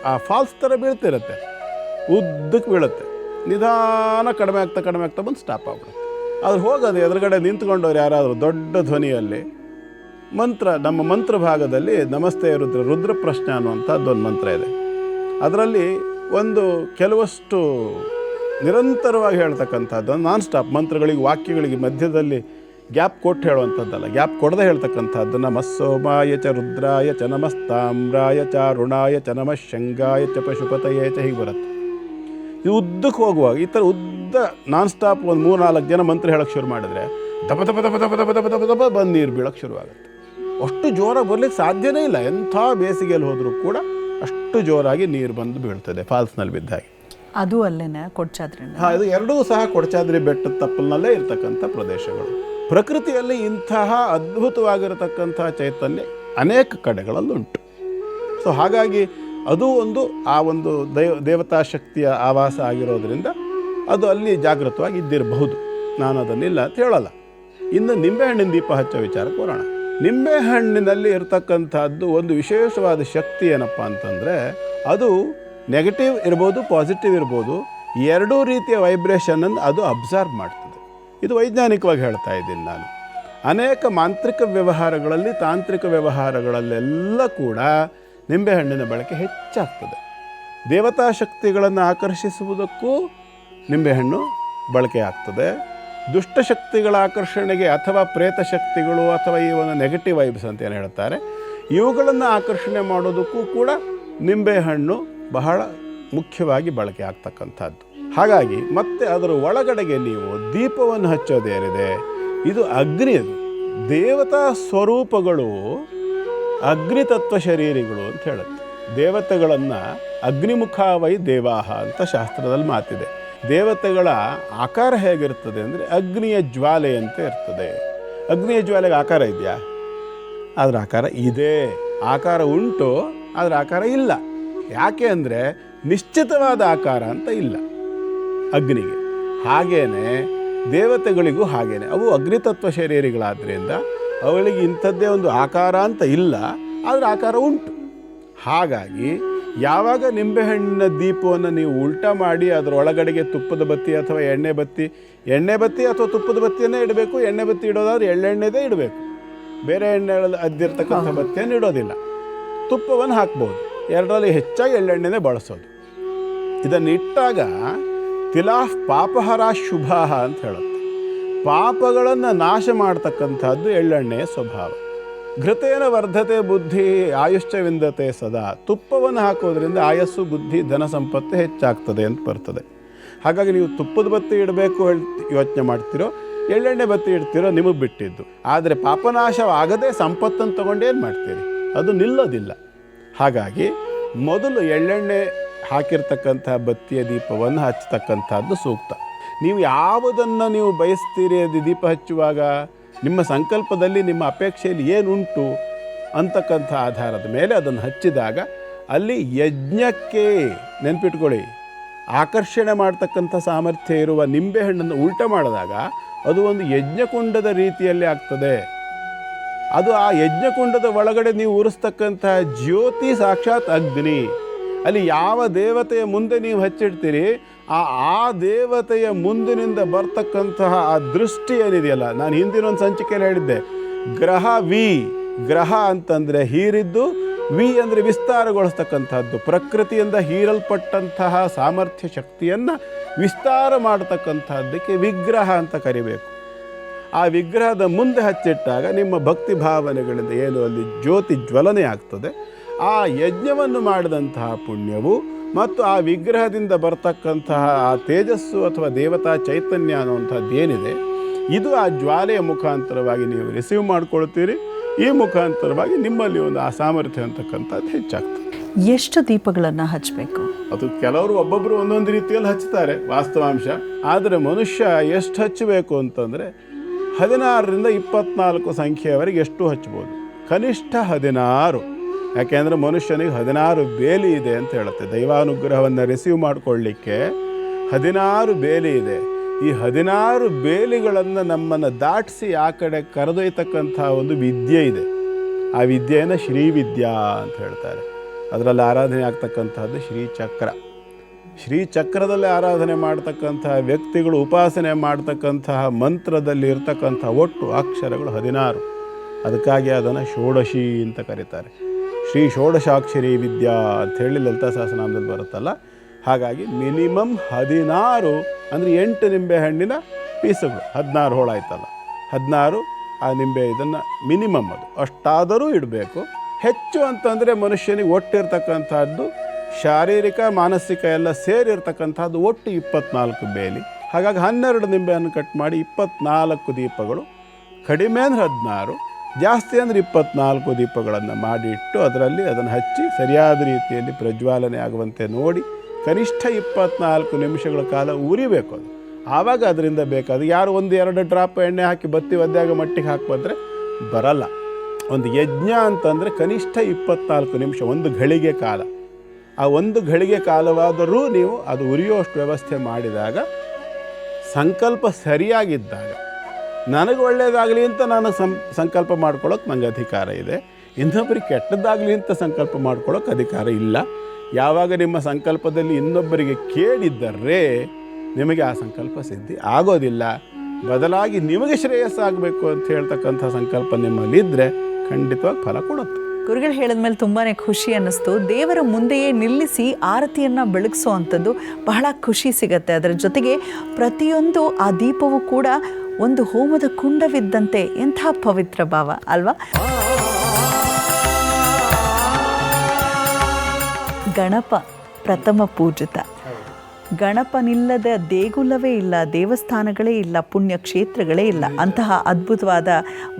ಆ ಫಾಲ್ಸ್ ಥರ ಬೀಳ್ತಿರುತ್ತೆ, ಉದ್ದಕ್ಕೆ ಬೀಳುತ್ತೆ, ನಿಧಾನ ಕಡಿಮೆ ಆಗ್ತಾ ಬಂದು ಸ್ಟಾಪ್ ಆಗ್ಬಿಡುತ್ತೆ. ಅದ್ರ ಹೋಗೋದು ಎದುರುಗಡೆ ನಿಂತ್ಕೊಂಡವ್ರು ಯಾರಾದರೂ ದೊಡ್ಡ ಧ್ವನಿಯಲ್ಲಿ ನಮ್ಮ ಮಂತ್ರ ಭಾಗದಲ್ಲಿ ನಮಸ್ತೆ ರುದ್ರ ಪ್ರಶ್ನೆ ಅನ್ನುವಂಥದ್ದು ಒಂದು ಮಂತ್ರ ಇದೆ. ಅದರಲ್ಲಿ ಕೆಲವಷ್ಟು ನಿರಂತರವಾಗಿ ಹೇಳ್ತಕ್ಕಂಥದ್ದು, ನಾನ್ ಸ್ಟಾಪ್ ಮಂತ್ರಗಳಿಗೆ, ವಾಕ್ಯಗಳಿಗೆ ಮಧ್ಯದಲ್ಲಿ ಗ್ಯಾಪ್ ಕೊಟ್ಟು ಹೇಳುವಂಥದ್ದಲ್ಲ, ಗ್ಯಾಪ್ ಕೊಡದೆ ಹೇಳ್ತಕ್ಕಂಥದ್ದು. ನಮಃ ಸೋಮಾಯ ಚ ರುದ್ರಾಯ ಚ ನಮಸ್ತಾಮ್ರಾಯ ಚ ರುಣಾಯ ಚ ನಮಃ ಶಂಗಾಯ ಚ ಪಶುಪತಯೇ ಚ ಹೀಗೆ ಬರುತ್ತೆ. ಇದು ಉದ್ದಕ್ಕೆ ಹೋಗುವಾಗ ಈ ಥರ ಉದ್ದ ನಾನ್ ಸ್ಟಾಪ್ ಒಂದು 3-4 ಜನ ಮಂತ್ರ ಹೇಳೋಕ್ಕೆ ಶುರು ಮಾಡಿದ್ರೆ ದಪ ಬಂದು ನೀರು ಬೀಳೋಕ್ಕೆ ಶುರುವಾಗುತ್ತೆ. ಅಷ್ಟು ಜೋರಾಗಿ ಬರ್ಲಿಕ್ಕೆ ಸಾಧ್ಯನೇ ಇಲ್ಲ. ಎಂಥ ಬೇಸಿಗೆಯಲ್ಲಿ ಹೋದರೂ ಕೂಡ ಅಷ್ಟು ಜೋರಾಗಿ ನೀರು ಬಂದು ಬೀಳ್ತದೆ ಫಾಲ್ಸ್ನಲ್ಲಿ ಬಿದ್ದಾಗಿ. ಅದು ಅಲ್ಲೇನೆ ಕೊಡಚಾದ್ರಿ? ಇದು ಎರಡೂ ಸಹ ಕೊಡಚಾದ್ರಿ ಬೆಟ್ಟದ ತಪ್ಪಲಿನಲ್ಲೇ ಇರ್ತಕ್ಕಂಥ ಪ್ರದೇಶಗಳು. ಪ್ರಕೃತಿಯಲ್ಲಿ ಇಂತಹ ಅದ್ಭುತವಾಗಿರತಕ್ಕಂಥ ಚೈತನ್ಯ ಅನೇಕ ಕಡೆಗಳಲ್ಲುಂಟು. ಸೊ ಹಾಗಾಗಿ ಅದು ಆ ಒಂದು ದೇವತಾ ಶಕ್ತಿಯ ಆವಾಸ ಆಗಿರೋದ್ರಿಂದ ಅದು ಅಲ್ಲಿ ಜಾಗೃತವಾಗಿ ಇದ್ದಿರಬಹುದು. ನಾನು ಅದನ್ನಿಲ್ಲ ಅಂತ ಹೇಳಲ್ಲ. ಇನ್ನು ನಿಂಬೆಹಣ್ಣಿನ ದೀಪ ಹಚ್ಚೋ ವಿಚಾರಕ್ಕೆ ಬರೋಣ. ನಿಂಬೆಹಣ್ಣಿನಲ್ಲಿ ಇರತಕ್ಕಂಥದ್ದು ಒಂದು ವಿಶೇಷವಾದ ಶಕ್ತಿ ಏನಪ್ಪ ಅಂತಂದರೆ, ಅದು ನೆಗೆಟಿವ್ ಇರ್ಬೋದು, ಪಾಸಿಟಿವ್ ಇರ್ಬೋದು, 2 ರೀತಿಯ ವೈಬ್ರೇಷನನ್ನು ಅದು ಅಬ್ಸರ್ವ್ ಮಾಡ್ತದೆ. ಇದು ವೈಜ್ಞಾನಿಕವಾಗಿ ಹೇಳ್ತಾ ಇದ್ದೀನಿ ನಾನು. ಅನೇಕ ಮಾಂತ್ರಿಕ ವ್ಯವಹಾರಗಳಲ್ಲಿ, ತಾಂತ್ರಿಕ ವ್ಯವಹಾರಗಳಲ್ಲೆಲ್ಲ ಕೂಡ ನಿಂಬೆಹಣ್ಣಿನ ಬಳಕೆ ಹೆಚ್ಚಾಗ್ತದೆ. ದೇವತಾ ಶಕ್ತಿಗಳನ್ನು ಆಕರ್ಷಿಸುವುದಕ್ಕೂ ನಿಂಬೆಹಣ್ಣು ಬಳಕೆ ಆಗ್ತದೆ. ದುಷ್ಟಶಕ್ತಿಗಳ ಆಕರ್ಷಣೆಗೆ ಅಥವಾ ಪ್ರೇತ ಶಕ್ತಿಗಳು ಅಥವಾ ಈ ಒಂದು ನೆಗೆಟಿವ್ ವೈಬ್ಸ್ ಅಂತ ಏನು ಹೇಳ್ತಾರೆ, ಇವುಗಳನ್ನು ಆಕರ್ಷಣೆ ಮಾಡೋದಕ್ಕೂ ಕೂಡ ನಿಂಬೆಹಣ್ಣು ಬಹಳ ಮುಖ್ಯವಾಗಿ ಬಳಕೆ ಆಗ್ತಕ್ಕಂಥದ್ದು. ಹಾಗಾಗಿ ಮತ್ತೆ ಅದರ ಒಳಗಡೆಗೆ ನೀವು ದೀಪವನ್ನು ಹಚ್ಚೋದೇನಿದೆ ಇದು ಅಗ್ನಿಯದು. ದೇವತಾ ಸ್ವರೂಪಗಳು ಅಗ್ನಿತತ್ವ ಶರೀರಿಗಳು ಅಂತ ಹೇಳುತ್ತೆ. ದೇವತೆಗಳನ್ನು ಅಗ್ನಿಮುಖಾವೈ ದೇವಾಹ ಅಂತ ಶಾಸ್ತ್ರದಲ್ಲಿ ಮಾತಿದೆ. ದೇವತೆಗಳ ಆಕಾರ ಹೇಗಿರ್ತದೆ ಅಂದರೆ ಅಗ್ನಿಯ ಜ್ವಾಲೆಯಂತೆ ಇರ್ತದೆ. ಅಗ್ನಿಯ ಜ್ವಾಲೆಗೆ ಆಕಾರ ಇದೆಯಾ? ಅದರ ಆಕಾರ ಇದೆ. ಆಕಾರ ಉಂಟು, ಅದರ ಆಕಾರ ಇಲ್ಲ. ಯಾಕೆ ಅಂದರೆ ನಿಶ್ಚಿತವಾದ ಆಕಾರ ಅಂತ ಇಲ್ಲ ಅಗ್ನಿಗೆ. ಹಾಗೇನೆ ದೇವತೆಗಳಿಗೂ ಹಾಗೇನೆ, ಅವು ಅಗ್ನಿತತ್ವ ಶರೀರಿಗಳಾದ್ದರಿಂದ ಅವಳಿಗೆ ಇಂಥದ್ದೇ ಒಂದು ಆಕಾರ ಅಂತ ಇಲ್ಲ, ಅದರ ಆಕಾರ ಉಂಟು. ಹಾಗಾಗಿ ಯಾವಾಗ ನಿಂಬೆಹಣ್ಣಿನ ದೀಪವನ್ನು ನೀವು ಉಲ್ಟಾ ಮಾಡಿ ಅದರ ಒಳಗಡೆಗೆ ತುಪ್ಪದ ಬತ್ತಿ ಅಥವಾ ಎಣ್ಣೆ ಬತ್ತಿ ಅಥವಾ ತುಪ್ಪದ ಬತ್ತಿಯನ್ನೇ ಇಡಬೇಕು. ಎಣ್ಣೆ ಬತ್ತಿ ಇಡೋದಾದ್ರೆ ಎಳ್ಳೆಣ್ಣೆದೇ ಇಡಬೇಕು, ಬೇರೆ ಎಣ್ಣೆ ಅದ್ದಿರ್ತಕ್ಕಂಥ ಬತ್ತಿಯನ್ನು ಇಡೋದಿಲ್ಲ. ತುಪ್ಪವನ್ನು ಹಾಕ್ಬೋದು, ಎರಡರಲ್ಲಿ ಹೆಚ್ಚಾಗಿ ಎಳ್ಳೆಣ್ಣೆನೇ ಬಳಸೋದು. ಇದನ್ನು ಇಟ್ಟಾಗ ತಿಲಾಹ್ ಪಾಪಹರ ಶುಭ ಅಂತ ಹೇಳುತ್ತೆ. ಪಾಪಗಳನ್ನು ನಾಶ ಮಾಡ್ತಕ್ಕಂಥದ್ದು ಎಳ್ಳೆಣ್ಣೆಯ ಸ್ವಭಾವ. ಘೃತೇನ ವರ್ಧತೆ ಬುದ್ಧಿ ಆಯುಷ್ಯ ವಿಂದತೆ ಸದಾ. ತುಪ್ಪವನ್ನು ಹಾಕೋದ್ರಿಂದ ಆಯಸ್ಸು, ಬುದ್ಧಿ, ಧನ ಸಂಪತ್ತು ಹೆಚ್ಚಾಗ್ತದೆ ಅಂತ ಬರ್ತದೆ. ಹಾಗಾಗಿ ನೀವು ತುಪ್ಪದ ಬತ್ತಿ ಇಡಬೇಕು ಯೋಚನೆ ಮಾಡ್ತಿರೋ, ಎಳ್ಳೆಣ್ಣೆ ಬತ್ತಿ ಇಡ್ತಿರೋ ನಿಮಗೆ ಬಿಟ್ಟಿದ್ದು. ಆದರೆ ಪಾಪನಾಶವಾಗದೆ ಸಂಪತ್ತನ್ನು ತೊಗೊಂಡೇನು ಮಾಡ್ತೀರಿ? ಅದು ನಿಲ್ಲೋದಿಲ್ಲ. ಹಾಗಾಗಿ ಮೊದಲು ಎಳ್ಳೆಣ್ಣೆ ಹಾಕಿರ್ತಕ್ಕಂಥ ಬತ್ತಿಯ ದೀಪವನ್ನು ಹಚ್ಚತಕ್ಕಂಥದ್ದು ಸೂಕ್ತ. ನೀವು ಯಾವುದನ್ನು ನೀವು ಬಯಸ್ತೀರಿ ಅದು ದೀಪ ಹಚ್ಚುವಾಗ ನಿಮ್ಮ ಸಂಕಲ್ಪದಲ್ಲಿ ನಿಮ್ಮ ಅಪೇಕ್ಷೆಯಲ್ಲಿ ಏನುಂಟು ಅಂತಕ್ಕಂಥ ಆಧಾರದ ಮೇಲೆ ಅದನ್ನು ಹಚ್ಚಿದಾಗ ಅಲ್ಲಿ ಯಜ್ಞಕ್ಕೆ ನೆನ್ಪಿಟ್ಕೊಳ್ಳಿ, ಆಕರ್ಷಣೆ ಮಾಡ್ತಕ್ಕಂಥ ಸಾಮರ್ಥ್ಯ ಇರುವ ನಿಂಬೆಹಣ್ಣನ್ನು ಉಲ್ಟ ಮಾಡಿದಾಗ ಅದು ಒಂದು ಯಜ್ಞಕುಂಡದ ರೀತಿಯಲ್ಲಿ ಆಗ್ತದೆ. ಅದು ಆ ಯಜ್ಞಕುಂಡದ ಒಳಗಡೆ ನೀವು ಉರಿಸ್ತಕ್ಕಂಥ ಜ್ಯೋತಿ ಸಾಕ್ಷಾತ್ ಅಗ್ನಿ. ಅಲ್ಲಿ ಯಾವ ದೇವತೆಯ ಮುಂದೆ ನೀವು ಹಚ್ಚಿಡ್ತೀರಿ ಆ ದೇವತೆಯ ಮುಂದಿನಿಂದ ಬರ್ತಕ್ಕಂತಹ ಆ ದೃಷ್ಟಿ ಏನಿದೆಯಲ್ಲ, ನಾನು ಹಿಂದಿನೊಂದು ಸಂಚಿಕೆಯಲ್ಲಿ ಹೇಳಿದ್ದೆ, ಗ್ರಹ ಅಂತಂದರೆ ಹೀರಿದ್ದು, ವಿ ಅಂದರೆ ವಿಸ್ತಾರಗೊಳಿಸ್ತಕ್ಕಂಥದ್ದು. ಪ್ರಕೃತಿಯಿಂದ ಹೀರಲ್ಪಟ್ಟಂತಹ ಸಾಮರ್ಥ್ಯ ಶಕ್ತಿಯನ್ನು ವಿಸ್ತಾರ ಮಾಡತಕ್ಕಂಥದ್ದಕ್ಕೆ ವಿಗ್ರಹ ಅಂತ ಕರಿಬೇಕು. ಆ ವಿಗ್ರಹದ ಮುಂದೆ ಹಚ್ಚಿಟ್ಟಾಗ ನಿಮ್ಮ ಭಕ್ತಿ ಭಾವನೆಗಳಿಂದ ಏನು ಅಲ್ಲಿ ಜ್ಯೋತಿ ಜ್ವಲನೆ ಆಗ್ತದೆ. ಆ ಯಜ್ಞವನ್ನು ಮಾಡಿದಂತಹ ಪುಣ್ಯವು ಮತ್ತು ಆ ವಿಗ್ರಹದಿಂದ ಬರ್ತಕ್ಕಂತಹ ಆ ತೇಜಸ್ಸು ಅಥವಾ ದೇವತಾ ಚೈತನ್ಯ ಅನ್ನುವಂಥದ್ದು ಏನಿದೆ, ಇದು ಆ ಜ್ವಾಲೆಯ ಮುಖಾಂತರವಾಗಿ ನೀವು ರಿಸೀವ್ ಮಾಡ್ಕೊಳ್ತೀರಿ. ಈ ಮುಖಾಂತರವಾಗಿ ನಿಮ್ಮಲ್ಲಿ ಒಂದು ಆ ಸಾಮರ್ಥ್ಯ ಅಂತಕ್ಕಂಥದ್ದು ಹೆಚ್ಚಾಗ್ತದೆ. ಎಷ್ಟು ದೀಪಗಳನ್ನು ಹಚ್ಚಬೇಕು? ಅದು ಕೆಲವರು ಒಬ್ಬೊಬ್ಬರು ಒಂದೊಂದು ರೀತಿಯಲ್ಲಿ ಹಚ್ತಾರೆ ವಾಸ್ತವಾಂಶ. ಆದರೆ ಮನುಷ್ಯ ಎಷ್ಟು ಹಚ್ಚಬೇಕು ಅಂತಂದರೆ 16ರಿಂದ 24 ಸಂಖ್ಯೆಯವರೆಗೆ ಎಷ್ಟು ಹಚ್ಬೋದು. ಕನಿಷ್ಠ 16. ಯಾಕೆಂದರೆ ಮನುಷ್ಯನಿಗೆ 16 ಬೇಲಿ ಇದೆ ಅಂತ ಹೇಳುತ್ತೆ. ದೈವಾನುಗ್ರಹವನ್ನು ರಿಸೀವ್ ಮಾಡಿಕೊಳ್ಳಿಕ್ಕೆ 16 ಬೇಲಿ ಇದೆ. ಈ 16 ಬೇಲಿಗಳನ್ನು ನಮ್ಮನ್ನು ದಾಟಿಸಿ ಆ ಕಡೆ ಕರೆದೊಯ್ತಕ್ಕಂಥ ಒಂದು ವಿದ್ಯೆ ಇದೆ. ಆ ವಿದ್ಯೆಯನ್ನು ಶ್ರೀವಿದ್ಯಾ ಅಂತ ಹೇಳ್ತಾರೆ. ಅದರಲ್ಲಿ ಆರಾಧನೆ ಆಗ್ತಕ್ಕಂಥದ್ದು ಶ್ರೀಚಕ್ರ. ಶ್ರೀಚಕ್ರದಲ್ಲಿ ಆರಾಧನೆ ಮಾಡ್ತಕ್ಕಂತಹ ವ್ಯಕ್ತಿಗಳು ಉಪಾಸನೆ ಮಾಡ್ತಕ್ಕಂತಹ ಮಂತ್ರದಲ್ಲಿ ಇರ್ತಕ್ಕಂಥ ಒಟ್ಟು ಅಕ್ಷರಗಳು 16. ಅದಕ್ಕಾಗಿ ಅದನ್ನು ಷೋಡಶಿ ಅಂತ ಕರೀತಾರೆ. ಶ್ರೀ ಷೋಡಶಾಕ್ಷರಿ ವಿದ್ಯಾ ಅಂಥೇಳಿ ಲಲಿತಾ ಸಹಸ್ರನಾಮದಲ್ಲಿ ಬರುತ್ತಲ್ಲ. ಹಾಗಾಗಿ ಮಿನಿಮಮ್ 16 ಅಂದರೆ 8 ನಿಂಬೆಹಣ್ಣಿನ ಪೀಸುಗಳು, 16 ಹೋಳಾಯ್ತಲ್ಲ, 16 ಆ ನಿಂಬೆ ಇದನ್ನು ಮಿನಿಮಮ್ ಅದು ಅಷ್ಟಾದರೂ ಇಡಬೇಕು. ಹೆಚ್ಚು ಅಂತಂದರೆ ಮನುಷ್ಯನಿಗೆ ಒಟ್ಟಿರ್ತಕ್ಕಂಥದ್ದು ಶಾರೀರಿಕ ಮಾನಸಿಕ ಎಲ್ಲ ಸೇರಿರ್ತಕ್ಕಂಥದ್ದು ಒಟ್ಟು 24 ಬೇಲಿ. ಹಾಗಾಗಿ 12 ನಿಂಬೆಯನ್ನು ಕಟ್ ಮಾಡಿ 24 ದೀಪಗಳು. ಕಡಿಮೆ ಅಂದರೆ 16, ಜಾಸ್ತಿ ಅಂದರೆ 24 ದೀಪಗಳನ್ನು ಮಾಡಿಟ್ಟು ಅದರಲ್ಲಿ ಅದನ್ನು ಹಚ್ಚಿ ಸರಿಯಾದ ರೀತಿಯಲ್ಲಿ ಪ್ರಜ್ವಾಲನೆ ಆಗುವಂತೆ ನೋಡಿ ಕನಿಷ್ಠ 24 ನಿಮಿಷಗಳ ಕಾಲ ಉರಿಬೇಕು. ಅದು ಆವಾಗ ಅದರಿಂದ ಬೇಕಾದ ಯಾರು 1-2 ಡ್ರಾಪ್ ಎಣ್ಣೆ ಹಾಕಿ ಬತ್ತಿ ಒದ್ದಾಗ ಮಟ್ಟಿಗೆ ಹಾಕ್ಬಂದ್ರೆ ಬರಲ್ಲ. ಒಂದು ಯಜ್ಞ ಅಂತಂದರೆ ಕನಿಷ್ಠ 24 ನಿಮಿಷ, ಒಂದು ಘಳಿಗೆ ಕಾಲ. ಆ ಒಂದು ಘಳಿಗೆ ಕಾಲವಾದರೂ ನೀವು ಅದು ಉರಿಯುವಷ್ಟು ವ್ಯವಸ್ಥೆ ಮಾಡಿದಾಗ, ಸಂಕಲ್ಪ ಸರಿಯಾಗಿದ್ದಾಗ, ನನಗೆ ಒಳ್ಳೆಯದಾಗಲಿ ಅಂತ ನಾನು ಸಂಕಲ್ಪ ಮಾಡ್ಕೊಳ್ಳೋಕೆ ನನಗೆ ಅಧಿಕಾರ ಇದೆ, ಇನ್ನೊಬ್ಬರಿಗೆ ಕೆಟ್ಟದ್ದಾಗಲಿ ಅಂತ ಸಂಕಲ್ಪ ಮಾಡ್ಕೊಳ್ಳೋಕೆ ಅಧಿಕಾರ ಇಲ್ಲ. ಯಾವಾಗ ನಿಮ್ಮ ಸಂಕಲ್ಪದಲ್ಲಿ ಇನ್ನೊಬ್ಬರಿಗೆ ಕೇಳಿದ್ದರೆ ನಿಮಗೆ ಆ ಸಂಕಲ್ಪ ಸಿದ್ಧಿ ಆಗೋದಿಲ್ಲ. ಬದಲಾಗಿ ನಿಮಗೆ ಶ್ರೇಯಸ್ಸಾಗಬೇಕು ಅಂತ ಹೇಳ್ತಕ್ಕಂಥ ಸಂಕಲ್ಪ ನಿಮ್ಮಲ್ಲಿದ್ದರೆ ಖಂಡಿತವಾಗಿ ಫಲ ಕೊಡುತ್ತೆ. ಗುರುಗಳು ಹೇಳಿದ್ಮೇಲೆ ತುಂಬಾ ಖುಷಿ ಅನ್ನಿಸ್ತು. ದೇವರ ಮುಂದೆಯೇ ನಿಲ್ಲಿಸಿ ಆರತಿಯನ್ನು ಬೆಳಗಿಸೋ ಅಂಥದ್ದು ಬಹಳ ಖುಷಿ ಸಿಗತ್ತೆ. ಅದರ ಜೊತೆಗೆ ಪ್ರತಿಯೊಂದು ಆ ದೀಪವು ಕೂಡ ಒಂದು ಹೋಮದ ಕುಂಡವಿದ್ದಂತೆ. ಎಂಥ ಪವಿತ್ರ ಭಾವ ಅಲ್ವಾ? ಗಣಪ ಪ್ರಥಮ ಪೂಜಿತ. ಗಣಪನಿಲ್ಲದ ದೇಗುಲವೇ ಇಲ್ಲ, ದೇವಸ್ಥಾನಗಳೇ ಇಲ್ಲ, ಪುಣ್ಯ ಕ್ಷೇತ್ರಗಳೇ ಇಲ್ಲ. ಅಂತಹ ಅದ್ಭುತವಾದ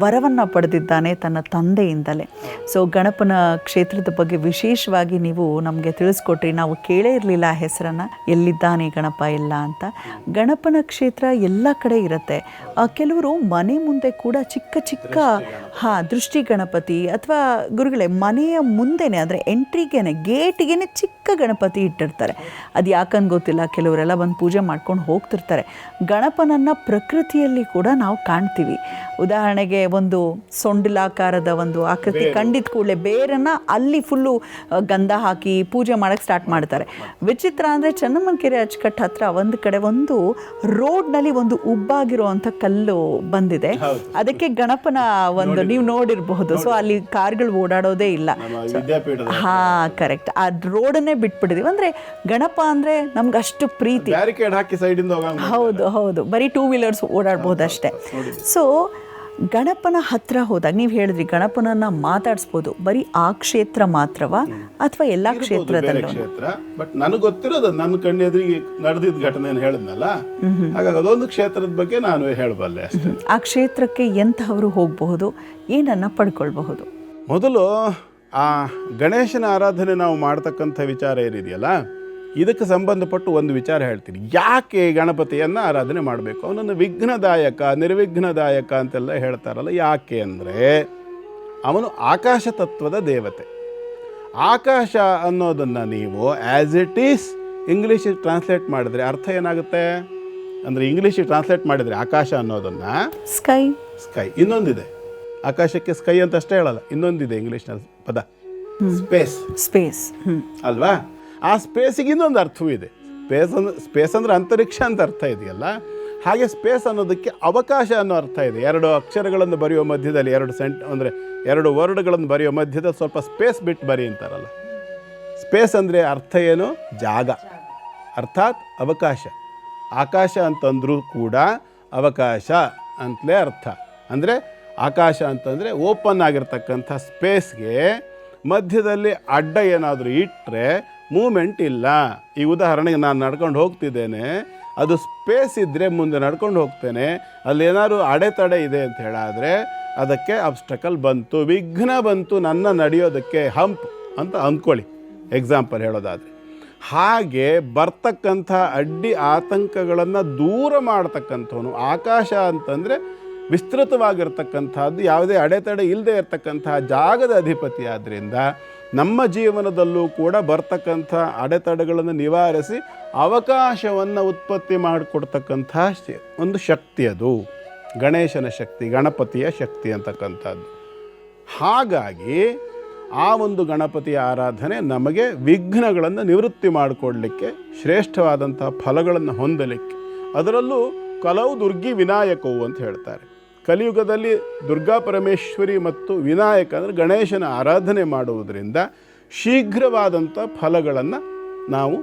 ವರವನ್ನು ಪಡೆದಿದ್ದಾನೆ ತನ್ನ ತಂದೆಯಿಂದಲೇ. ಸೊ ಗಣಪನ ಕ್ಷೇತ್ರದ ಬಗ್ಗೆ ವಿಶೇಷವಾಗಿ ನೀವು ನಮಗೆ ತಿಳಿಸ್ಕೊಟ್ರಿ. ನಾವು ಕೇಳೇ ಇರಲಿಲ್ಲ ಆ ಹೆಸರನ್ನು, ಎಲ್ಲಿದ್ದಾನೆ ಗಣಪ ಇಲ್ಲ ಅಂತ. ಗಣಪನ ಕ್ಷೇತ್ರ ಎಲ್ಲ ಕಡೆ ಇರುತ್ತೆ. ಕೆಲವರು ಮನೆ ಮುಂದೆ ಕೂಡ ಚಿಕ್ಕ ಚಿಕ್ಕ ದೃಷ್ಟಿ ಗಣಪತಿ, ಅಥವಾ ಗುರುಗಳೇ ಮನೆಯ ಮುಂದೆನೆ ಅಂದರೆ ಎಂಟ್ರಿಗೇನೆ ಗೇಟಿಗೇನೆ ಚಿಕ್ಕ ಗಣಪತಿ ಇಟ್ಟಿರ್ತಾರೆ. ಅದು ಯಾಕಂದು ಗೊತ್ತಿಲ್ಲ, ಕೆಲವರೆಲ್ಲ ಬಂದು ಪೂಜೆ ಮಾಡ್ಕೊಂಡು ಹೋಗ್ತಿರ್ತಾರೆ. ಗಣಪನನ್ನು ಪ್ರಕೃತಿಯಲ್ಲಿ ಕೂಡ ನಾವು ಕಾಣ್ತೀವಿ. ಉದಾಹರಣೆಗೆ ಒಂದು ಸೊಂಡಿಲಾಕಾರದ ಒಂದು ಆಕೃತಿ ಕಂಡಿದ ಕೂಡಲೇ ಬೇರನ್ನು ಅಲ್ಲಿ ಫುಲ್ಲು ಗಂಧ ಹಾಕಿ ಪೂಜೆ ಮಾಡೋಕ್ಕೆ ಸ್ಟಾರ್ಟ್ ಮಾಡ್ತಾರೆ. ವಿಚಿತ್ರ ಅಂದರೆ ಚೆನ್ನಮ್ಮನ ಕೆರೆ ಅಚ್ಚುಕಟ್ಟು ಹತ್ರ ಒಂದು ಕಡೆ ಒಂದು ರೋಡ್ನಲ್ಲಿ ಒಂದು ಉಬ್ಬಾಗಿರುವಂಥ ಕಲ್ಲು ಬಂದಿದೆ. ಅದಕ್ಕೆ ಗಣಪನ ಒಂದು ನೀವು ನೋಡಿರಬಹುದು. ಸೊ ಅಲ್ಲಿ ಕಾರ್ಗಳು ಓಡಾಡೋದೇ ಇಲ್ಲ. ಕರೆಕ್ಟ್. ಆ ರೋಡನ್ನೇ ಬಿಟ್ಬಿಟ್ಟಿದೀವಿ. ಅಂದರೆ ಗಣಪ ಅಂದರೆ ನಮ್ಗೆ ಅಷ್ಟು ಪ್ರೀತಿ. ಹೌದು, ಬರೀ 2 ವೀಲರ್ಸ್ ಓಡಾಡ್ಬೋದು ಅಷ್ಟೇ. ಸೊ ಗಣಪನ ಹತ್ರ ಹೋದಾಗ ನೀವು ಹೇಳಿದ್ರಿ ಗಣಪನನ್ನ ಮಾತಾಡಿಸ್ಬೋದು. ಬರೀ ಆ ಕ್ಷೇತ್ರ ಮಾತ್ರವಾ ಅಥವಾ ಎಲ್ಲ ಕ್ಷೇತ್ರದಲ್ಲೂ? ಬಟ್ ನನಗೆ ಗೊತ್ತಿರೋದು ನನ್ನ ಕಣ್ಣೆದುರಿಗೆ ನಡೆದಿದ್ದ ಘಟನೆ ಹೇಳಿದ್ನಲ್ಲ, ಹಾಗಾಗಿ ಅದೊಂದು ಕ್ಷೇತ್ರದ ಬಗ್ಗೆ ನಾನು ಹೇಳಬಲ್ಲೆ ಅಷ್ಟೇ. ಆ ಕ್ಷೇತ್ರಕ್ಕೆ ಎಂತಹವರು ಹೋಗಬಹುದು, ಏನನ್ನ ಪಡ್ಕೊಳ್ಬಹುದು? ಮೊದಲು ಆ ಗಣೇಶನ ಆರಾಧನೆ ನಾವು ಮಾಡ್ತಕ್ಕಂಥ ವಿಚಾರ ಏನಿದೆಯಲ್ಲ, ಇದಕ್ಕೆ ಸಂಬಂಧಪಟ್ಟು ಒಂದು ವಿಚಾರ ಹೇಳ್ತೀನಿ. ಯಾಕೆ ಗಣಪತಿಯನ್ನು ಆರಾಧನೆ ಮಾಡಬೇಕು? ಅವನನ್ನು ವಿಘ್ನದಾಯಕ, ನಿರ್ವಿಘ್ನದಾಯಕ ಅಂತೆಲ್ಲ ಹೇಳ್ತಾರಲ್ಲ. ಯಾಕೆ ಅಂದರೆ ಅವನು ಆಕಾಶ ತತ್ವದ ದೇವತೆ. ಆಕಾಶ ಅನ್ನೋದನ್ನು ನೀವು ಆ್ಯಸ್ ಇಟ್ ಈಸ್ ಇಂಗ್ಲೀಷಿಗೆ ಟ್ರಾನ್ಸ್ಲೇಟ್ ಮಾಡಿದ್ರೆ ಅರ್ಥ ಏನಾಗುತ್ತೆ ಅಂದರೆ, ಇಂಗ್ಲೀಷಿಗೆ ಟ್ರಾನ್ಸ್ಲೇಟ್ ಮಾಡಿದರೆ ಆಕಾಶ ಅನ್ನೋದನ್ನು ಸ್ಕೈ. ಇನ್ನೊಂದಿದೆ, ಆಕಾಶಕ್ಕೆ ಸ್ಕೈ ಅಂತ ಅಷ್ಟೇ ಹೇಳಲ್ಲ, ಇನ್ನೊಂದಿದೆ ಇಂಗ್ಲೀಷ್ನಲ್ಲಿ ಪದ, ಸ್ಪೇಸ್ ಅಲ್ವಾ? ಆ ಸ್ಪೇಸಿಗೆ ಇನ್ನೊಂದು ಅರ್ಥವೂ ಇದೆ. ಸ್ಪೇಸ್ ಅಂದರೆ ಅಂತರಿಕ್ಷ ಅಂತ ಅರ್ಥ ಇದೆಯಲ್ಲ, ಹಾಗೆ ಸ್ಪೇಸ್ ಅನ್ನೋದಕ್ಕೆ ಅವಕಾಶ ಅನ್ನೋ ಅರ್ಥ ಇದೆ. 2 ಅಕ್ಷರಗಳನ್ನು ಬರೆಯುವ ಮಧ್ಯದಲ್ಲಿ 2 ವರ್ಡ್ಗಳನ್ನು ಬರೆಯುವ ಮಧ್ಯದಲ್ಲಿ ಸ್ವಲ್ಪ ಸ್ಪೇಸ್ ಬಿಟ್ಟು ಬರಿ ಅಂತಾರಲ್ಲ. ಸ್ಪೇಸ್ ಅಂದರೆ ಅರ್ಥ ಏನು? ಜಾಗ, ಅರ್ಥಾತ್ ಅವಕಾಶ. ಆಕಾಶ ಅಂತಂದ್ರೂ ಕೂಡ ಅವಕಾಶ ಅಂತಲೇ ಅರ್ಥ. ಅಂದರೆ ಆಕಾಶ ಅಂತಂದರೆ ಓಪನ್ ಆಗಿರ್ತಕ್ಕಂಥ ಸ್ಪೇಸ್ಗೆ ಮಧ್ಯದಲ್ಲಿ ಅಡ್ಡ ಏನಾದರೂ ಇಟ್ಟರೆ ಮೂಮೆಂಟ್ ಇಲ್ಲ. ಈ ಉದಾಹರಣೆಗೆ ನಾನು ನಡ್ಕೊಂಡು ಹೋಗ್ತಿದ್ದೇನೆ, ಅದು ಸ್ಪೇಸ್ ಇದ್ದರೆ ಮುಂದೆ ನಡ್ಕೊಂಡು ಹೋಗ್ತೇನೆ. ಅಲ್ಲೇನಾದ್ರು ಅಡೆತಡೆ ಇದೆ ಅಂತ ಹೇಳಾದರೆ ಅದಕ್ಕೆ ಅಬ್ಸ್ಟಕಲ್ ಬಂತು, ವಿಘ್ನ ಬಂತು ನನ್ನ ನಡೆಯೋದಕ್ಕೆ, ಹಂಪ್ ಅಂತ ಅಂದ್ಕೊಳ್ಳಿ ಎಕ್ಸಾಂಪಲ್ ಹೇಳೋದಾದರೆ. ಹಾಗೆ ಬರ್ತಕ್ಕಂಥ ಅಡ್ಡಿ ಆತಂಕಗಳನ್ನು ದೂರ ಮಾಡ್ತಕ್ಕಂಥವನು ಆಕಾಶ ಅಂತಂದರೆ ವಿಸ್ತೃತವಾಗಿರ್ತಕ್ಕಂಥದ್ದು, ಯಾವುದೇ ಅಡೆತಡೆ ಇಲ್ಲದೆ ಇರತಕ್ಕಂತಹ ಜಾಗದ ಅಧಿಪತಿ. ಆದ್ದರಿಂದ ನಮ್ಮ ಜೀವನದಲ್ಲೂ ಕೂಡ ಬರ್ತಕ್ಕಂಥ ಅಡೆತಡೆಗಳನ್ನು ನಿವಾರಿಸಿ ಅವಕಾಶವನ್ನು ಉತ್ಪತ್ತಿ ಮಾಡಿಕೊಡ್ತಕ್ಕಂಥ ಒಂದು ಶಕ್ತಿ ಅದು ಗಣೇಶನ ಶಕ್ತಿ, ಗಣಪತಿಯ ಶಕ್ತಿ ಅಂತಕ್ಕಂಥದ್ದು. ಹಾಗಾಗಿ ಆ ಒಂದು ಗಣಪತಿಯ ಆರಾಧನೆ ನಮಗೆ ವಿಘ್ನಗಳನ್ನು ನಿವೃತ್ತಿ ಮಾಡಿಕೊಡ್ಲಿಕ್ಕೆ, ಶ್ರೇಷ್ಠವಾದಂಥ ಫಲಗಳನ್ನು ಹೊಂದಲಿಕ್ಕೆ, ಅದರಲ್ಲೂ ಕಲೌ ದುರ್ಗಿ ವಿನಾಯಕವು ಅಂತ ಹೇಳ್ತಾರೆ. ಕಲಿಯುಗದಲ್ಲಿ ದುರ್ಗಾ ಪರಮೇಶ್ವರಿ ಮತ್ತು ವಿನಾಯಕ ಅಂದರೆ ಗಣೇಶನ ಆರಾಧನೆ ಮಾಡುವುದರಿಂದ ಶೀಘ್ರವಾದಂಥ ಫಲಗಳನ್ನು ನಾವು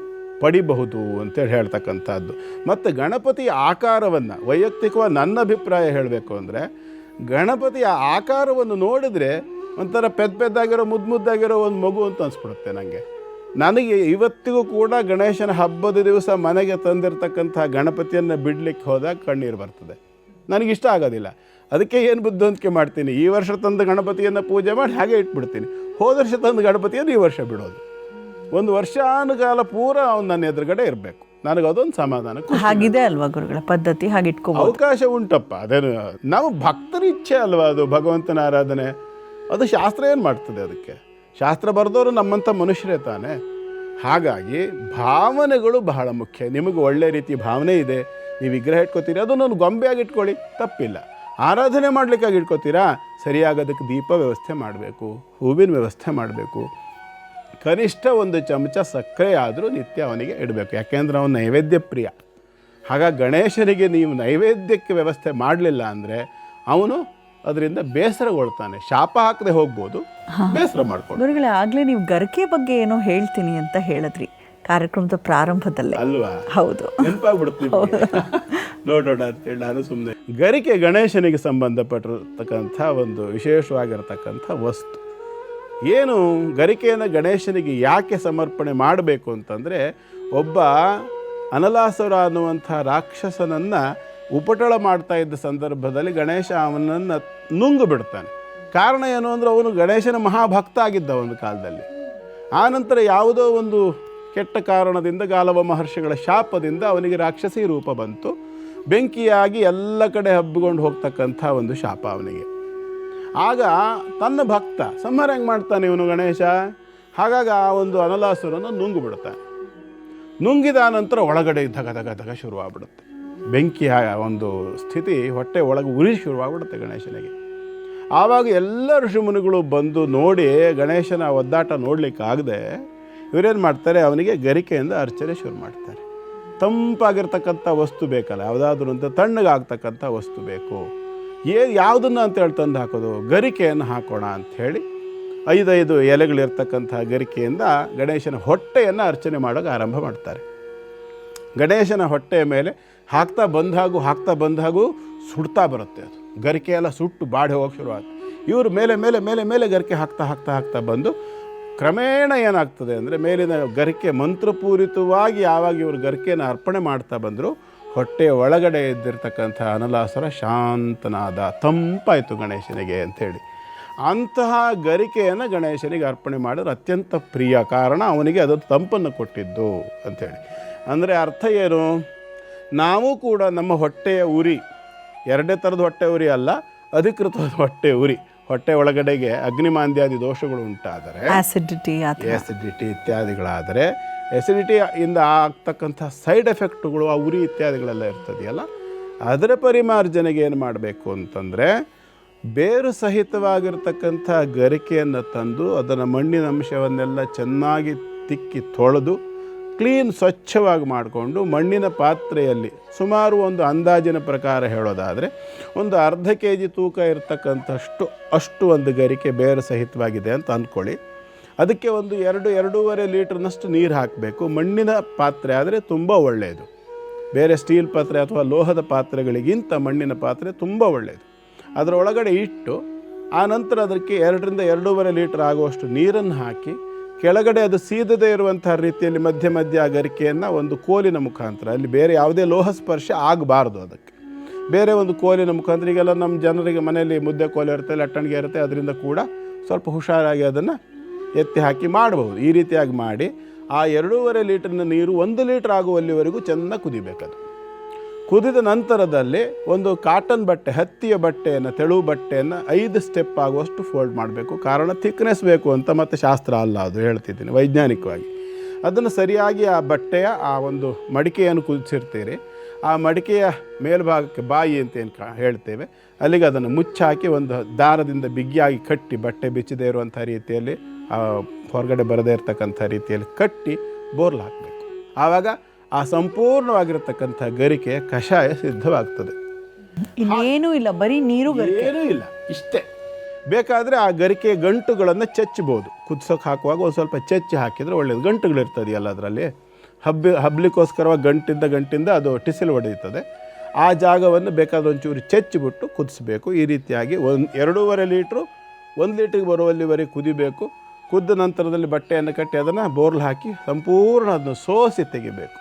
ಪಡಿಬಹುದು ಅಂತೇಳಿ ಹೇಳ್ತಕ್ಕಂಥದ್ದು. ಮತ್ತು ಗಣಪತಿಯ ಆಕಾರವನ್ನು ವೈಯಕ್ತಿಕವಾಗಿ ನನ್ನ ಅಭಿಪ್ರಾಯ ಹೇಳಬೇಕು ಅಂದರೆ, ಗಣಪತಿಯ ಆಕಾರವನ್ನು ನೋಡಿದರೆ ಒಂಥರ ಪೆದ್ದಾಗಿರೋ ಮುದ್ದಾಗಿರೋ ಒಂದು ಮಗು ಅಂತ ಅನಿಸ್ಬಿಡುತ್ತೆ ನನಗೆ. ನನಗೆ ಇವತ್ತಿಗೂ ಕೂಡ ಗಣೇಶನ ಹಬ್ಬದ ದಿವಸ ಮನೆಗೆ ತಂದಿರತಕ್ಕಂಥ ಗಣಪತಿಯನ್ನು ಬಿಡಲಿಕ್ಕೆ ಹೋದಾಗ ಕಣ್ಣೀರು ಬರ್ತದೆ. ನನಗಿಷ್ಟ ಆಗೋದಿಲ್ಲ. ಅದಕ್ಕೆ ಏನು ಬುದ್ಧಿವಂತಿಕೆ ಮಾಡ್ತೀನಿ, ಈ ವರ್ಷ ತಂದ ಗಣಪತಿಯನ್ನು ಪೂಜೆ ಮಾಡಿ ಹಾಗೆ ಇಟ್ಬಿಡ್ತೀನಿ. ಹೋದ ವರ್ಷ ತಂದ ಗಣಪತಿಯನ್ನು ಈ ವರ್ಷ ಬಿಡೋದು. ಒಂದು ವರ್ಷಾನುಕಾಲ ಪೂರ ಅವ್ನು ನನ್ನ ಎದುರುಗಡೆ ಇರಬೇಕು. ನನಗದೊಂದು ಸಮಾಧಾನ. ಹಾಗಿದೆ ಅಲ್ವಾ ಗುರುಗಳ ಪದ್ಧತಿ? ಹಾಗೆ ಇಟ್ಕೋ ಅವಕಾಶ ಉಂಟಪ್ಪ. ಅದೇನು ನಾವು ಭಕ್ತರ ಇಚ್ಛೆ ಅಲ್ವಾ ಅದು, ಭಗವಂತನ ಆರಾಧನೆ. ಅದು ಶಾಸ್ತ್ರ ಏನು ಮಾಡ್ತದೆ? ಅದಕ್ಕೆ ಶಾಸ್ತ್ರ ಬರೆದವರು ನಮ್ಮಂಥ ಮನುಷ್ಯರೇ ತಾನೆ. ಹಾಗಾಗಿ ಭಾವನೆಗಳು ಬಹಳ ಮುಖ್ಯ. ನಿಮಗೆ ಒಳ್ಳೆ ರೀತಿ ಭಾವನೆ ಇದೆ, ನೀವು ವಿಗ್ರಹ ಇಟ್ಕೋತೀರಿ, ಅದನ್ನೊಂದು ಗೊಂಬೆಯಾಗಿ ಇಟ್ಕೊಳ್ಳಿ, ತಪ್ಪಿಲ್ಲ. ಆರಾಧನೆ ಮಾಡಲಿಕ್ಕಾಗಿ ಇಟ್ಕೋತೀರಾ, ಸರಿಯಾಗೋದಕ್ಕೆ ದೀಪ ವ್ಯವಸ್ಥೆ ಮಾಡಬೇಕು, ಹೂವಿನ ವ್ಯವಸ್ಥೆ ಮಾಡಬೇಕು, ಕನಿಷ್ಠ 1 ಚಮಚ ಸಕ್ಕರೆ ಆದರೂ ನಿತ್ಯ ಅವನಿಗೆ ಇಡಬೇಕು. ಯಾಕೆಂದರೆ ಅವನು ನೈವೇದ್ಯ ಪ್ರಿಯ. ಹಾಗಾಗಿ ಗಣೇಶನಿಗೆ ನೀವು ನೈವೇದ್ಯಕ್ಕೆ ವ್ಯವಸ್ಥೆ ಮಾಡಲಿಲ್ಲ ಅಂದರೆ ಅವನು ಅದರಿಂದ ಬೇಸರಗೊಳ್ತಾನೆ. ಶಾಪ ಹಾಕದೆ ಹೋಗ್ಬೋದು, ಬೇಸರ ಮಾಡ್ಕೊಂಡು. ಗುರುಗಳೇ, ಆಗಲೇ ನೀವು ಗರಿಕೆ ಬಗ್ಗೆ ಏನೋ ಹೇಳ್ತೀನಿ ಅಂತ ಹೇಳಿದ್ರಿ ಕಾರ್ಯಕ್ರಮದ ಪ್ರಾರಂಭದಲ್ಲೇ ಅಲ್ವಾ? ಹೌದು, ನೆನಪಾಗ್ಬಿಡುತ್ತೆ. ನೋಡೋಣ ಅಂತೇಳಿ ನಾನು ಸುಮ್ಮನೆ. ಗರಿಕೆ ಗಣೇಶನಿಗೆ ಸಂಬಂಧಪಟ್ಟಿರ್ತಕ್ಕಂಥ ಒಂದು ವಿಶೇಷವಾಗಿರ್ತಕ್ಕಂಥ ವಸ್ತು. ಏನು ಗರಿಕೆಯನ್ನು ಗಣೇಶನಿಗೆ ಯಾಕೆ ಸಮರ್ಪಣೆ ಮಾಡಬೇಕು ಅಂತಂದರೆ, ಒಬ್ಬ ಅನಲಾಸುರ ಅನ್ನುವಂಥ ರಾಕ್ಷಸನನ್ನು ಉಪಟಳ ಮಾಡ್ತಾ ಇದ್ದ ಸಂದರ್ಭದಲ್ಲಿ ಗಣೇಶ ಅವನನ್ನು ನುಂಗು ಬಿಡ್ತಾನೆ. ಕಾರಣ ಏನು ಅಂದರೆ, ಅವನು ಗಣೇಶನ ಮಹಾಭಕ್ತ ಆಗಿದ್ದ ಒಂದು ಕಾಲದಲ್ಲಿ. ಆನಂತರ ಯಾವುದೋ ಒಂದು ಕೆಟ್ಟ ಕಾರಣದಿಂದ ಗಾಲವ ಮಹರ್ಷಿಗಳ ಶಾಪದಿಂದ ಅವನಿಗೆ ರಾಕ್ಷಸಿ ರೂಪ ಬಂತು. ಬೆಂಕಿಯಾಗಿ ಎಲ್ಲ ಕಡೆ ಹಬ್ಬಿಕೊಂಡು ಹೋಗ್ತಕ್ಕಂಥ ಒಂದು ಶಾಪ ಅವನಿಗೆ. ಆಗ ತನ್ನ ಭಕ್ತ ಸಂಹಾರ ಹೆಂಗೆ ಮಾಡ್ತಾನೆ ಇವನು ಗಣೇಶ? ಹಾಗಾಗಿ ಆ ಒಂದು ಅನಲಾಸುರನ ನುಂಗು ಬಿಡ್ತಾನೆ. ನುಂಗಿದ ನಂತರ ಒಳಗಡೆ ಧಗ ಧಗ ಧಗ ಶುರುವಾಗ್ಬಿಡುತ್ತೆ. ಬೆಂಕಿಯ ಒಂದು ಸ್ಥಿತಿ ಹೊಟ್ಟೆ ಒಳಗೆ ಉರಿ ಶುರುವಾಗ್ಬಿಡುತ್ತೆ ಗಣೇಶನಿಗೆ. ಆವಾಗ ಎಲ್ಲ ಋಷಿಮುನಿಗಳು ಬಂದು ನೋಡಿ ಗಣೇಶನ ಒದ್ದಾಟ ನೋಡಲಿಕ್ಕಾಗದೆ ಇವರೇನು ಮಾಡ್ತಾರೆ, ಅವನಿಗೆ ಗರಿಕೆಯಿಂದ ಅರ್ಚನೆ ಶುರು ಮಾಡ್ತಾರೆ. ತಂಪಾಗಿರ್ತಕ್ಕಂಥ ವಸ್ತು ಬೇಕಲ್ಲ, ಯಾವುದಾದ್ರೂ ಅಂತ ತಣ್ಣಗಾಗ್ತಕ್ಕಂಥ ವಸ್ತು ಬೇಕು. ಯಾವುದನ್ನು ಅಂತೇಳಿ ತಂದು ಹಾಕೋದು, ಗರಿಕೆಯನ್ನು ಹಾಕೋಣ ಅಂಥೇಳಿ 5 ಎಲೆಗಳಿರ್ತಕ್ಕಂಥ ಗರಿಕೆಯಿಂದ ಗಣೇಶನ ಹೊಟ್ಟೆಯನ್ನು ಅರ್ಚನೆ ಮಾಡೋಕೆ ಆರಂಭ ಮಾಡ್ತಾರೆ. ಗಣೇಶನ ಹೊಟ್ಟೆಯ ಮೇಲೆ ಹಾಕ್ತಾ ಬಂದಾಗೂ ಸುಡ್ತಾ ಬರುತ್ತೆ. ಅದು ಗರಿಕೆ ಎಲ್ಲ ಸುಟ್ಟು ಬಾಡಿ ಹೋಗೋಕೆ ಶುರುವಾಗುತ್ತೆ. ಇವರು ಮೇಲೆ ಮೇಲೆ ಮೇಲೆ ಮೇಲೆ ಗರಿಕೆ ಹಾಕ್ತಾ ಬಂದು ಕ್ರಮೇಣ ಏನಾಗ್ತದೆ ಅಂದರೆ, ಮೇಲಿನ ಗರಿಕೆ ಮಂತ್ರಪೂರಿತವಾಗಿ ಯಾವಾಗ ಇವರು ಗರಿಕೆಯನ್ನು ಅರ್ಪಣೆ ಮಾಡ್ತಾ ಬಂದರು, ಹೊಟ್ಟೆಯ ಒಳಗಡೆ ಇದ್ದಿರ್ತಕ್ಕಂಥ ಅನಲಾಸುರ ಶಾಂತನಾದ, ತಂಪಾಯಿತು ಗಣೇಶನಿಗೆ ಅಂಥೇಳಿ. ಅಂತಹ ಗರಿಕೆಯನ್ನು ಗಣೇಶನಿಗೆ ಅರ್ಪಣೆ ಮಾಡಿದ್ರೆ ಅತ್ಯಂತ ಪ್ರಿಯ. ಕಾರಣ ಅವನಿಗೆ ಅದೊಂದು ತಂಪನ್ನು ಕೊಟ್ಟಿದ್ದು ಅಂಥೇಳಿ. ಅಂದರೆ ಅರ್ಥ ಏನು, ನಾವು ಕೂಡ ನಮ್ಮ ಹೊಟ್ಟೆಯ ಉರಿ, 2 ಥರದ ಹೊಟ್ಟೆ ಉರಿ ಅಲ್ಲ, ಅಧಿಕೃತವಾದ ಹೊಟ್ಟೆ ಉರಿ, ಹೊಟ್ಟೆ ಒಳಗಡೆಗೆ ಅಗ್ನಿಮಾಂದ್ಯಾದಿ ದೋಷಗಳು ಉಂಟಾದರೆ, ಆಸಿಡಿಟಿ ಇತ್ಯಾದಿಗಳಾದರೆ, ಎಸಿಡಿಟಿಯಿಂದ ಆಗ್ತಕ್ಕಂಥ ಸೈಡ್ ಎಫೆಕ್ಟ್ಗಳು, ಆ ಉರಿ ಇತ್ಯಾದಿಗಳೆಲ್ಲ ಇರ್ತದೆಯಲ್ಲ, ಅದರ ಪರಿಮಾರ್ಜನೆಗೆ ಏನು ಮಾಡಬೇಕು ಅಂತಂದರೆ, ಬೇರು ಸಹಿತವಾಗಿರ್ತಕ್ಕಂಥ ಗರಿಕೆಯನ್ನು ತಂದು ಅದನ್ನು ಮಣ್ಣಿನ ಅಂಶವನ್ನೆಲ್ಲ ಚೆನ್ನಾಗಿ ತಿಕ್ಕಿ ತೊಳೆದು ಕ್ಲೀನ್ ಸ್ವಚ್ಛವಾಗಿ ಮಾಡಿಕೊಂಡು ಮಣ್ಣಿನ ಪಾತ್ರೆಯಲ್ಲಿ ಸುಮಾರು ಒಂದು ಅಂದಾಜಿನ ಪ್ರಕಾರ ಹೇಳೋದಾದರೆ ಒಂದು ಅರ್ಧ kg ತೂಕ ಇರತಕ್ಕಂಥಷ್ಟು ಅಷ್ಟು ಒಂದು ಗರಿಕೆ ಬೇರು ಸಹಿತವಾಗಿದೆ ಅಂತ ಅಂದ್ಕೊಳ್ಳಿ. ಅದಕ್ಕೆ ಒಂದು 2-2.5 ಲೀಟ್ರ್ನಷ್ಟು ನೀರು ಹಾಕಬೇಕು. ಮಣ್ಣಿನ ಪಾತ್ರೆ ಆದರೆ ತುಂಬ ಒಳ್ಳೆಯದು. ಬೇರೆ ಸ್ಟೀಲ್ ಪಾತ್ರೆ ಅಥವಾ ಲೋಹದ ಪಾತ್ರೆಗಳಿಗಿಂತ ಮಣ್ಣಿನ ಪಾತ್ರೆ ತುಂಬ ಒಳ್ಳೆಯದು. ಅದರ ಒಳಗಡೆ ಇಟ್ಟು ಆನಂತರ ಅದಕ್ಕೆ 2-2.5 ಲೀಟ್ರ್ ಆಗುವಷ್ಟು ನೀರನ್ನು ಹಾಕಿ, ಕೆಳಗಡೆ ಅದು ಸೀದದೇ ಇರುವಂಥ ರೀತಿಯಲ್ಲಿ ಮಧ್ಯ ಆ ಗರಿಕೆಯನ್ನು ಒಂದು ಕೋಲಿನ ಮುಖಾಂತರ, ಅಲ್ಲಿ ಬೇರೆ ಯಾವುದೇ ಲೋಹ ಸ್ಪರ್ಶ ಆಗಬಾರ್ದು, ಅದಕ್ಕೆ ಬೇರೆ ಒಂದು ಕೋಲಿನ ಮುಖಾಂತರ, ಈಗೆಲ್ಲ ನಮ್ಮ ಜನರಿಗೆ ಮನೆಯಲ್ಲಿ ಮುದ್ದೆ ಕೋಲು ಇರುತ್ತೆ, ಲಟ್ಟಣಿಗೆ ಇರುತ್ತೆ, ಅದರಿಂದ ಕೂಡ ಸ್ವಲ್ಪ ಹುಷಾರಾಗಿ ಅದನ್ನು ಎತ್ತಿ ಹಾಕಿ ಮಾಡಬಹುದು. ಈ ರೀತಿಯಾಗಿ ಮಾಡಿ ಆ 2.5 ಲೀಟ್ರಿನ ನೀರು 1 ಲೀಟ್ರ್ ಆಗುವಲ್ಲಿವರೆಗೂ ಚೆನ್ನಾಗಿ ಕುದಿಬೇಕದು. ಕುದಿದ ನಂತರದಲ್ಲಿ ಒಂದು ಕಾಟನ್ ಬಟ್ಟೆ, ಹತ್ತಿಯ ಬಟ್ಟೆಯನ್ನು, ತೆಳುವು ಬಟ್ಟೆಯನ್ನು 5 ಸ್ಟೆಪ್ ಆಗುವಷ್ಟು ಫೋಲ್ಡ್ ಮಾಡಬೇಕು. ಕಾರಣ ಥಿಕ್ನೆಸ್ ಬೇಕು ಅಂತ, ಮತ್ತು ಶಾಸ್ತ್ರ ಅಲ್ಲ ಅದು, ಹೇಳ್ತಿದ್ದೀನಿ ವೈಜ್ಞಾನಿಕವಾಗಿ. ಅದನ್ನು ಸರಿಯಾಗಿ ಆ ಬಟ್ಟೆಯ ಆ ಒಂದು ಮಡಿಕೆಯನ್ನು ಕುದಿಸಿರ್ತೀರಿ, ಆ ಮಡಿಕೆಯ ಮೇಲ್ಭಾಗಕ್ಕೆ ಬಾಯಿ ಅಂತ ಏನು ಹೇಳ್ತೇವೆ, ಅಲ್ಲಿಗೆ ಅದನ್ನು ಮುಚ್ಚಾಕಿ ಒಂದು ದಾರದಿಂದ ಬಿಗಿಯಾಗಿ ಕಟ್ಟಿ, ಬಟ್ಟೆ ಬಿಚ್ಚದೇ ಇರುವಂಥ ರೀತಿಯಲ್ಲಿ, ಹೊರಗಡೆ ಬರದೇ ಇರತಕ್ಕಂಥ ರೀತಿಯಲ್ಲಿ ಕಟ್ಟಿ ಬೋರ್ಲ್ ಹಾಕಬೇಕು. ಆವಾಗ ಆ ಸಂಪೂರ್ಣವಾಗಿರತಕ್ಕಂಥ ಗರಿಕೆ ಕಷಾಯ ಸಿದ್ಧವಾಗ್ತದೆ. ಇನ್ನೇನೂ ಇಲ್ಲ, ಬರೀ ನೀರು, ಏನೂ ಇಲ್ಲ, ಇಷ್ಟೇ. ಬೇಕಾದರೆ ಆ ಗರಿಕೆ ಗಂಟುಗಳನ್ನು ಚಚ್ಚಬಹುದು. ಕುದಿಸೋಕೆ ಹಾಕುವಾಗ ಒಂದು ಸ್ವಲ್ಪ ಚಚ್ಚಿ ಹಾಕಿದರೆ ಒಳ್ಳೆಯದು. ಗಂಟುಗಳಿರ್ತದೆಯಲ್ಲ ಅದರಲ್ಲಿ, ಹಬ್ಬಲಿಕ್ಕೋಸ್ಕರವಾಗಿ ಗಂಟಿಂದ ಅದು ಟಿಸಿಲು ಹೊಡೆಯುತ್ತದೆ. ಆ ಜಾಗವನ್ನು ಬೇಕಾದ್ರೆ ಒಂಚೂರು ಚಚ್ಚಿಬಿಟ್ಟು ಕುದಿಸ್ಬೇಕು. ಈ ರೀತಿಯಾಗಿ 2.5 ಲೀಟ್ರು 1 ಲೀಟ್ರಿಗೆ ಬರುವಲ್ಲಿವರೆಗೆ ಕುದಿಬೇಕು. ಕುದ್ದ ನಂತರದಲ್ಲಿ ಬಟ್ಟೆಯನ್ನು ಕಟ್ಟಿ ಅದನ್ನು ಬೋರ್ಲ್ ಹಾಕಿ ಸಂಪೂರ್ಣ ಅದನ್ನು ಸೋಸಿ ತೆಗಿಬೇಕು.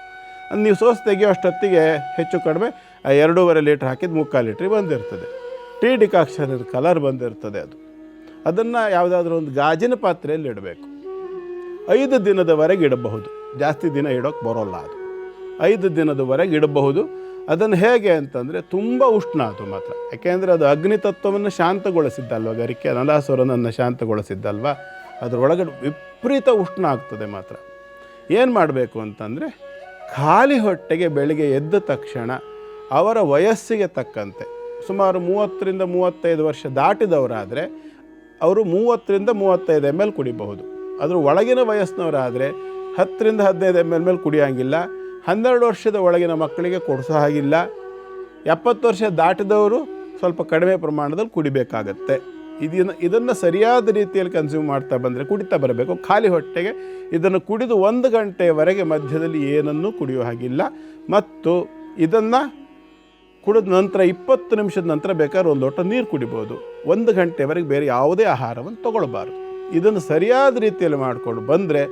ನೀವು ಸೋಸಿ ತೆಗೆಯೋಷ್ಟೊತ್ತಿಗೆ ಹೆಚ್ಚು ಕಡಿಮೆ 2.5 ಲೀಟ್ರ್ ಹಾಕಿದ್ದು 3/4 ಲೀಟ್ರಿಗೆ ಬಂದಿರ್ತದೆ. ಟೀ ಡಿಕಾಕ್ಷನ್ ಕಲರ್ ಬಂದಿರ್ತದೆ. ಅದನ್ನು ಯಾವುದಾದ್ರೂ ಒಂದು ಗಾಜಿನ ಪಾತ್ರೆಯಲ್ಲಿ ಇಡಬೇಕು. 5 ದಿನದವರೆಗೆ ಇಡಬಹುದು. ಜಾಸ್ತಿ ದಿನ ಇಡೋಕ್ಕೆ ಬರೋಲ್ಲ ಅದು. 5 ದಿನದವರೆಗೆ ಇಡಬಹುದು. ಅದನ್ನು ಹೇಗೆ ಅಂತಂದರೆ ತುಂಬ ಉಷ್ಣ ಅದು ಮಾತ್ರ. ಯಾಕೆಂದರೆ ಅದು ಅಗ್ನಿತತ್ವವನ್ನು ಶಾಂತಗೊಳಿಸಿದ್ದಲ್ವ, ಗರಿಕೆ ಅನಲಾಸುರನನ್ನು ಶಾಂತಗೊಳಿಸಿದ್ದಲ್ವ, ಅದರೊಳಗಡೆ ವಿಪರೀತ ಉಷ್ಣ ಆಗ್ತದೆ ಮಾತ್ರ. ಏನು ಮಾಡಬೇಕು ಅಂತಂದರೆ, ಖಾಲಿ ಹೊಟ್ಟೆಗೆ ಬೆಳಿಗ್ಗೆ ಎದ್ದ ತಕ್ಷಣ ಅವರ ವಯಸ್ಸಿಗೆ ತಕ್ಕಂತೆ, ಸುಮಾರು 30-35 ವರ್ಷ ದಾಟಿದವರಾದರೆ ಅವರು 30-35 ml ಕುಡಿಬಹುದು. ಅದ್ರ ಒಳಗಿನ ವಯಸ್ಸಿನವರಾದರೆ 10-15 ml ಮೇಲೆ ಕುಡಿಯೋಂಗಿಲ್ಲ. 12 ವರ್ಷದ ಒಳಗಿನ ಮಕ್ಕಳಿಗೆ ಕೊಡಿಸೋ ಹಾಗಿಲ್ಲ. 70 ವರ್ಷ ದಾಟಿದವರು ಸ್ವಲ್ಪ ಕಡಿಮೆ ಪ್ರಮಾಣದಲ್ಲಿ ಕುಡಿಬೇಕಾಗತ್ತೆ. ಇದನ್ನು ಸರಿಯಾದ ರೀತಿಯಲ್ಲಿ ಕನ್ಸ್ಯೂಮ್ ಮಾಡ್ತಾ ಬಂದರೆ, ಕುಡಿತಾ ಬರಬೇಕು. ಖಾಲಿ ಹೊಟ್ಟೆಗೆ ಇದನ್ನು ಕುಡಿದು 1 ಗಂಟೆಯವರೆಗೆ ಮಧ್ಯದಲ್ಲಿ ಏನನ್ನೂ ಕುಡಿಯೋ ಹಾಗಿಲ್ಲ. ಮತ್ತು ಇದನ್ನು ಕುಡಿದ ನಂತರ 20 ನಿಮಿಷದ ನಂತರ ಬೇಕಾದ್ರೆ 1 ಲೋಟ ನೀರು ಕುಡಿಬೋದು. 1 ಗಂಟೆವರೆಗೆ ಬೇರೆ ಯಾವುದೇ ಆಹಾರವನ್ನು ತೊಗೊಳ್ಬಾರ್ದು. ಇದನ್ನು ಸರಿಯಾದ ರೀತಿಯಲ್ಲಿ ಮಾಡಿಕೊಂಡು ಬಂದರೆ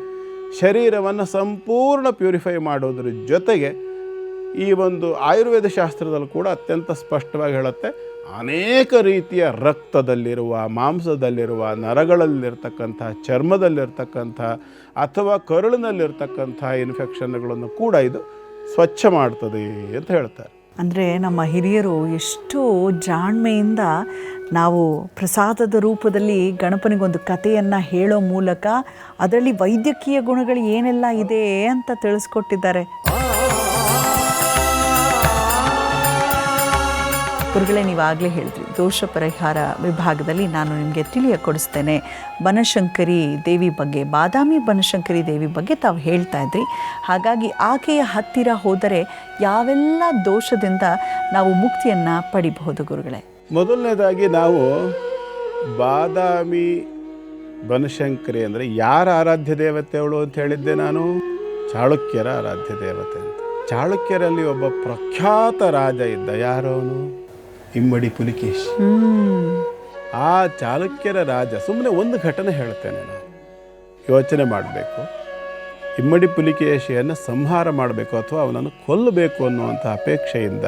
ಶರೀರವನ್ನು ಸಂಪೂರ್ಣ ಪ್ಯೂರಿಫೈ ಮಾಡೋದ್ರ ಜೊತೆಗೆ ಈ ಒಂದು ಆಯುರ್ವೇದ ಶಾಸ್ತ್ರದಲ್ಲಿ ಕೂಡ ಅತ್ಯಂತ ಸ್ಪಷ್ಟವಾಗಿ ಹೇಳುತ್ತೆ, ಅನೇಕ ರೀತಿಯ ರಕ್ತದಲ್ಲಿರುವ, ಮಾಂಸದಲ್ಲಿರುವ, ನರಗಳಲ್ಲಿರ್ತಕ್ಕಂಥ, ಚರ್ಮದಲ್ಲಿರ್ತಕ್ಕಂಥ ಅಥವಾ ಕರುಳಿನಲ್ಲಿರ್ತಕ್ಕಂಥ ಇನ್ಫೆಕ್ಷನ್ಗಳನ್ನು ಕೂಡ ಇದು ಸ್ವಚ್ಛ ಮಾಡ್ತದೆ ಅಂತ ಹೇಳ್ತಾರೆ. ಅಂದರೆ ನಮ್ಮ ಹಿರಿಯರು ಎಷ್ಟು ಜಾಣ್ಮೆಯಿಂದ ನಾವು ಪ್ರಸಾದದ ರೂಪದಲ್ಲಿ ಗಣಪನಿಗೊಂದು ಕಥೆಯನ್ನು ಹೇಳೋ ಮೂಲಕ ಅದರಲ್ಲಿ ವೈದ್ಯಕೀಯ ಗುಣಗಳು ಏನೆಲ್ಲ ಇದೆ ಅಂತ ತಿಳಿಸ್ಕೊಟ್ಟಿದ್ದಾರೆ. ಗುರುಗಳೇ, ನೀವಾಗಲೇ ಹೇಳಿದ್ರಿ ದೋಷ ಪರಿಹಾರ ವಿಭಾಗದಲ್ಲಿ ನಾನು ನಿಮಗೆ ತಿಳಿಯಕೊಡಿಸ್ತೇನೆ ಬನಶಂಕರಿ ದೇವಿ ಬಗ್ಗೆ, ಬಾದಾಮಿ ಬನಶಂಕರಿ ದೇವಿ ಬಗ್ಗೆ ತಾವು ಹೇಳ್ತಾ ಇದ್ರಿ. ಹಾಗಾಗಿ ಆಕೆಯ ಹತ್ತಿರ ಹೋದರೆ ಯಾವೆಲ್ಲ ದೋಷದಿಂದ ನಾವು ಮುಕ್ತಿಯನ್ನು ಪಡಿಬಹುದು ಗುರುಗಳೇ? ಮೊದಲನೇದಾಗಿ ನಾವು ಬಾದಾಮಿ ಬನಶಂಕರಿ ಅಂದರೆ ಯಾರ ಆರಾಧ್ಯ ದೇವತೆಗಳು ಅಂತ ಹೇಳಿದ್ದೆ ನಾನು? ಚಾಳುಕ್ಯರ ಆರಾಧ್ಯ ದೇವತೆ ಅಂತ. ಚಾಳುಕ್ಯರಲ್ಲಿ ಒಬ್ಬ ಪ್ರಖ್ಯಾತ ರಾಜ ಇದ್ದ. ಯಾರವನು? ಇಮ್ಮಡಿ ಪುಲಿಕೇಶಿ. ಆ ಚಾಲುಕ್ಯರ ರಾಜ, ಸುಮ್ಮನೆ ಒಂದು ಘಟನೆ ಹೇಳ್ತೇನೆ ನಾನು, ಯೋಚನೆ ಮಾಡಬೇಕು. ಇಮ್ಮಡಿ ಪುಲಿಕೇಶಿಯನ್ನು ಸಂಹಾರ ಮಾಡಬೇಕು ಅಥವಾ ಅವನನ್ನು ಕೊಲ್ಲಬೇಕು ಅನ್ನುವಂಥ ಅಪೇಕ್ಷೆಯಿಂದ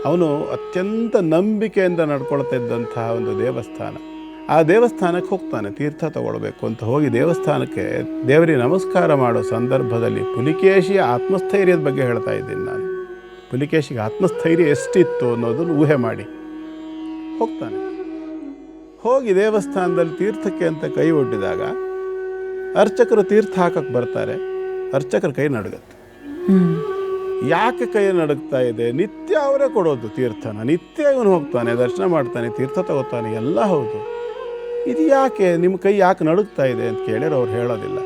ಅವನು ಅತ್ಯಂತ ನಂಬಿಕೆಯಿಂದ ನಡ್ಕೊಳ್ತಾ ಇದ್ದಂತಹ ಒಂದು ದೇವಸ್ಥಾನ. ಆ ದೇವಸ್ಥಾನಕ್ಕೆ ಹೋಗ್ತಾನೆ, ತೀರ್ಥ ತಗೊಳ್ಬೇಕು ಅಂತ. ಹೋಗಿ ದೇವಸ್ಥಾನಕ್ಕೆ ದೇವರಿಗೆ ನಮಸ್ಕಾರ ಮಾಡೋ ಸಂದರ್ಭದಲ್ಲಿ ಪುಲಿಕೇಶಿಯ ಆತ್ಮಸ್ಥೈರ್ಯದ ಬಗ್ಗೆ ಹೇಳ್ತಾ ಇದ್ದೀನಿ ನಾನು. ಪುಲಿಕೇಶಿಗೆ ಆತ್ಮಸ್ಥೈರ್ಯ ಎಷ್ಟಿತ್ತು ಅನ್ನೋದನ್ನು ಊಹೆ ಮಾಡಿ ಹೋಗ್ತಾನೆ. ಹೋಗಿ ದೇವಸ್ಥಾನದಲ್ಲಿ ತೀರ್ಥಕ್ಕೆ ಅಂತ ಕೈ ಒಡ್ಡಿದಾಗ ಅರ್ಚಕರು ತೀರ್ಥ ಹಾಕಕ್ಕೆ ಬರ್ತಾರೆ. ಅರ್ಚಕರ ಕೈ ನಡುಗತ್ತೆ. ಯಾಕೆ ಕೈ ನಡುಗ್ತಾ ಇದೆ? ನಿತ್ಯ ಅವರೇ ಕೊಡೋದು ತೀರ್ಥನ, ನಿತ್ಯ ಇವನು ಹೋಗ್ತಾನೆ, ದರ್ಶನ ಮಾಡ್ತಾನೆ, ತೀರ್ಥ ತಗೋತಾನೆ, ಎಲ್ಲ ಹೌದು. ಇದು ಯಾಕೆ ನಿಮ್ಮ ಕೈ ಯಾಕೆ ನಡುಗ್ತಾ ಇದೆ ಅಂತ ಕೇಳಿದ್ರೆ ಅವ್ರು ಹೇಳೋದಿಲ್ಲ.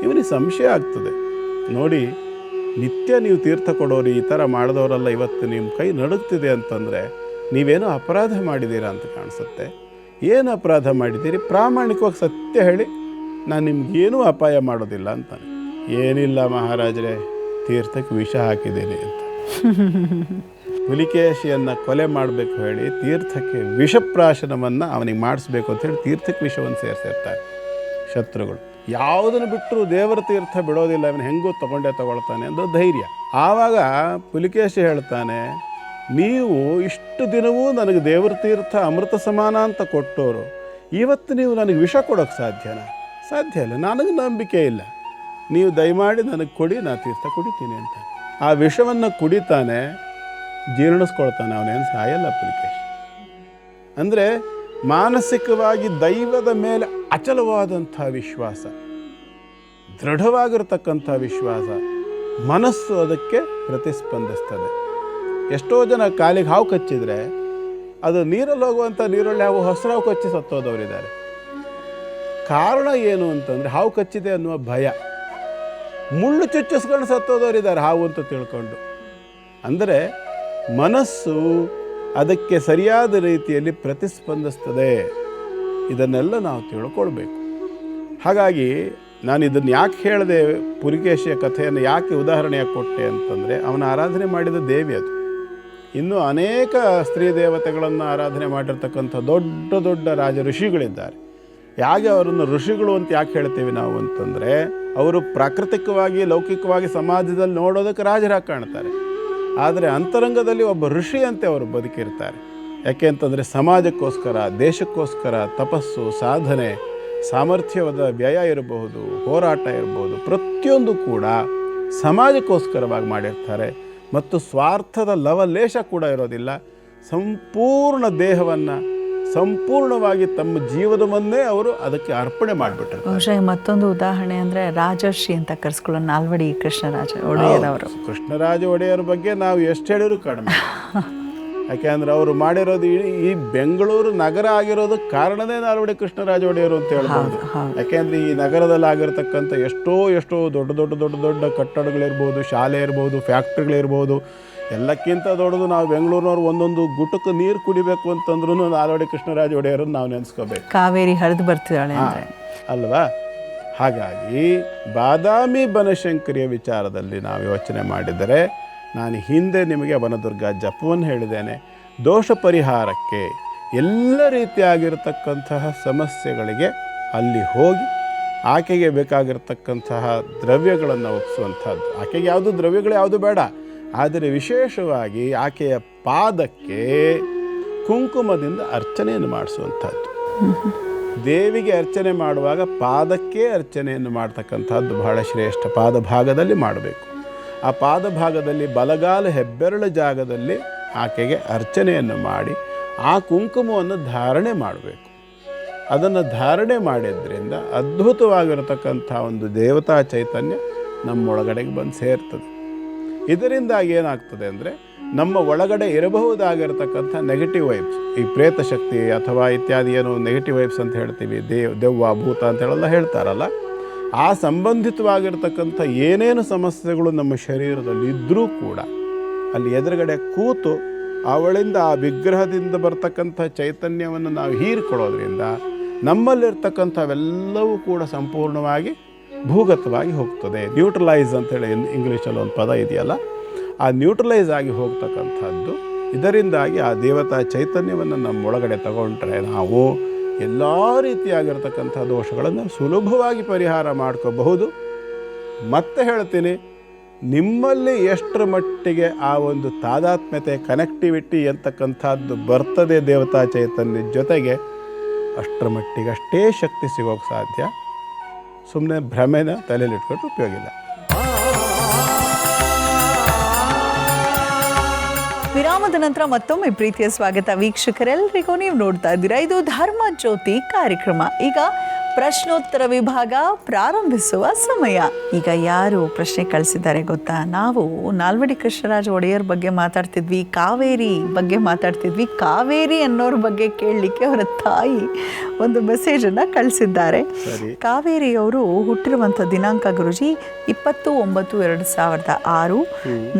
ಇವನಿಗೆ ಸಂಶಯ ಆಗ್ತದೆ. ನೋಡಿ, ನಿತ್ಯ ನೀವು ತೀರ್ಥ ಕೊಡೋರು ಈ ಥರ ಮಾಡಿದವರೆಲ್ಲ ಇವತ್ತು ನಿಮ್ಮ ಕೈ ನಡುಗ್ತಿದೆ ಅಂತಂದರೆ ನೀವೇನೋ ಅಪರಾಧ ಮಾಡಿದ್ದೀರಾ ಅಂತ ಕಾಣಿಸುತ್ತೆ. ಏನು ಅಪರಾಧ ಮಾಡಿದ್ದೀರಿ? ಪ್ರಾಮಾಣಿಕವಾಗಿ ಸತ್ಯ ಹೇಳಿ, ನಾನು ನಿಮ್ಗೇನೂ ಅಪಾಯ ಮಾಡೋದಿಲ್ಲ ಅಂತಾನೆ. ಏನಿಲ್ಲ ಮಹಾರಾಜರೇ, ತೀರ್ಥಕ್ಕೆ ವಿಷ ಹಾಕಿದ್ದೀನಿ ಅಂತ. ಪುಲಿಕೇಶಿಯನ್ನು ಕೊಲೆ ಮಾಡಬೇಕು ಹೇಳಿ ತೀರ್ಥಕ್ಕೆ ವಿಷಪ್ರಾಶನವನ್ನು ಅವನಿಗೆ ಮಾಡಿಸ್ಬೇಕು ಅಂತೇಳಿ ತೀರ್ಥಕ್ಕೆ ವಿಷವನ್ನು ಸೇರಿಸಿರ್ತಾರೆ ಶತ್ರುಗಳು. ಯಾವುದನ್ನು ಬಿಟ್ಟರು ದೇವರ ತೀರ್ಥ ಬಿಡೋದಿಲ್ಲ, ಅವನು ಹೆಂಗೂ ತಗೊಳ್ತಾನೆ ಅನ್ನೋ ಧೈರ್ಯ. ಆವಾಗ ಪುಲಿಕೇಶಿ ಹೇಳ್ತಾನೆ, ನೀವು ಇಷ್ಟು ದಿನವೂ ನನಗೆ ದೇವರ ತೀರ್ಥ ಅಮೃತ ಸಮಾನ ಅಂತ ಕೊಟ್ಟೋರು, ಇವತ್ತು ನೀವು ನನಗೆ ವಿಷ ಕೊಡೋಕ್ಕೆ ಸಾಧ್ಯನಾ? ಸಾಧ್ಯ ಇಲ್ಲ, ನನಗೆ ನಂಬಿಕೆ ಇಲ್ಲ. ನೀವು ದಯಮಾಡಿ ನನಗೆ ಕೊಡಿ, ನಾನು ತೀರ್ಥ ಕುಡಿತೀನಿ ಅಂತ. ಆ ವಿಷವನ್ನು ಕುಡಿತಾನೆ, ಜೀರ್ಣಿಸ್ಕೊಳ್ತಾನೆ. ಅವನೇನು ಸಾಯಲ್ಲ ಪುಲಿಕೇಶಿ. ಅಂದರೆ ಮಾನಸಿಕವಾಗಿ ದೈವದ ಮೇಲೆ ಅಚಲವಾದಂಥ ವಿಶ್ವಾಸ, ದೃಢವಾಗಿರ್ತಕ್ಕಂಥ ವಿಶ್ವಾಸ, ಮನಸ್ಸು ಅದಕ್ಕೆ ಪ್ರತಿಸ್ಪಂದಿಸ್ತದೆ. ಎಷ್ಟೋ ಜನ ಕಾಲಿಗೆ ಹಾವು ಕಚ್ಚಿದರೆ ಅದು ನೀರಲ್ಲಿ ಹೋಗುವಂಥ ನೀರೊಳ್ಳೆ ಹಾವು ಹಸಿರಾವು ಕಚ್ಚಿ ಸತ್ತೋದವರಿದ್ದಾರೆ. ಕಾರಣ ಏನು ಅಂತಂದರೆ ಹಾವು ಕಚ್ಚಿದೆ ಅನ್ನುವ ಭಯ. ಮುಳ್ಳು ಚುಚ್ಚಿಸ್ಕೊಂಡು ಸತ್ತೋದವರಿದ್ದಾರೆ ಹಾವು ಅಂತ ತಿಳ್ಕೊಂಡು. ಅಂದರೆ ಮನಸ್ಸು ಅದಕ್ಕೆ ಸರಿಯಾದ ರೀತಿಯಲ್ಲಿ ಪ್ರತಿಸ್ಪಂದಿಸ್ತದೆ. ಇದನ್ನೆಲ್ಲ ನಾವು ತಿಳ್ಕೊಳ್ಬೇಕು. ಹಾಗಾಗಿ ನಾನು ಇದನ್ನು ಯಾಕೆ ಹೇಳಿದೆ, ಪುಲಿಕೇಶಿಯ ಕಥೆಯನ್ನು ಯಾಕೆ ಉದಾಹರಣೆಯಾಗಿ ಕೊಟ್ಟೆ ಅಂತಂದರೆ, ಅವನ ಆರಾಧನೆ ಮಾಡಿದ ದೇವಿ ಅದು. ಇನ್ನೂ ಅನೇಕ ಸ್ತ್ರೀ ದೇವತೆಗಳನ್ನು ಆರಾಧನೆ ಮಾಡಿರ್ತಕ್ಕಂಥ ದೊಡ್ಡ ದೊಡ್ಡ ರಾಜ ಋಷಿಗಳಿದ್ದಾರೆ. ಯಾಕೆ ಅವರನ್ನು ಋಷಿಗಳು ಅಂತ ಯಾಕೆ ಹೇಳ್ತೇವೆ ನಾವು ಅಂತಂದರೆ, ಅವರು ಪ್ರಾಕೃತಿಕವಾಗಿ ಲೌಕಿಕವಾಗಿ ಸಮಾಜದಲ್ಲಿ ನೋಡೋದಕ್ಕೆ ರಾಜರಾಗಿ ಕಾಣ್ತಾರೆ. ಆದರೆ ಅಂತರಂಗದಲ್ಲಿ ಒಬ್ಬ ಋಷಿಯಂತೆ ಅವರು ಬದುಕಿರ್ತಾರೆ. ಯಾಕೆ ಅಂತಂದರೆ ಸಮಾಜಕ್ಕೋಸ್ಕರ, ದೇಶಕ್ಕೋಸ್ಕರ ತಪಸ್ಸು, ಸಾಧನೆ, ಸಾಮರ್ಥ್ಯವಾದ ವ್ಯಯ ಇರಬಹುದು, ಹೋರಾಟ ಇರಬಹುದು, ಪ್ರತಿಯೊಂದು ಕೂಡ ಸಮಾಜಕ್ಕೋಸ್ಕರವಾಗಿ ಮಾಡಿರ್ತಾರೆ. ಮತ್ತು ಸ್ವಾರ್ಥದ ಲವಲೇಶ ಕೂಡ ಇರೋದಿಲ್ಲ. ಸಂಪೂರ್ಣ ದೇಹವನ್ನು ಸಂಪೂರ್ಣವಾಗಿ ತಮ್ಮ ಜೀವನವನ್ನೇ ಅವರು ಅದಕ್ಕೆ ಅರ್ಪಣೆ ಮಾಡಿಬಿಟ್ರು. ಬಹುಶಃ ಮತ್ತೊಂದು ಉದಾಹರಣೆ ಅಂದರೆ ರಾಜರ್ಷಿ ಅಂತ ಕರೆಸ್ಕೊಳ್ಳೋ ನಾಲ್ವಡಿ ಕೃಷ್ಣರಾಜ ಒಡೆಯರ್ ಅವರು. ಕೃಷ್ಣರಾಜ ಒಡೆಯರ ಬಗ್ಗೆ ನಾವು ಎಷ್ಟು ಹೇಳಿದ್ರು ಕಡಿಮೆ. ಯಾಕೆಂದ್ರೆ ಅವರು ಮಾಡಿರೋದು ಈ ಬೆಂಗಳೂರು ನಗರ ಆಗಿರೋದಕ್ಕೆ ಕಾರಣನೇ ನಾಲ್ವಡಿ ಕೃಷ್ಣರಾಜ ಒಡೆಯರು ಅಂತ ಹೇಳ್ಬೋದು. ಯಾಕೆಂದ್ರೆ ಈ ನಗರದಲ್ಲಿ ಆಗಿರ್ತಕ್ಕಂಥ ಎಷ್ಟೋ ದೊಡ್ಡ ದೊಡ್ಡ ದೊಡ್ಡ ದೊಡ್ಡ ಕಟ್ಟಡಗಳಿರ್ಬೋದು, ಶಾಲೆ ಇರ್ಬೋದು, ಫ್ಯಾಕ್ಟ್ರಿಗಳಿರ್ಬೋದು, ಎಲ್ಲಕ್ಕಿಂತ ದೊಡ್ಡದು ನಾವು ಬೆಂಗಳೂರಿನವ್ರು ಒಂದೊಂದು ಗುಟಕ್ಕೆ ನೀರು ಕುಡಿಬೇಕು ಅಂತಂದ್ರೂ ನಾಲ್ವಡಿ ಕೃಷ್ಣರಾಜ ಒಡೆಯರನ್ನು ನಾವು ನೆನೆಸ್ಕೋಬೇಕು. ಕಾವೇರಿ ಹರಿದು ಬರ್ತಿದ್ದಾಳೆ ಅಲ್ವಾ? ಹಾಗಾಗಿ ಬಾದಾಮಿ ಬನಶಂಕರಿಯ ವಿಚಾರದಲ್ಲಿ ನಾವು ಯೋಚನೆ ಮಾಡಿದರೆ, ನಾನು ಹಿಂದೆ ನಿಮಗೆ ವನದುರ್ಗ ಜಪವನ್ನು ಹೇಳಿದ್ದೇನೆ. ದೋಷ ಪರಿಹಾರಕ್ಕೆ ಎಲ್ಲ ರೀತಿಯಾಗಿರತಕ್ಕಂತಹ ಸಮಸ್ಯೆಗಳಿಗೆ ಅಲ್ಲಿ ಹೋಗಿ ಆಕೆಗೆ ಬೇಕಾಗಿರ್ತಕ್ಕಂತಹ ದ್ರವ್ಯಗಳನ್ನು ಒಪ್ಪಿಸುವಂಥದ್ದು. ಆಕೆಗೆ ಯಾವುದು ದ್ರವ್ಯಗಳು ಯಾವುದು ಬೇಡ, ಆದರೆ ವಿಶೇಷವಾಗಿ ಆಕೆಯ ಪಾದಕ್ಕೆ ಕುಂಕುಮದಿಂದ ಅರ್ಚನೆಯನ್ನು ಮಾಡಿಸುವಂಥದ್ದು. ದೇವಿಗೆ ಅರ್ಚನೆ ಮಾಡುವಾಗ ಪಾದಕ್ಕೆ ಅರ್ಚನೆಯನ್ನು ಮಾಡ್ತಕ್ಕಂಥದ್ದು ಬಹಳ ಶ್ರೇಷ್ಠ. ಪಾದ ಭಾಗದಲ್ಲಿ ಮಾಡಬೇಕು. ಆ ಪಾದ ಭಾಗದಲ್ಲಿ ಬಲಗಾಲ ಹೆಬ್ಬೆರಳ ಜಾಗದಲ್ಲಿ ಆಕೆಗೆ ಅರ್ಚನೆಯನ್ನು ಮಾಡಿ ಆ ಕುಂಕುಮವನ್ನು ಧಾರಣೆ ಮಾಡಬೇಕು. ಅದನ್ನು ಧಾರಣೆ ಮಾಡಿದ್ರಿಂದ ಅದ್ಭುತವಾಗಿರತಕ್ಕಂಥ ಒಂದು ದೇವತಾ ಚೈತನ್ಯ ನಮ್ಮೊಳಗಡೆಗೆ ಬಂದು ಸೇರ್ತದೆ. ಇದರಿಂದಾಗಿ ಏನಾಗ್ತದೆ ಅಂದರೆ ನಮ್ಮ ಒಳಗಡೆ ಇರಬಹುದಾಗಿರತಕ್ಕಂಥ ನೆಗೆಟಿವ್ ವೈಬ್ಸ್, ಈ ಪ್ರೇತ ಶಕ್ತಿ ಅಥವಾ ಇತ್ಯಾದಿ ಏನು ನೆಗೆಟಿವ್ ವೈಬ್ಸ್ ಅಂತ ಹೇಳ್ತೀವಿ, ದೆವ್ವ ಭೂತ ಅಂತೆಲ್ಲ ಹೇಳ್ತಾರಲ್ಲ, ಆ ಸಂಬಂಧಿತವಾಗಿರ್ತಕ್ಕಂಥ ಏನೇನು ಸಮಸ್ಯೆಗಳು ನಮ್ಮ ಶರೀರದಲ್ಲಿ ಇದ್ದರೂ ಕೂಡ ಅಲ್ಲಿ ಎದುರುಗಡೆ ಕೂತು ಅವಳಿಂದ ಆ ವಿಗ್ರಹದಿಂದ ಬರ್ತಕ್ಕಂಥ ಚೈತನ್ಯವನ್ನು ನಾವು ಹೀರಿಕೊಳ್ಳೋದ್ರಿಂದ ನಮ್ಮಲ್ಲಿರ್ತಕ್ಕಂಥವೆಲ್ಲವೂ ಕೂಡ ಸಂಪೂರ್ಣವಾಗಿ ಭೂಗತವಾಗಿ ಹೋಗ್ತದೆ. ನ್ಯೂಟ್ರಲೈಸ್ ಅಂತೇಳಿ ಇಂಗ್ಲೀಷಲ್ಲಿ ಒಂದು ಪದ ಇದೆಯಲ್ಲ, ಆ ನ್ಯೂಟ್ರಲೈಸ್ ಆಗಿ ಹೋಗ್ತಕ್ಕಂಥದ್ದು. ಇದರಿಂದಾಗಿ ಆ ದೇವತಾ ಚೈತನ್ಯವನ್ನು ನಮ್ಮೊಳಗಡೆ ತಗೊಂಡ್ರೆ ನಾವು ಎಲ್ಲ ರೀತಿಯಾಗಿರ್ತಕ್ಕಂಥ ದೋಷಗಳನ್ನು ಸುಲಭವಾಗಿ ಪರಿಹಾರ ಮಾಡ್ಕೋಬಹುದು. ಮತ್ತೆ ಹೇಳ್ತೀನಿ, ನಿಮ್ಮಲ್ಲಿ ಎಷ್ಟರ ಮಟ್ಟಿಗೆ ಆ ಒಂದು ತಾದಾತ್ಮ್ಯತೆ, ಕನೆಕ್ಟಿವಿಟಿ ಅಂತಕ್ಕಂಥದ್ದು ಬರ್ತದೆ ದೇವತಾ ಚೈತನ್ಯದ ಜೊತೆಗೆ, ಅಷ್ಟರ ಮಟ್ಟಿಗೆ ಅಷ್ಟೇ ಶಕ್ತಿ ಸಿಗೋಕ್ಕೆ ಸಾಧ್ಯ. ಸುಮ್ಮನೆ ಭ್ರಮೆನ ತಲೆಯಲ್ಲಿಟ್ಕೊಂಡು ಉಪಯೋಗ ಇಲ್ಲ. ವಿರಾಮದ ನಂತರ ಮತ್ತೊಮ್ಮೆ ಪ್ರೀತಿಯ ಸ್ವಾಗತ ವೀಕ್ಷಕರೆಲ್ಲರಿಗೂ. ನೀವು ನೋಡ್ತಾ ಇದ್ದೀರಾ ಇದು ಧರ್ಮ ಜ್ಯೋತಿ ಕಾರ್ಯಕ್ರಮ. ಈಗ ಪ್ರಶ್ನೋತ್ತರ ವಿಭಾಗ ಪ್ರಾರಂಭಿಸುವ ಸಮಯ. ಈಗ ಯಾರು ಪ್ರಶ್ನೆ ಕಳಿಸಿದ್ದಾರೆ ಗೊತ್ತಾ? ನಾವು ನಾಲ್ವಡಿ ಕೃಷ್ಣರಾಜ ಒಡೆಯರ್ ಬಗ್ಗೆ ಮಾತಾಡ್ತಿದ್ವಿ, ಕಾವೇರಿ ಬಗ್ಗೆ ಮಾತಾಡ್ತಿದ್ವಿ. ಕಾವೇರಿ ಅನ್ನೋರ ಬಗ್ಗೆ ಕೇಳಲಿಕ್ಕೆ ಅವರ ತಾಯಿ ಒಂದು ಮೆಸೇಜನ್ನು ಕಳಿಸಿದ್ದಾರೆ. ಕಾವೇರಿಯವರು ಹುಟ್ಟಿರುವಂಥ ದಿನಾಂಕ ಗುರುಜಿ 20/9/2006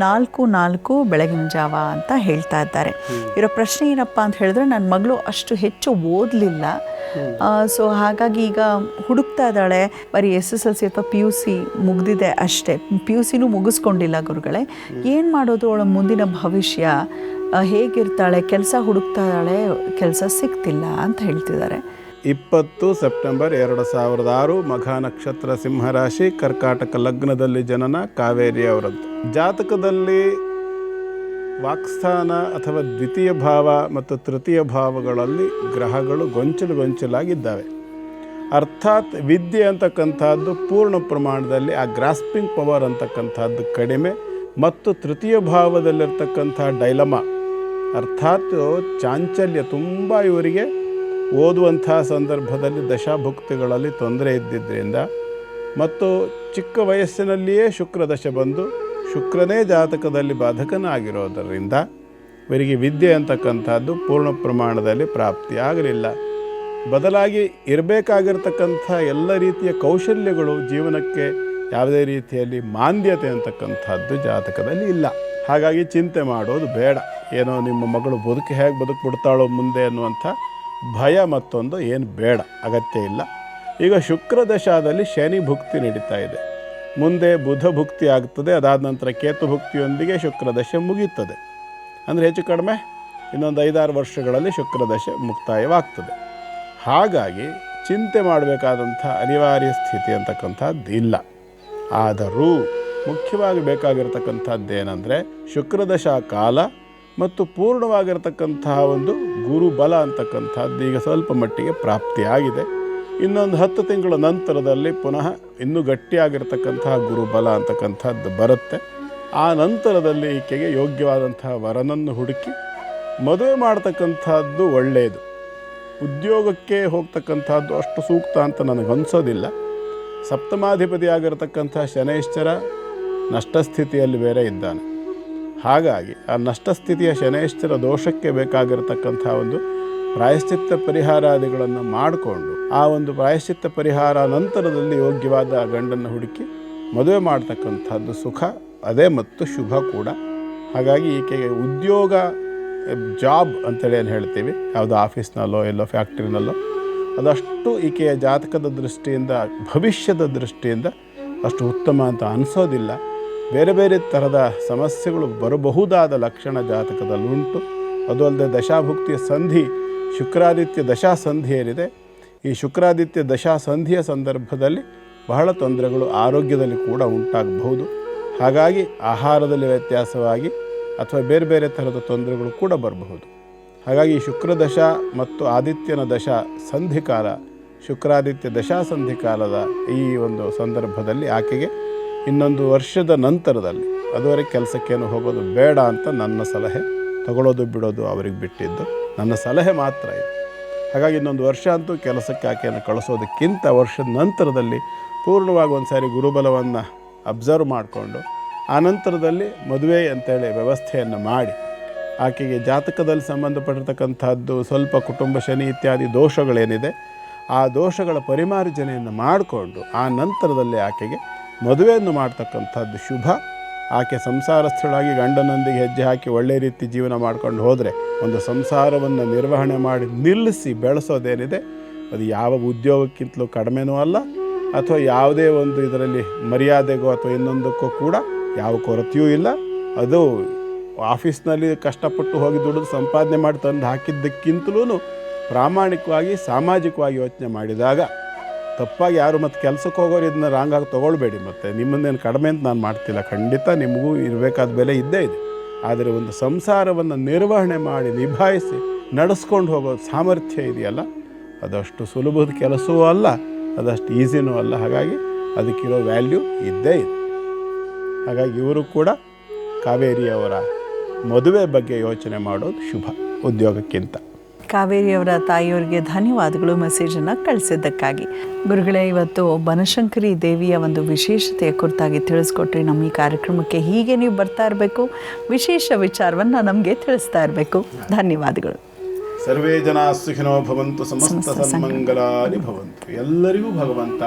4:04 ಬೆಳಗಿನ ಜಾವ ಅಂತ ಹೇಳ್ತಾ ಇದ್ದಾರೆ. ಇರೋ ಪ್ರಶ್ನೆ ಏನಪ್ಪ ಅಂತ ಹೇಳಿದ್ರೆ, ನನ್ನ ಮಗಳು ಅಷ್ಟು ಹೆಚ್ಚು ಓದಲಿಲ್ಲ, ಸೊ ಹಾಗಾಗಿ ಈಗ ಹುಡುಕ್ತಾ ಇದ್ದಾಳೆ. ಬರೀ SSLC ಅಥವಾ PUC ಮುಗ್ದಿದೆ ಅಷ್ಟೇ, PUCನೂ ಮುಗಿಸ್ಕೊಂಡಿಲ್ಲ ಗುರುಗಳೇ. ಏನು ಮಾಡೋದು? ಅವಳ ಮುಂದಿನ ಭವಿಷ್ಯ ಹೇಗಿರ್ತಾಳೆ? ಕೆಲಸ ಹುಡುಕ್ತಾ ಇದ್ದಾಳೆ, ಕೆಲಸ ಸಿಗ್ತಿಲ್ಲ ಅಂತ ಹೇಳ್ತಿದ್ದಾರೆ. 20 ಸೆಪ್ಟೆಂಬರ್ 2006 ಮಘ ನಕ್ಷತ್ರ, ಸಿಂಹರಾಶಿ, ಕರ್ಕಾಟಕ ಲಗ್ನದಲ್ಲಿ ಜನನ ಕಾವೇರಿ ಅವರದ್ದು. ಜಾತಕದಲ್ಲಿ ವಾಕ್ಸ್ಥಾನ ಅಥವಾ ದ್ವಿತೀಯ ಭಾವ ಮತ್ತು ತೃತೀಯ ಭಾವಗಳಲ್ಲಿ ಗ್ರಹಗಳು ಗೊಂಚಲಾಗಿದ್ದಾವೆ. ಅರ್ಥಾತ್ ವಿದ್ಯೆ ಅಂತಕ್ಕಂಥದ್ದು ಪೂರ್ಣ ಪ್ರಮಾಣದಲ್ಲಿ, ಆ ಗ್ರಾಸ್ಪಿಂಗ್ ಪವರ್ ಅಂತಕ್ಕಂಥದ್ದು ಕಡಿಮೆ, ಮತ್ತು ತೃತೀಯ ಭಾವದಲ್ಲಿರ್ತಕ್ಕಂಥ ಡೈಲಮ ಅರ್ಥಾತ್ ಚಾಂಚಲ್ಯ ತುಂಬ ಇವರಿಗೆ ಓದುವಂಥ ಸಂದರ್ಭದಲ್ಲಿ ದಶಾಭುಕ್ತಿಗಳಲ್ಲಿ ತೊಂದರೆ ಇದ್ದಿದ್ದರಿಂದ, ಮತ್ತು ಚಿಕ್ಕ ವಯಸ್ಸಿನಲ್ಲಿಯೇ ಶುಕ್ರದಶೆ ಬಂದು ಶುಕ್ರನೇ ಜಾತಕದಲ್ಲಿ ಬಾಧಕನಾಗಿರೋದರಿಂದ ಇವರಿಗೆ ವಿದ್ಯೆ ಅಂತಕ್ಕಂಥದ್ದು ಪೂರ್ಣ ಪ್ರಮಾಣದಲ್ಲಿ ಪ್ರಾಪ್ತಿಯಾಗಲಿಲ್ಲ. ಬದಲಾಗಿ ಇರಬೇಕಾಗಿರ್ತಕ್ಕಂಥ ಎಲ್ಲ ರೀತಿಯ ಕೌಶಲ್ಯಗಳು, ಜೀವನಕ್ಕೆ ಯಾವುದೇ ರೀತಿಯಲ್ಲಿ ಮಾಂದ್ಯತೆ ಅಂತಕ್ಕಂಥದ್ದು ಜಾತಕದಲ್ಲಿ ಇಲ್ಲ. ಹಾಗಾಗಿ ಚಿಂತೆ ಮಾಡೋದು ಬೇಡ. ಏನೋ ನಿಮ್ಮ ಮಗಳು ಹೇಗೆ ಬದುಕ್ಬಿಡ್ತಾಳೋ ಮುಂದೆ ಅನ್ನುವಂಥ ಭಯ ಮತ್ತೊಂದು ಏನು ಬೇಡ, ಅಗತ್ಯ ಇಲ್ಲ. ಈಗ ಶುಕ್ರದಶಾದಲ್ಲಿ ಶನಿ ಭುಕ್ತಿ ನಡೀತಾ ಇದೆ. ಮುಂದೆ ಬುಧ ಭುಕ್ತಿ ಆಗ್ತದೆ. ಅದಾದ ನಂತರ ಕೇತು ಭುಕ್ತಿಯೊಂದಿಗೆ ಶುಕ್ರದಶೆ ಮುಗಿಯುತ್ತದೆ. ಅಂದರೆ ಹೆಚ್ಚು ಕಡಿಮೆ ಇನ್ನೊಂದು 5-6 ವರ್ಷಗಳಲ್ಲಿ ಶುಕ್ರದಶೆ ಮುಕ್ತಾಯವಾಗ್ತದೆ. ಹಾಗಾಗಿ ಚಿಂತೆ ಮಾಡಬೇಕಾದಂಥ ಅನಿವಾರ್ಯ ಸ್ಥಿತಿ ಅಂತಕ್ಕಂಥದ್ದು ಇಲ್ಲ. ಆದರೂ ಮುಖ್ಯವಾಗಿ ಬೇಕಾಗಿರ್ತಕ್ಕಂಥದ್ದು ಏನಂದರೆ, ಶುಕ್ರದಶಾ ಕಾಲ ಮತ್ತು ಪೂರ್ಣವಾಗಿರ್ತಕ್ಕಂತಹ ಒಂದು ಗುರುಬಲ ಅಂತಕ್ಕಂಥದ್ದು ಈಗ ಸ್ವಲ್ಪ ಮಟ್ಟಿಗೆ ಪ್ರಾಪ್ತಿಯಾಗಿದೆ. ಇನ್ನೊಂದು 10 ತಿಂಗಳ ನಂತರದಲ್ಲಿ ಪುನಃ ಇನ್ನೂ ಗಟ್ಟಿಯಾಗಿರ್ತಕ್ಕಂತಹ ಗುರುಬಲ ಅಂತಕ್ಕಂಥದ್ದು ಬರುತ್ತೆ. ಆ ನಂತರದಲ್ಲಿ ಈಕೆಗೆ ಯೋಗ್ಯವಾದಂತಹ ವರನನ್ನು ಹುಡುಕಿ ಮದುವೆ ಮಾಡ್ತಕ್ಕಂಥದ್ದು ಒಳ್ಳೆಯದು. ಉದ್ಯೋಗಕ್ಕೆ ಹೋಗ್ತಕ್ಕಂಥದ್ದು ಅಷ್ಟು ಸೂಕ್ತ ಅಂತ ನನಗನ್ಸೋದಿಲ್ಲ. ಸಪ್ತಮಾಧಿಪತಿಯಾಗಿರ್ತಕ್ಕಂಥ ಶನೈಶ್ಚರ ನಷ್ಟಸ್ಥಿತಿಯಲ್ಲಿ ಬೇರೆ ಇದ್ದಾನೆ. ಹಾಗಾಗಿ ಆ ನಷ್ಟಸ್ಥಿತಿಯ ಶನೈಶ್ಚರ ದೋಷಕ್ಕೆ ಬೇಕಾಗಿರತಕ್ಕಂಥ ಒಂದು ಪ್ರಾಯಶ್ಚಿತ್ತ ಪರಿಹಾರಾದಿಗಳನ್ನು ಮಾಡಿಕೊಂಡು, ಆ ಒಂದು ಪ್ರಾಯಶ್ಚಿತ್ತ ಪರಿಹಾರ ನಂತರದಲ್ಲಿ ಯೋಗ್ಯವಾದ ಗಂಡನ್ನು ಹುಡುಕಿ ಮದುವೆ ಮಾಡ್ತಕ್ಕಂಥದ್ದು ಸುಖ, ಅದೇ ಮತ್ತು ಶುಭ ಕೂಡ. ಹಾಗಾಗಿ ಈಕೆಗೆ ಉದ್ಯೋಗ, ಜಾಬ್ ಅಂತೇಳಿ ಏನು ಹೇಳ್ತೀವಿ, ಯಾವುದೋ ಆಫೀಸ್ನಲ್ಲೋ ಎಲ್ಲೋ ಫ್ಯಾಕ್ಟ್ರಿನಲ್ಲೋ, ಅದಷ್ಟು ಈಕೆಯ ಜಾತಕದ ದೃಷ್ಟಿಯಿಂದ, ಭವಿಷ್ಯದ ದೃಷ್ಟಿಯಿಂದ ಅಷ್ಟು ಉತ್ತಮ ಅಂತ ಅನಿಸೋದಿಲ್ಲ. ಬೇರೆ ಬೇರೆ ಥರದ ಸಮಸ್ಯೆಗಳು ಬರಬಹುದಾದ ಲಕ್ಷಣ ಜಾತಕದಲ್ಲುಂಟು. ಅದು ಅಲ್ಲದೆ ದಶಾಭುಕ್ತಿಯ ಸಂಧಿ, ಶುಕ್ರಾದಿತ್ಯ ದಶಾ ಸಂಧಿ ಏನಿದೆ, ಈ ಶುಕ್ರಾದಿತ್ಯ ದಶಾ ಸಂಧಿಯ ಸಂದರ್ಭದಲ್ಲಿ ಬಹಳ ತೊಂದರೆಗಳು ಆರೋಗ್ಯದಲ್ಲಿ ಕೂಡ ಉಂಟಾಗಬಹುದು. ಹಾಗಾಗಿ ಆಹಾರದಲ್ಲಿ ವ್ಯತ್ಯಾಸವಾಗಿ ಅಥವಾ ಬೇರೆ ಬೇರೆ ಥರದ ತೊಂದರೆಗಳು ಕೂಡ ಬರಬಹುದು. ಹಾಗಾಗಿ ಶುಕ್ರದಶ ಮತ್ತು ಆದಿತ್ಯನ ದಶಾ ಸಂಧಿಕಾಲ, ಶುಕ್ರಾದಿತ್ಯ ದಶಾ ಸಂಧಿಕಾಲದ ಈ ಒಂದು ಸಂದರ್ಭದಲ್ಲಿ ಆಕೆಗೆ ಇನ್ನೊಂದು ವರ್ಷದ ನಂತರದಲ್ಲಿ, ಅದುವರೆಗೆ ಕೆಲಸಕ್ಕೇನು ಹೋಗೋದು ಬೇಡ ಅಂತ ನನ್ನ ಸಲಹೆ. ತಗೊಳ್ಳೋದು ಬಿಡೋದು ಅವ್ರಿಗೆ ಬಿಟ್ಟಿದ್ದು, ನನ್ನ ಸಲಹೆ ಮಾತ್ರ ಇದೆ. ಹಾಗಾಗಿ ಇನ್ನೊಂದು ವರ್ಷ ಅಂತೂ ಕೆಲಸಕ್ಕೆ ಆಕೆಯನ್ನು ಕಳಿಸೋದಕ್ಕಿಂತ ವರ್ಷದ ನಂತರದಲ್ಲಿ ಪೂರ್ಣವಾಗಿ ಒಂದು ಸಾರಿ ಗುರುಬಲವನ್ನು ಅಬ್ಸರ್ವ್ ಮಾಡಿಕೊಂಡು ಆನಂತರದಲ್ಲಿ ಮದುವೆ ಅಂತೇಳಿ ವ್ಯವಸ್ಥೆಯನ್ನು ಮಾಡಿ, ಆಕೆಗೆ ಜಾತಕದಲ್ಲಿ ಸಂಬಂಧಪಟ್ಟಿರ್ತಕ್ಕಂಥದ್ದು ಸ್ವಲ್ಪ ಕುಟುಂಬ ಶನಿ ಇತ್ಯಾದಿ ದೋಷಗಳೇನಿದೆ ಆ ದೋಷಗಳ ಪರಿಮಾರ್ಜನೆಯನ್ನು ಮಾಡಿಕೊಂಡು ಆ ನಂತರದಲ್ಲಿ ಆಕೆಗೆ ಮದುವೆಯನ್ನು ಮಾಡ್ತಕ್ಕಂಥದ್ದು ಶುಭ. ಆಕೆ ಸಂಸಾರಸ್ಥಳಾಗಿ ಗಂಡನೊಂದಿಗೆ ಹೆಜ್ಜೆ ಹಾಕಿ ಒಳ್ಳೆ ರೀತಿ ಜೀವನ ಮಾಡ್ಕೊಂಡು ಹೋದರೆ ಒಂದು ಸಂಸಾರವನ್ನು ನಿರ್ವಹಣೆ ಮಾಡಿ ನಿಲ್ಲಿಸಿ ಬೆಳೆಸೋದೇನಿದೆ ಅದು ಯಾವ ಉದ್ಯೋಗಕ್ಕಿಂತಲೂ ಕಡಿಮೆನೂ ಅಲ್ಲ, ಅಥವಾ ಯಾವುದೇ ಒಂದು ಇದರಲ್ಲಿ ಮರ್ಯಾದೆಗೋ ಅಥವಾ ಇನ್ನೊಂದಕ್ಕೂ ಕೂಡ ಯಾವ ಕೊರತೆಯೂ ಇಲ್ಲ. ಅದು ಆಫೀಸ್ನಲ್ಲಿ ಕಷ್ಟಪಟ್ಟು ಹೋಗಿ ದುಡಿದು ಸಂಪಾದನೆ ಮಾಡಿ ತಂದು ಹಾಕಿದ್ದಕ್ಕಿಂತಲೂ ಪ್ರಾಮಾಣಿಕವಾಗಿ ಸಾಮಾಜಿಕವಾಗಿ ಯೋಚನೆ ಮಾಡಿದಾಗ ತಪ್ಪಾಗಿ ಯಾರು ಮತ್ತು ಕೆಲಸಕ್ಕೆ ಹೋಗೋರು ಇದನ್ನ ರಾಂಗಾಗಿ ತೊಗೊಳ್ಬೇಡಿ. ಮತ್ತು ನಿಮ್ಮನ್ನೇನು ಕಡಿಮೆ ಅಂತ ನಾನು ಮಾಡ್ತಿಲ್ಲ, ಖಂಡಿತ ನಿಮಗೂ ಇರಬೇಕಾದ ಬೆಲೆ ಇದ್ದೇ ಇದೆ. ಆದರೆ ಒಂದು ಸಂಸಾರವನ್ನು ನಿರ್ವಹಣೆ ಮಾಡಿ ನಿಭಾಯಿಸಿ ನಡೆಸ್ಕೊಂಡು ಹೋಗೋ ಸಾಮರ್ಥ್ಯ ಇದೆಯಲ್ಲ, ಅದಷ್ಟು ಸುಲಭದ ಕೆಲಸವೂ ಅಲ್ಲ, ಅದಷ್ಟು ಈಸಿನೂ ಅಲ್ಲ. ಹಾಗಾಗಿ ಅದಕ್ಕಿರೋ ವ್ಯಾಲ್ಯೂ ಇದ್ದೇ ಇದೆ. ಹಾಗಾಗಿ ಇವರು ಕೂಡ ಕಾವೇರಿಯವರ ಮದುವೆ ಬಗ್ಗೆ ಯೋಚನೆ ಮಾಡೋದು ಶುಭ ಉದ್ಯೋಗಕ್ಕಿಂತ. ಕಾವೇರಿಯವರ ತಾಯಿಯವರಿಗೆ ಧನ್ಯವಾದಗಳು ಮೆಸೇಜನ್ನು ಕಳಿಸಿದ್ದಕ್ಕಾಗಿ. ಗುರುಗಳೇ, ಇವತ್ತು ಬನಶಂಕರಿ ದೇವಿಯ ಒಂದು ವಿಶೇಷತೆಯ ಕುರಿತಾಗಿ ತಿಳಿಸ್ಕೊಟ್ರಿ. ನಮ್ಮ ಈ ಕಾರ್ಯಕ್ರಮಕ್ಕೆ ಹೀಗೆ ನೀವು ಬರ್ತಾ ಇರಬೇಕು, ವಿಶೇಷ ವಿಚಾರವನ್ನು ನಮಗೆ ತಿಳಿಸ್ತಾ ಇರಬೇಕು. ಧನ್ಯವಾದಗಳು. ಸರ್ವೇ ಜನ ಸುಖಿನೋ ಭವಂತು, ಸಮಸ್ತ ಸನ್ಮಂಗಲಾನಿ ಭವಂತು. ಎಲ್ಲರಿಗೂ ಭಗವಂತ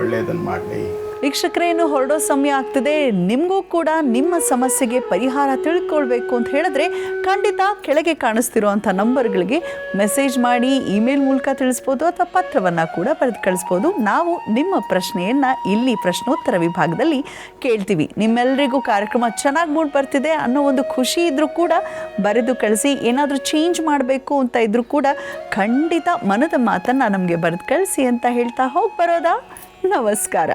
ಒಳ್ಳೆಯದನ್ನು ಮಾಡಲಿ. ವೀಕ್ಷಕರೇ, ಇನ್ನು ಹೊರಡೋ ಸಮಯ ಆಗ್ತದೆ. ನಿಮಗೂ ಕೂಡ ನಿಮ್ಮ ಸಮಸ್ಯೆಗೆ ಪರಿಹಾರ ತಿಳ್ಕೊಳ್ಬೇಕು ಅಂತ ಹೇಳಿದ್ರೆ ಖಂಡಿತ ಕೆಳಗೆ ಕಾಣಿಸ್ತಿರೋವಂಥ ನಂಬರ್ಗಳಿಗೆ ಮೆಸೇಜ್ ಮಾಡಿ, ಇಮೇಲ್ ಮೂಲಕ ತಿಳಿಸ್ಬೋದು ಅಥವಾ ಪತ್ರವನ್ನು ಕೂಡ ಬರೆದು ಕಳಿಸ್ಬೋದು. ನಾವು ನಿಮ್ಮ ಪ್ರಶ್ನೆಯನ್ನು ಇಲ್ಲಿ ಪ್ರಶ್ನೋತ್ತರ ವಿಭಾಗದಲ್ಲಿ ಕೇಳ್ತೀವಿ. ನಿಮ್ಮೆಲ್ಲರಿಗೂ ಕಾರ್ಯಕ್ರಮ ಚೆನ್ನಾಗಿ ಮೂಡಿ ಬರ್ತಿದೆ ಅನ್ನೋ ಒಂದು ಖುಷಿ ಇದ್ದರೂ ಕೂಡ ಬರೆದು ಕಳಿಸಿ. ಏನಾದರೂ ಚೇಂಜ್ ಮಾಡಬೇಕು ಅಂತ ಇದ್ದರೂ ಕೂಡ ಖಂಡಿತ ಮನದ ಮಾತನ್ನು ನಮಗೆ ಬರೆದು ಕಳಿಸಿ ಅಂತ ಹೇಳ್ತಾ ಹೋಗಿ ಬರೋದಾ. ನಮಸ್ಕಾರ.